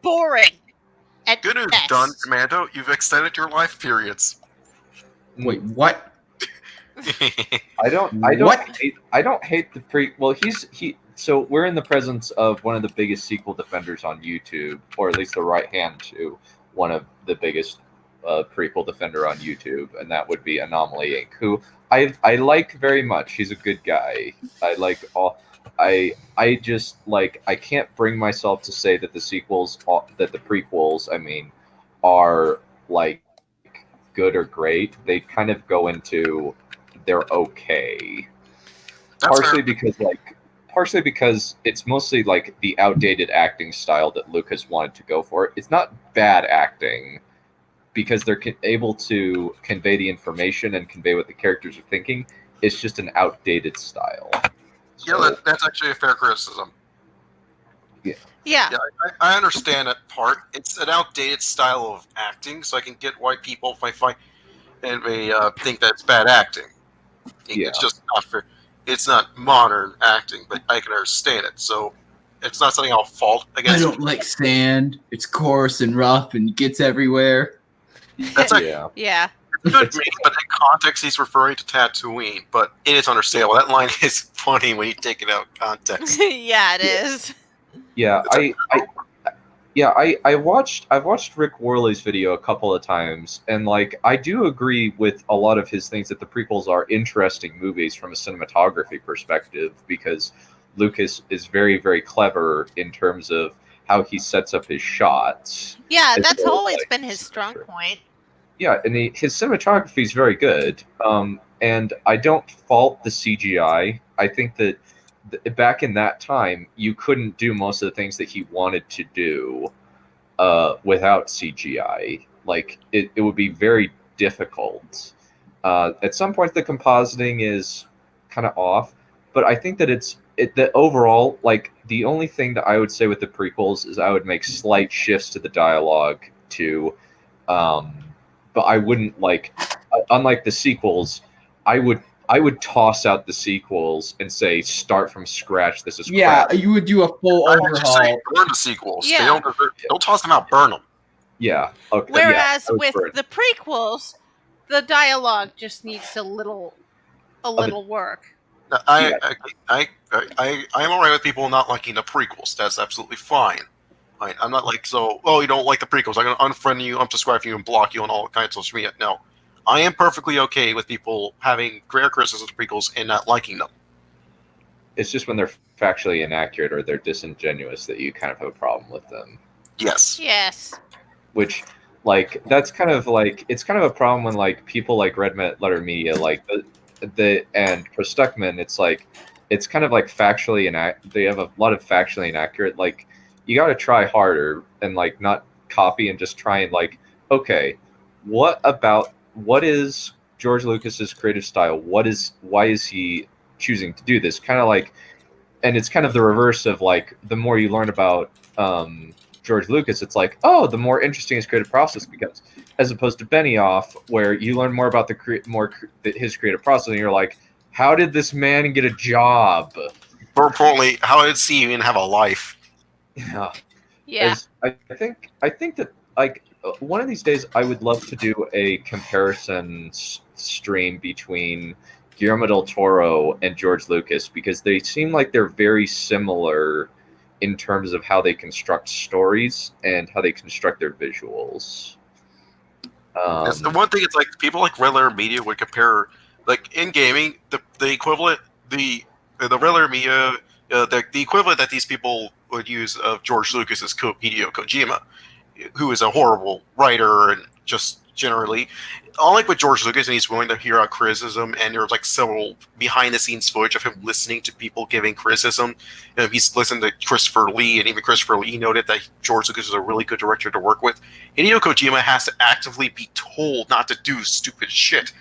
boring. At Good news, best. done, Commando. You've extended your life periods. Wait, what? I don't hate the pre. Well, so we're in the presence of one of the biggest sequel defenders on YouTube, or at least the right hand to one of the biggest prequel defender on YouTube, and that would be Anomaly Inc., who I like very much. He's a good guy. I like all. I just like, I can't bring myself to say that the prequels, I mean, are like good or great. They kind of go into they're okay. Partially because it's mostly like the outdated acting style that Lucas wanted to go for. It's not bad acting because they're able to convey the information and convey what the characters are thinking. It's just an outdated style. Yeah, that's actually a fair criticism. Yeah. I understand that part. It's an outdated style of acting, so I can get why people may think that it's bad acting. It's just not fair. It's not modern acting, but I can understand it. So it's not something I'll fault against. I don't like sand. It's coarse and rough and gets everywhere. That's like, Yeah. It's good, maybe, but in context, he's referring to Tatooine. But it is understandable. That line is funny when you take it out of context. Yeah, it is. Yeah, I've watched Rick Worley's video a couple of times, and like I do agree with a lot of his things that the prequels are interesting movies from a cinematography perspective, because Lucas is very, very clever in terms of how he sets up his shots. Yeah, As that's well as, always like, been his strong point. Yeah, and his cinematography is very good. And I don't fault the CGI. I think that back in that time, you couldn't do most of the things that he wanted to do without CGI. Like, it would be very difficult. At some point, the compositing is kind of off, but I think that that overall, like, the only thing that I would say with the prequels is I would make slight shifts to the dialogue but I wouldn't, like, unlike the sequels, I would toss out the sequels and say start from scratch. This is crap. You would do a full I would just say overhaul. burn the sequels. Yeah. Don't toss them out. Burn them. Yeah. Okay. Whereas I would with burn. the prequels, the dialogue just needs a little work. I'm alright with people not liking the prequels. That's absolutely fine. I'm not like, you don't like the prequels, I'm going to unfriend you, unsubscribe you, and block you on all kinds of social media. No. I am perfectly okay with people having greater criticisms of the prequels and not liking them. it's just when they're factually inaccurate or they're disingenuous that you kind of have a problem with them. Yes. Yes. Which, like, that's kind of like, it's kind of a problem when like people like Red Letter Media, like the and Prostuckman, it's like, it's kind of like factually they have a lot of factually inaccurate. Like, you got to try harder and like not copy and just try and like, okay, what is George Lucas's creative style? Why is he choosing to do this? Kind of like, and it's kind of the reverse of like, the more you learn about George Lucas, it's like, oh, the more interesting his creative process becomes, as opposed to Benioff, where you learn more about his creative process, and you're like, how did this man get a job? More importantly, how did he even have a life? Yeah. Yeah. I think that like one of these days I would love to do a comparison stream between Guillermo del Toro and George Lucas, because they seem like they're very similar in terms of how they construct stories and how they construct their visuals. The one thing is like people like Red Letter Media would compare, like in gaming, the equivalent, the Red Letter Media, the equivalent that these people would use of George Lucas is Hideo Kojima, who is a horrible writer and just generally, unlike with George Lucas, and he's willing to hear out criticism, and there's like several behind-the-scenes footage of him listening to people giving criticism. He's listened to Christopher Lee, and even Christopher Lee noted that George Lucas is a really good director to work with. Hideo Kojima has to actively be told not to do stupid shit,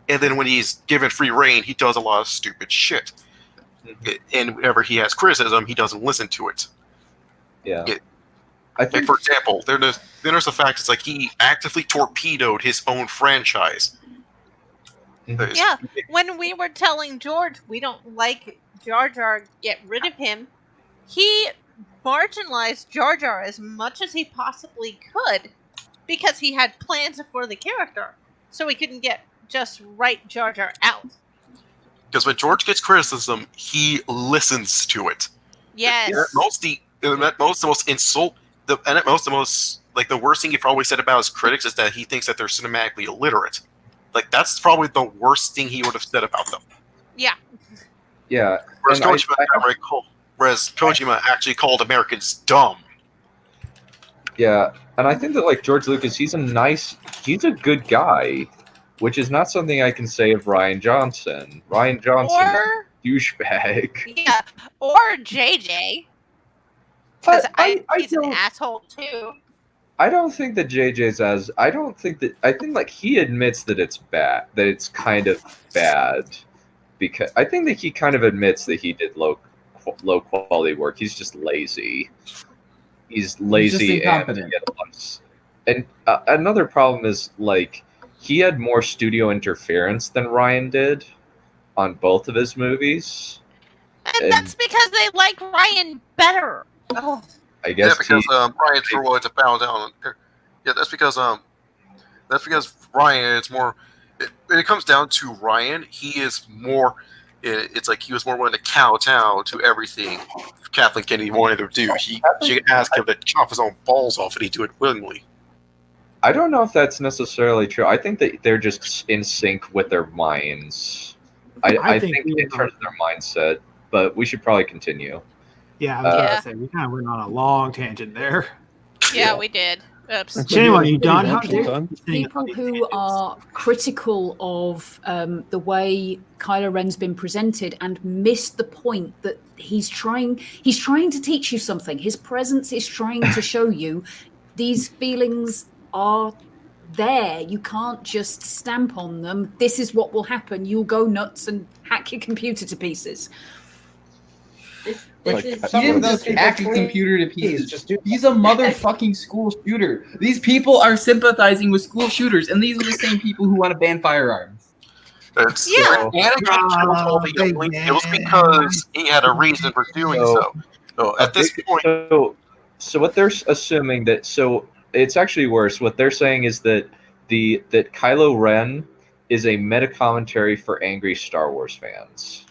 and then when he's given free reign, he does a lot of stupid shit. And whenever he has criticism, he doesn't listen to it. Yeah. I think, for example, there's the fact it's like he actively torpedoed his own franchise. Yeah, when we were telling George we don't like Jar Jar, get rid of him, he marginalized Jar Jar as much as he possibly could because he had plans for the character, so he couldn't just write Jar Jar out. Because when George gets criticism, he listens to it. Yes. The worst thing he probably said about his critics is that he thinks that they're cinematically illiterate. Like, that's probably the worst thing he would have said about them. Yeah. Yeah. Whereas Kojima actually called Americans dumb. Yeah, and I think that like George Lucas, he's a good guy, which is not something I can say of Rian Johnson. Rian Johnson is a douchebag. Yeah, or JJ. Because he's an asshole too. I don't think that JJ's as. I think like he admits that it's bad, that it's kind of bad, because I think that he kind of admits that he did low quality work. He's just lazy. He's lazy and another problem is like he had more studio interference than Rian did on both of his movies. And that's because they like Rian better. Oh. I guess because Ryan's for what to pound down. Yeah, that's because Ryan. It's more. When it comes down to Ryan, he is more. It's like he was more willing to kowtow to everything Kathleen Kennedy wanted him to do. She could ask him to chop his own balls off, and he'd do it willingly. I don't know if that's necessarily true. I think that they're just in sync with their minds. I think in terms of their mindset, but we should probably continue. Yeah, I was going to say, we kind of went on a long tangent there. Yeah, we did. Oops. Shane, are you done? People who are critical of the way Kylo Ren's been presented and miss the point that he's trying to teach you something. His presence is trying to show you these feelings are there. You can't just stamp on them. This is what will happen. You'll go nuts and hack your computer to pieces. He didn't just hack a computer to pieces. He's a motherfucking school shooter. These people are sympathizing with school shooters, and these are the same people who want to ban firearms. It was because he had a reason for doing so. So at this point, so what they're assuming that it's actually worse. What they're saying is that that Kylo Ren is a meta commentary for angry Star Wars fans.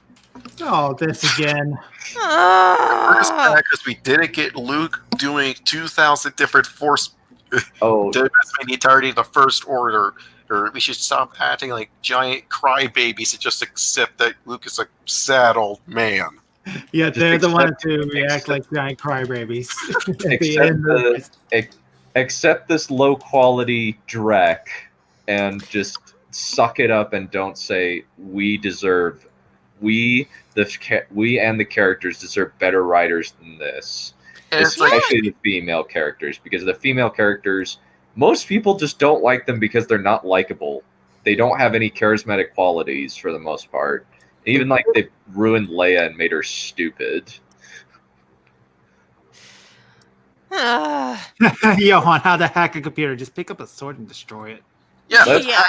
Oh, this again. We're just mad because we didn't get Luke doing 2,000 different force the entirety of the First Order. Or we should stop acting like giant crybabies and just accept that Luke is a sad old man. Yeah, Just they're the ones accept- who react like giant crybabies. Accept this low quality dreck and just suck it up and don't say we and the characters deserve better writers than this. And it's like- Especially the female characters, because the female characters, most people just don't like them because they're not likable. They don't have any charismatic qualities for the most part. Even like they've ruined Leia and made her stupid. Johan, how to hack a computer? Just pick up a sword and destroy it. Yeah, Let's Yeah.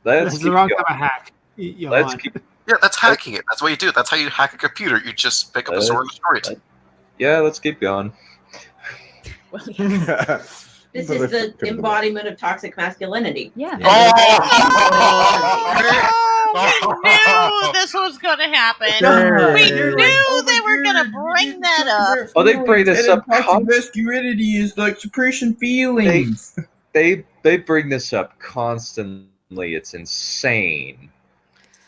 That's keep the wrong going. type of hack. Johan. Let's keep Yeah, that's hacking it. That's what you do. That's how you hack a computer. You just pick up a sword and destroy it. Yeah, let's keep going. Well, yeah. This is the embodiment of toxic masculinity. Yeah. Oh, we knew this was going to happen. We knew they were going to bring that up. Oh, they bring this up. Toxic masculinity is like suppression feelings. They bring this up constantly. It's insane.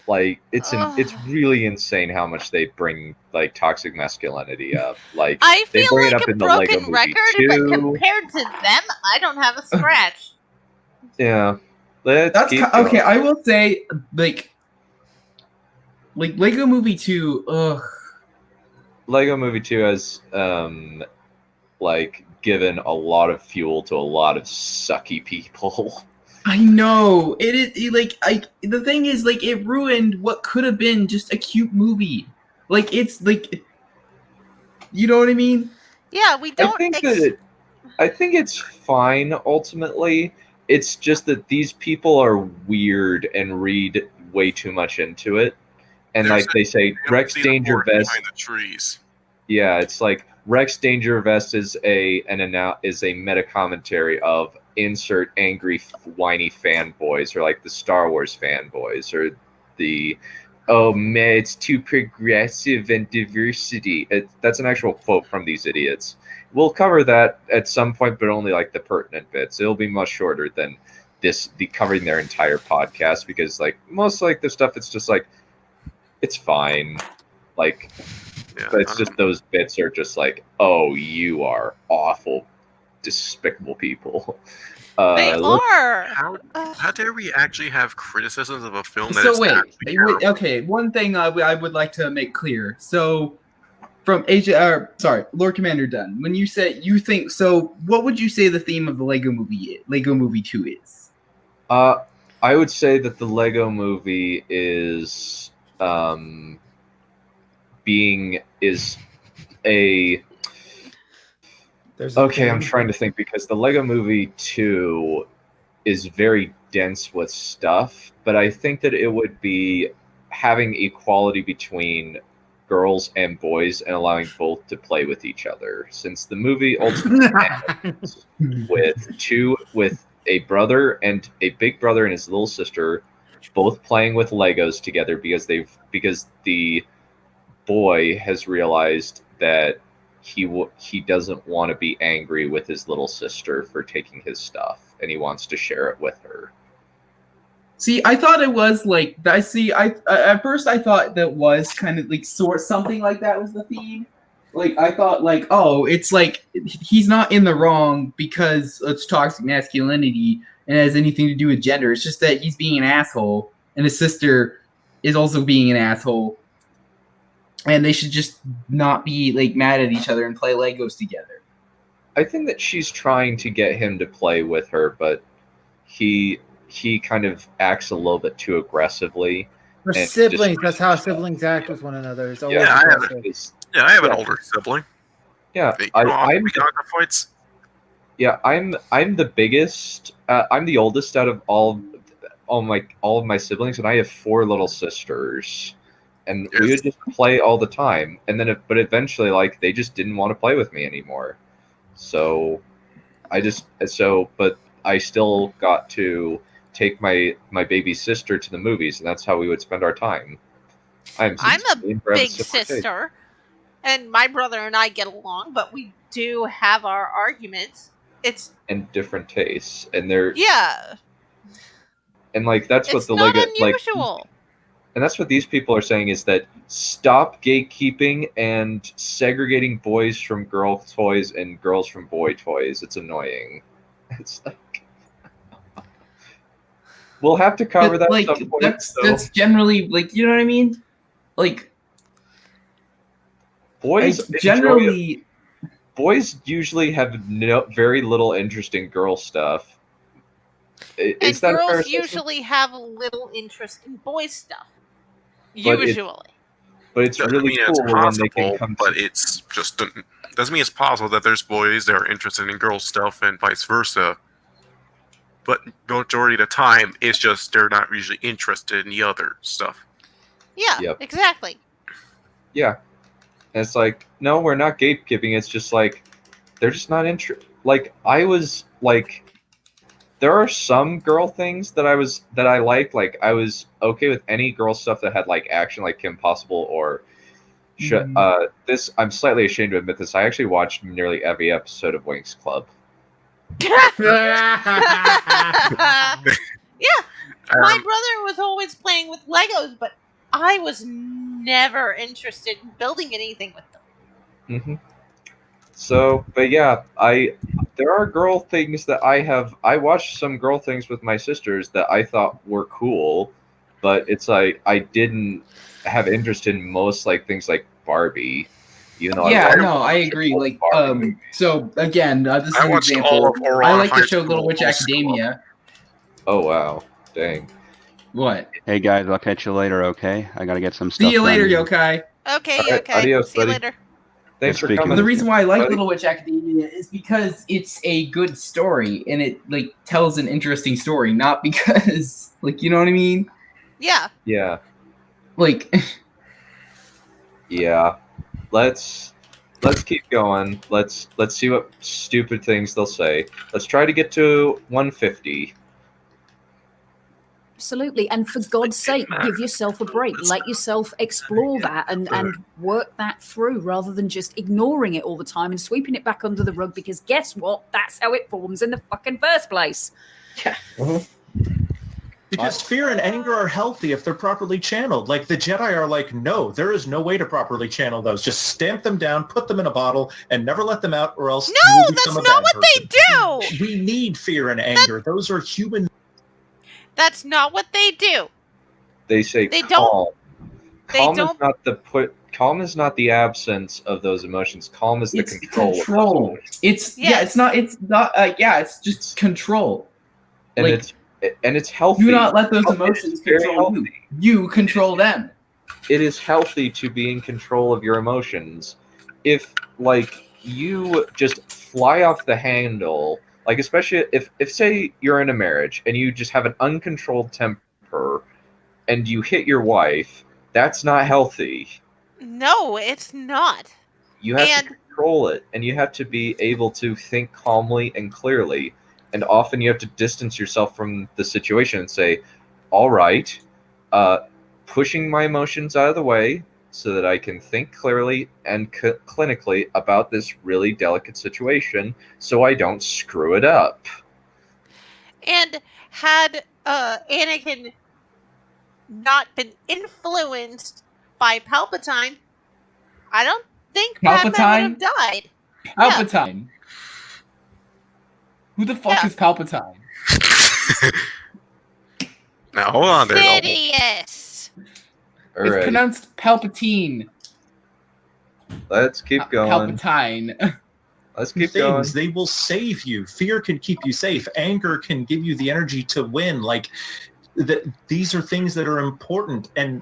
Like it's really insane how much they bring like toxic masculinity up. Like I they feel bring it like up a in the Lego broken Movie record, 2. but compared to them, I don't have a scratch. Yeah, let's That's keep okay. going. I will say, like Lego Movie 2. Ugh. Lego Movie 2 has like given a lot of fuel to a lot of sucky people. I know it is the thing is like it ruined what could have been just a cute movie. Like it's like, you know what I mean? Yeah, we don't. I think it's fine ultimately. It's just that these people are weird and read way too much into it, and There's like they say, Rex See the Danger forest Vest. behind the trees. Yeah, it's like Rex Danger Vest is a meta commentary of insert angry whiny fanboys, or like the Star Wars fanboys, or the oh man, it's too progressive and diversity. That's an actual quote from these idiots. We'll cover that at some point, but only like the pertinent bits. It'll be much shorter than covering their entire podcast, because like most like the stuff, it's just like it's fine. Like Yeah, but it's just those bits are just like, oh, you are awful, despicable people. They are. How dare we actually have criticisms of a film that So is actually terrible? okay. One thing I would like to make clear. So, from Lord Commander Dunn, when you say you think so, what would you say the theme of the Lego Movie 2 is? I would say that the Lego Movie is I'm trying to think, because the Lego Movie 2 is very dense with stuff, but I think that it would be having equality between girls and boys and allowing both to play with each other, since the movie ultimately ends with a brother and a big brother and his little sister both playing with Legos together, because the boy has realized that he doesn't want to be angry with his little sister for taking his stuff, and he wants to share it with her. See, I thought it was like at first I thought that was kind of like something like that was the theme. Like I thought like, oh, it's like he's not in the wrong because it's toxic masculinity and it has anything to do with gender. It's just that he's being an asshole and his sister is also being an asshole. And they should just not be like mad at each other and play Legos together. I think that she's trying to get him to play with her, but he kind of acts a little bit too aggressively. For siblings, that's how siblings act with one another. It's always I have an older sibling. Yeah, we got the fights. Yeah, I'm the biggest. I'm the oldest out of all of my siblings, and I have 4 little sisters. And we would just play all the time, and then but eventually, like, they just didn't want to play with me anymore. But I still got to take my baby sister to the movies, and that's how we would spend our time. I'm a big sister, and my brother and I get along, but we do have our arguments. And different tastes, and they're yeah, and like that's it's what the not Lego unusual. And that's what these people are saying, is that stop gatekeeping and segregating boys from girl toys and girls from boy toys. It's annoying. It's like we'll have to cover that. Like at some point, that's generally like, you know what I mean? Like boys generally boys usually have very little interest in girl stuff. And girls usually have little interest in boys stuff. Usually. But it's really cool when they can come. But it's just doesn't mean it's possible that there's boys that are interested in girl stuff and vice versa. But majority of the time, it's just they're not usually interested in the other stuff. Yeah, exactly. Yeah. And it's like, no, we're not gatekeeping. It's just like, they're just not interested. Like, I was like, there are some girl things that I liked. Like, I was okay with any girl stuff that had like action, like Kim Possible or this. I'm slightly ashamed to admit this. I actually watched nearly every episode of Winx Club. Yeah, my brother was always playing with Legos, but I was never interested in building anything with them. Mm-hmm. So, but yeah, there are girl things that I watched some girl things with my sisters that I thought were cool, but it's like I didn't have interest in most like things like Barbie. Even though I agree. Like, so again, this is an example. I like the show Little Witch Academia. Oh wow, dang! What? Hey guys, I'll catch you later. Okay, I gotta get some stuff. See you later, done. Yokai. Okay, right, Yokai. adios, See you buddy. later. Thanks for coming. The reason why I like buddy. Little Witch Academia is because it's a good story and it like tells an interesting story, not because like, you know what I mean? Yeah. Yeah. Like. Yeah. Let's keep going. Let's see what stupid things they'll say. Let's try to get to 150. Absolutely. And for God's sake, give yourself a break. Let yourself explore that and work that through rather than just ignoring it all the time and sweeping it back under the rug, because guess what? That's how it forms in the fucking first place. Yeah. Because fear and anger are healthy if they're properly channeled. Like the Jedi are like, no, there is no way to properly channel those. Just stamp them down, put them in a bottle, and never let them out, or else you will become a bad not what person. they do. We need fear and anger. Those are human. That's not what they do. They say They calm. don't. Calm is not the absence of those emotions. Calm is the control. Control. It's it's just control. And like, it's healthy. Do not let those emotions control you. You control them. It is healthy to be in control of your emotions. If like you just fly off the handle, like especially if say you're in a marriage and you just have an uncontrolled temper and you hit your wife, that's not healthy. No, it's not. You have to control it, and you have to be able to think calmly and clearly. And often you have to distance yourself from the situation and say, all right, pushing my emotions out of the way so that I can think clearly and clinically about this really delicate situation so I don't screw it up. And had Anakin not been influenced by Palpatine, I don't think Padme would have died. Palpatine. Yeah. Who the fuck is Palpatine? Now hold on there. Sidious. It's pronounced Palpatine. Let's keep going. Palpatine. Let's keep going. They will save you. Fear can keep you safe. Anger can give you the energy to win. Like these are things that are important, and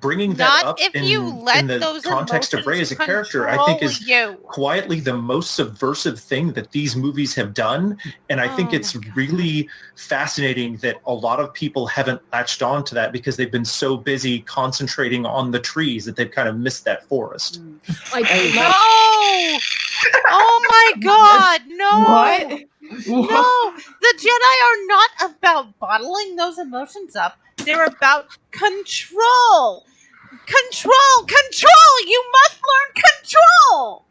bringing that up in the context of Rey as a character, I think is quietly the most subversive thing that these movies have done. And I think it's really fascinating that a lot of people haven't latched on to that because they've been so busy concentrating on the trees that they've kind of missed that forest. No! Oh my God! No! What? No, the Jedi are not about bottling those emotions up. They're about control. Control! You must learn control!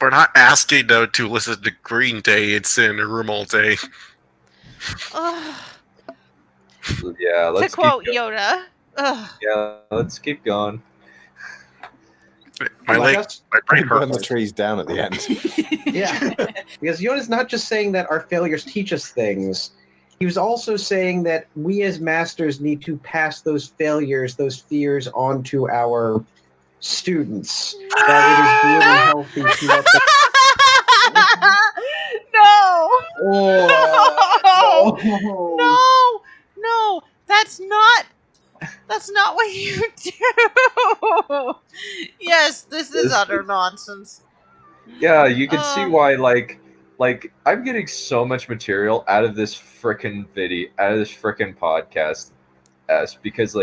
We're not asking though to listen to Green Day and sit in a room all day. Yeah, let's to quote Yoda. Yeah, let's keep going. My leg, my brain Burn the hurts. trees down at the end. Yeah, because Yoda's not just saying that our failures teach us things. He was also saying that we as masters need to pass those failures, those fears, on to our students. That it is good and healthy to let them. No! Oh, No! That's not what you do. Yes, this is utter nonsense. Yeah, you can see why. Like I'm getting so much material out of this frickin' podcast, because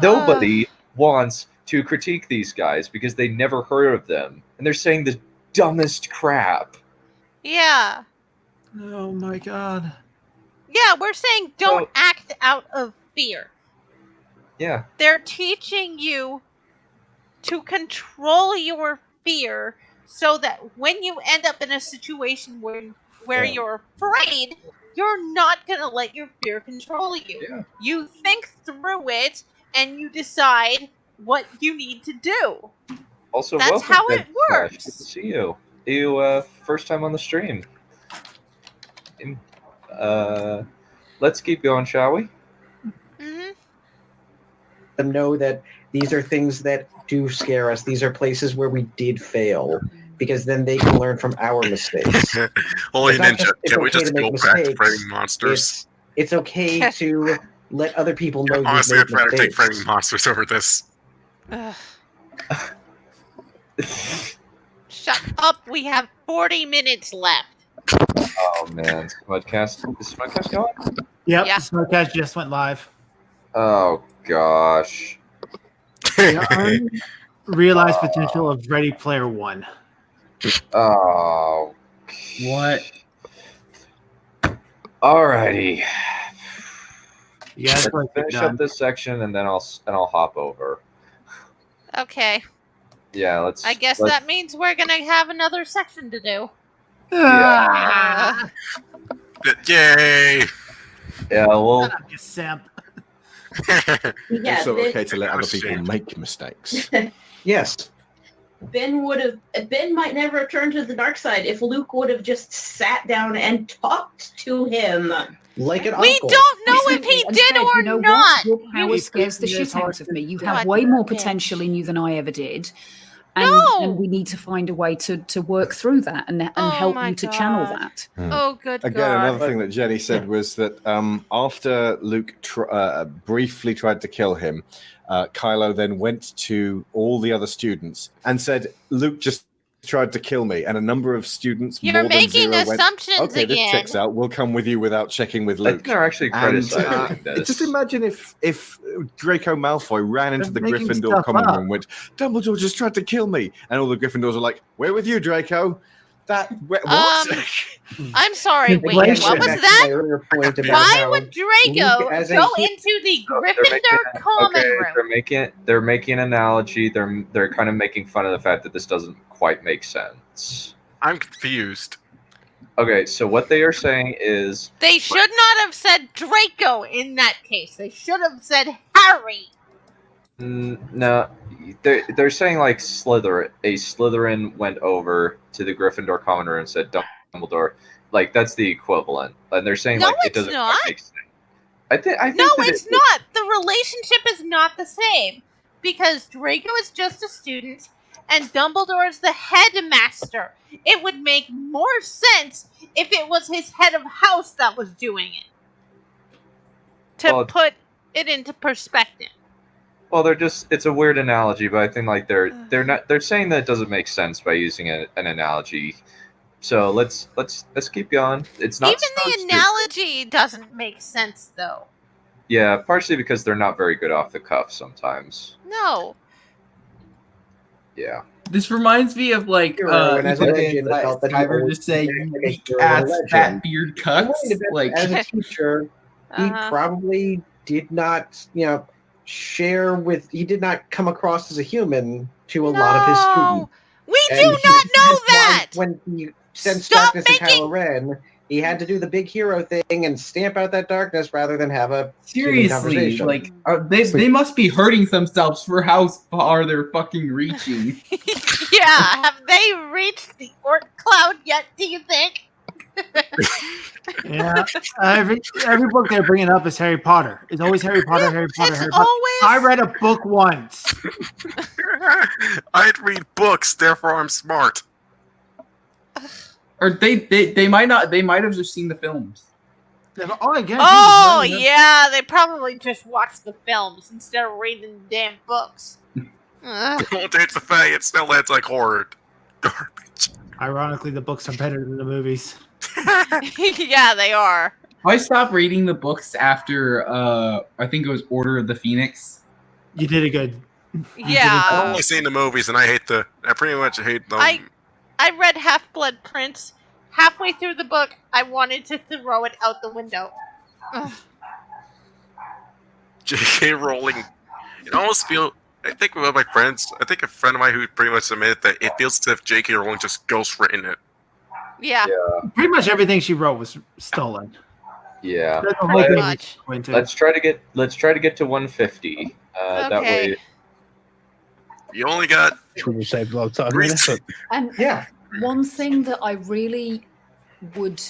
nobody wants to critique these guys because they never heard of them, and they're saying the dumbest crap. Yeah. Oh my god. Yeah, we're saying don't act out of fear. Yeah. They're teaching you to control your fear so that when you end up in a situation where you're afraid, you're not going to let your fear control you. Yeah. You think through it and you decide what you need to do. Also, that's welcome, how it Smash. works. Good to see you. First time on the stream. Let's keep going, shall we? Mm-hmm. Them know that these are things that do scare us. These are places where we did fail, because then they can learn from our mistakes. Holy It's not ninja, it's can we okay just to go make back to mistakes. framing monsters? It's okay to let other people know you've Honestly, made I'd rather take mistakes. framing monsters over this. Shut up. We have 40 minutes left. Oh man, is Smudcast going? Yep, Yeah. Smokecast just went live. Oh gosh. The unrealized potential of Ready Player One. Oh. What? Alrighty. You guys Let's finish up this section and then I'll hop over. Okay. Yeah, I guess that means we're going to have another section to do. Ah. Yay! Yeah, well. You simp. Yeah, also Ben- okay to let other people make mistakes. Yes. Ben might never have turned to the dark side if Luke would have just sat down and talked to him. Like an We uncle. don't know if Absolutely. he And did Sted, or you know not. What? Your power You scares the put me shit as hard out of me. You have God way more damn it. potential in you than I ever did. And, No! and we need to find a way to work through that and help my you to channel God. that. Oh, good Again, God. another thing that Jenny said was that after Luke briefly tried to kill him, Kylo then went to all the other students and said, Luke just tried to kill me. And a number of students, You're more than making zero, assumptions went, okay, again. this checks out. We'll come with you without checking with I Luke. think they're actually criticizing this. Just imagine if Draco Malfoy ran into the They're making Gryffindor stuff common up. room and went, Dumbledore just tried to kill me. And all the Gryffindors are like, we're with you, Draco. What? I'm sorry, wait, what was Back to that? my earlier point about Why how would Draco Luke as a go he- into the They're Gryffindor common room? They're making an analogy. They're kind of making fun of the fact that this doesn't quite make sense. I'm confused. Okay, so what they are saying is They should not have said Draco in that case. They should have said Harry. no, they're saying like Slytherin. A Slytherin went over to the Gryffindor common room and said Dumbledore. Like that's the equivalent, and they're saying No, like it it's doesn't not. quite make sense. I think No, that it's not. The relationship is not the same because Draco is just a student and Dumbledore is the headmaster. It would make more sense if it was his head of house that was doing it. To put it into perspective. Well, it's a weird analogy, but I think like they're saying that it doesn't make sense by using an analogy. So let's keep going. It's not Even the analogy doesn't make sense though. Yeah, partially because they're not very good off the cuff sometimes. No. Yeah. This reminds me of like Hero, and as a legend, I felt that he Tyler always just saying became a weak hero and a ass legend. fat beard cucks. Like As a teacher, he probably did not, share with. He did not come across as a human to a lot of his students. We And do not know that's why that. when he sent Stop Darkness and Kylo Ren, He had to do the big hero thing and stamp out that darkness rather than have a human Seriously, conversation. like they must be hurting themselves for how far they're fucking reaching. Yeah, have they reached the orc cloud yet, do you think? Yeah, every book they're bringing up is Harry Potter. It's always Harry Potter, Harry Potter, It's Harry Potter. always- I read a book once. I'd read books, therefore I'm smart. Or they might not. They might have just seen the films. Oh, I guarantee Oh, you, yeah, they probably just watched the films instead of reading the damn books. Don't take the fact it's still anti-horror garbage. Ironically, the books are better than the movies. Yeah, they are. I stopped reading the books after I think it was Order of the Phoenix. You did it good. Yeah. I've only seen the movies, and I pretty much hate them. I read Half-Blood Prince. Halfway through the book, I wanted to throw it out the window. Ugh. J.K. Rowling. It almost feels. I think with my friends. I think a friend of mine who pretty much admitted that it feels as if J.K. Rowling just ghostwritten it. Yeah. Pretty much everything she wrote was stolen. Yeah. That's the whole thing much. we went into. Let's try to get to 150. That Okay. way. You only got. Should we save a lot of time? Three- But And one thing that I really would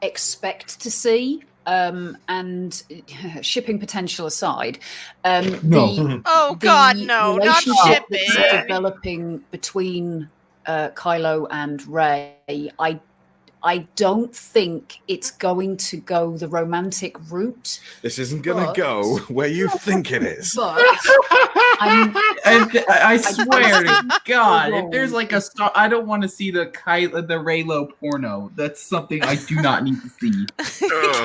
expect to see, and shipping potential aside, the Oh God, no, not relationship that's shipping. developing between Kylo and Rey, I don't think it's going to go the romantic route. This isn't going to But- go where you think it is. But I'm, I swear to God, wrong. if there's like a star, I don't want to see the Raylo porno. That's something I do not need to see.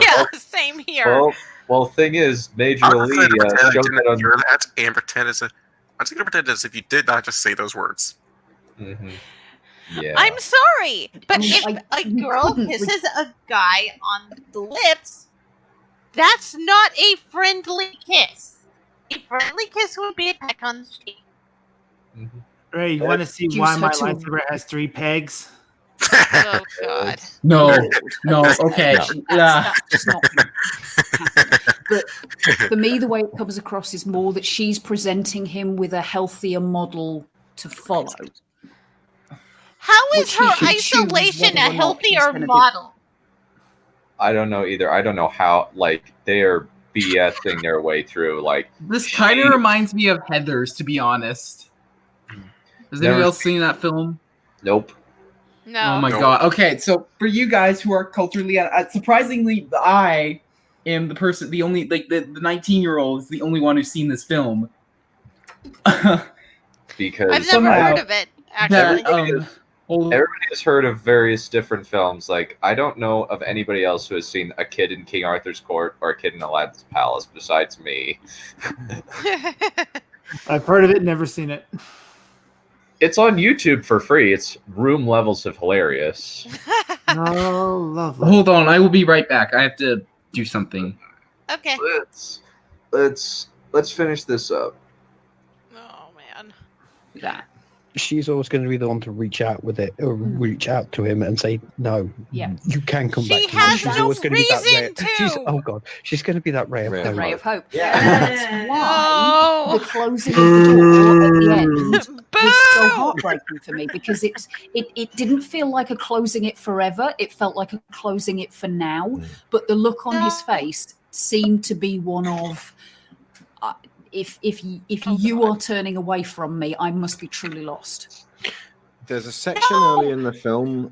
Yeah, same here. Well, thing is, Major I'm Lee going to pretend I showed didn't that on. hear that and pretend as if. I'm just going to pretend as if you did not just say those words. Mhm. Yeah. I'm sorry, but mean, if a you girl couldn't kisses a guy on the lips, that's not a friendly kiss. A friendly kiss would be a peck on the cheek. Ray, you want to see You why said my to- lightsaber has 3 pegs? Oh God. No, okay. that's just not happening. But for me, the way it comes across is more that she's presenting him with a healthier model to follow. How is Which he her can choose isolation whether a or not he's healthier gonna be- model? I don't know either. I don't know how. Like they are BSing their way through. Like This kind of reminds me of Heathers, to be honest. Has anyone Never- else seen that film? Nope. No. Oh my Nope. God. Okay, so for you guys who are culturally, surprisingly, I am the person, the only, like the 19-year-old is the only one who's seen this film. Because I've never somehow heard of it. Actually, that, everybody has heard of various different films. Like I don't know of anybody else who has seen A Kid in King Arthur's Court or A Kid in Aladdin's Palace besides me. I've heard of it, never seen it. It's on YouTube for free. It's room levels of hilarious. Oh, lovely. hold on, I will be right back. I have to do something. okay. Let's finish this up. Oh man. That. she's always going to be the one to reach out with it, or reach out to him and say, "No, Yeah. you can come She back." to me." has She's no always going to be that ray. reason She's to. oh god, she's going to be that ray of Ray of hope. Ray of hope. Yeah. That's why Oh. the closing of the door at the end Boo! was so heartbreaking for me because it didn't feel like a closing it forever. It felt like a closing it for now. But the look on his face seemed to be one of, if you are turning away from me, I must be truly lost. There's a section early in the film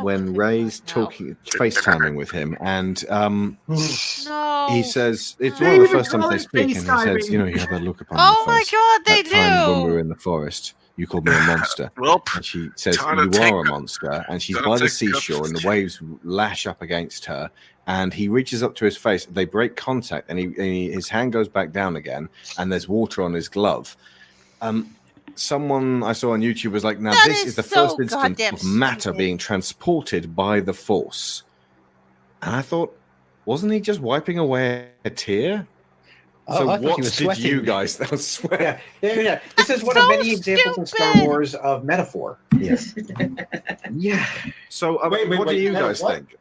when Ray's talking, FaceTiming with him, and No. he says it's They one of the even first times call they it speak, and he says, FaceTiming. "You know, you have that look upon Oh your my face. God, they that time when we do. were in the forest, you called me a monster." Well, And she says, time to "You take are a a- monster." And she's time by to the take a- seashore, and the waves lash up against her. And he reaches up to his face. They break contact, and his hand goes back down again, and there's water on his glove. Someone I saw on YouTube was like, "Now That this is is the so first instance goddamn of matter stupid. being transported by the Force." And I thought, wasn't he just wiping away a tear? So I thought what he was did sweating. you guys now swear? Yeah. This is one of many examples in Star Wars of metaphor. Yes. Yeah. So Wait, what do you no, guys what? think?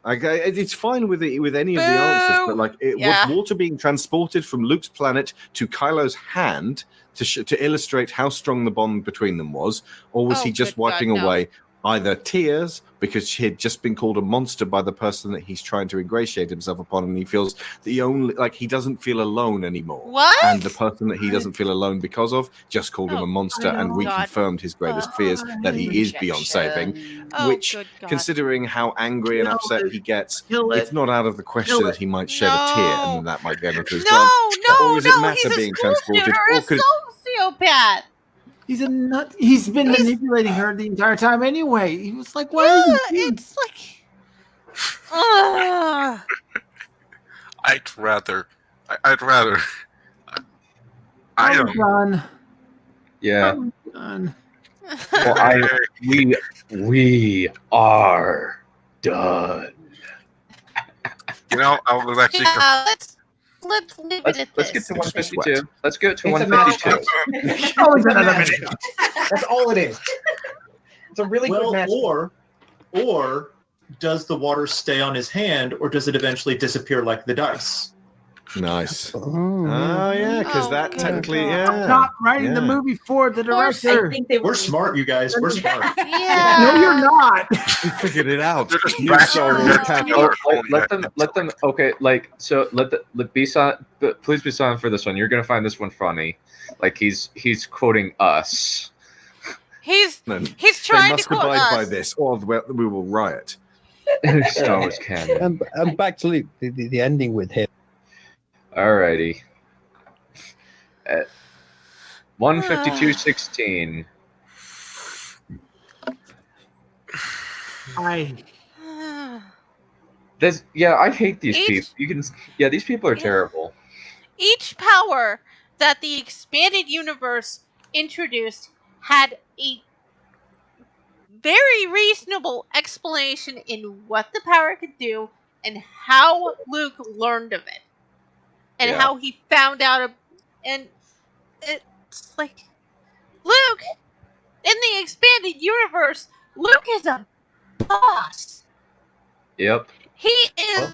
It's fine with any of the answers, but like, Yeah. was water being transported from Luke's planet to Kylo's hand to illustrate how strong the bond between them was, or was Oh, he just good God, wiping no. away either tears because he had just been called a monster by the person that he's trying to ingratiate himself upon, and he feels he doesn't feel alone anymore. What? And the person that he doesn't feel alone because of just called him a monster and reconfirmed his greatest fears that he is beyond saving. Oh, Which, good God. considering how angry and upset he gets, Kill it's it. not out of the question Kill that it. he might shed a tear and No. then that might get into his No, gloves. no, Or is it no, matter he's a being school transported? student or Or a could sociopath. He's a nut. He's been manipulating her the entire time anyway. He was like, "Why are you doing It's like, ugh. I'd rather. I I'm don't. done. Yeah. I'm done." Well, we are done. You know, I was actually. Yeah, let's leave it at Let's this. get to 152. Let's go to It's a 152. Oh, It's a another match. minute. That's all it is. It's a really good match. Or does the water stay on his hand, or does it eventually disappear like the dice? Nice. Oh, yeah, because Oh, that good technically, God. yeah. Stop writing the Yeah. movie for the Of course, director. I think they We're smart, you guys. We're smart. Yeah. No, you're not. You figured it out. They're just You bashing saw their the heads cat- together. Let them. Okay, like so. Let be silent. But please be silent for this one. You're gonna find this one funny. Like he's quoting us. He's They trying to must quote abide by us. this, or we will riot. Star Wars canon. and back to Luke, the ending with him. Alrighty. At 152:16. I hate these people. These people are terrible. Each power that the expanded universe introduced had a very reasonable explanation in what the power could do and how Luke learned of it and how he found out. And it's like, Luke, in the expanded universe, Luke is a boss. Yep. He is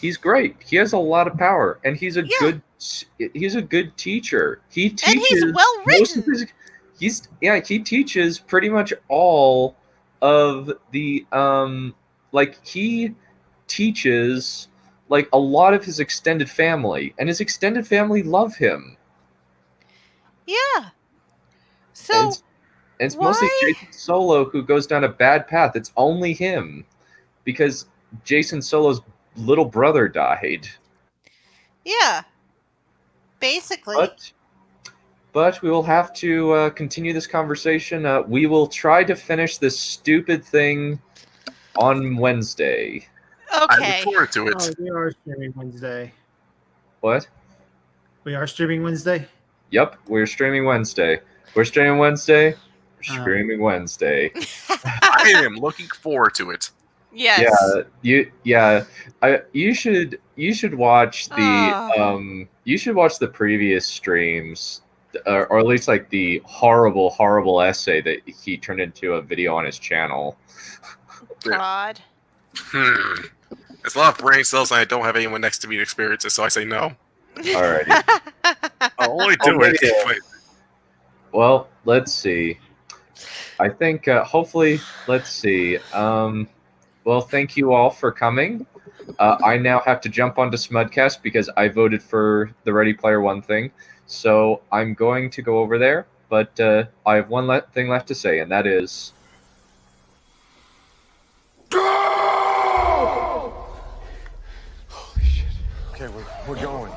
He's great. He has a lot of power, and he's a good teacher. He teaches, and he's well written. He teaches pretty much all of the he teaches like a lot of his extended family, and his extended family love him. Yeah. So it's mostly Jason Solo who goes down a bad path. It's only him because Jason Solo's little brother died. Yeah. Basically. But we will have to continue this conversation. We will try to finish this stupid thing on Wednesday. Okay. I look forward to it. Oh, we are streaming Wednesday. What? We are streaming Wednesday? Yep, we're streaming Wednesday. We're streaming Wednesday. We're streaming Wednesday. I am looking forward to it. Yes. You should watch the you should watch the previous streams, or at least like the horrible essay that he turned into a video on his channel. God. It's a lot of brain cells, and I don't have anyone next to me to experience it, so I say no. Alrighty. I'll only do it. Okay. Well, let's see. I think hopefully, let's see. Well, thank you all for coming. I now have to jump onto Smudcast because I voted for the Ready Player One thing. So I'm going to go over there, but I have one thing left to say, and that is... Holy shit. Okay, we're going.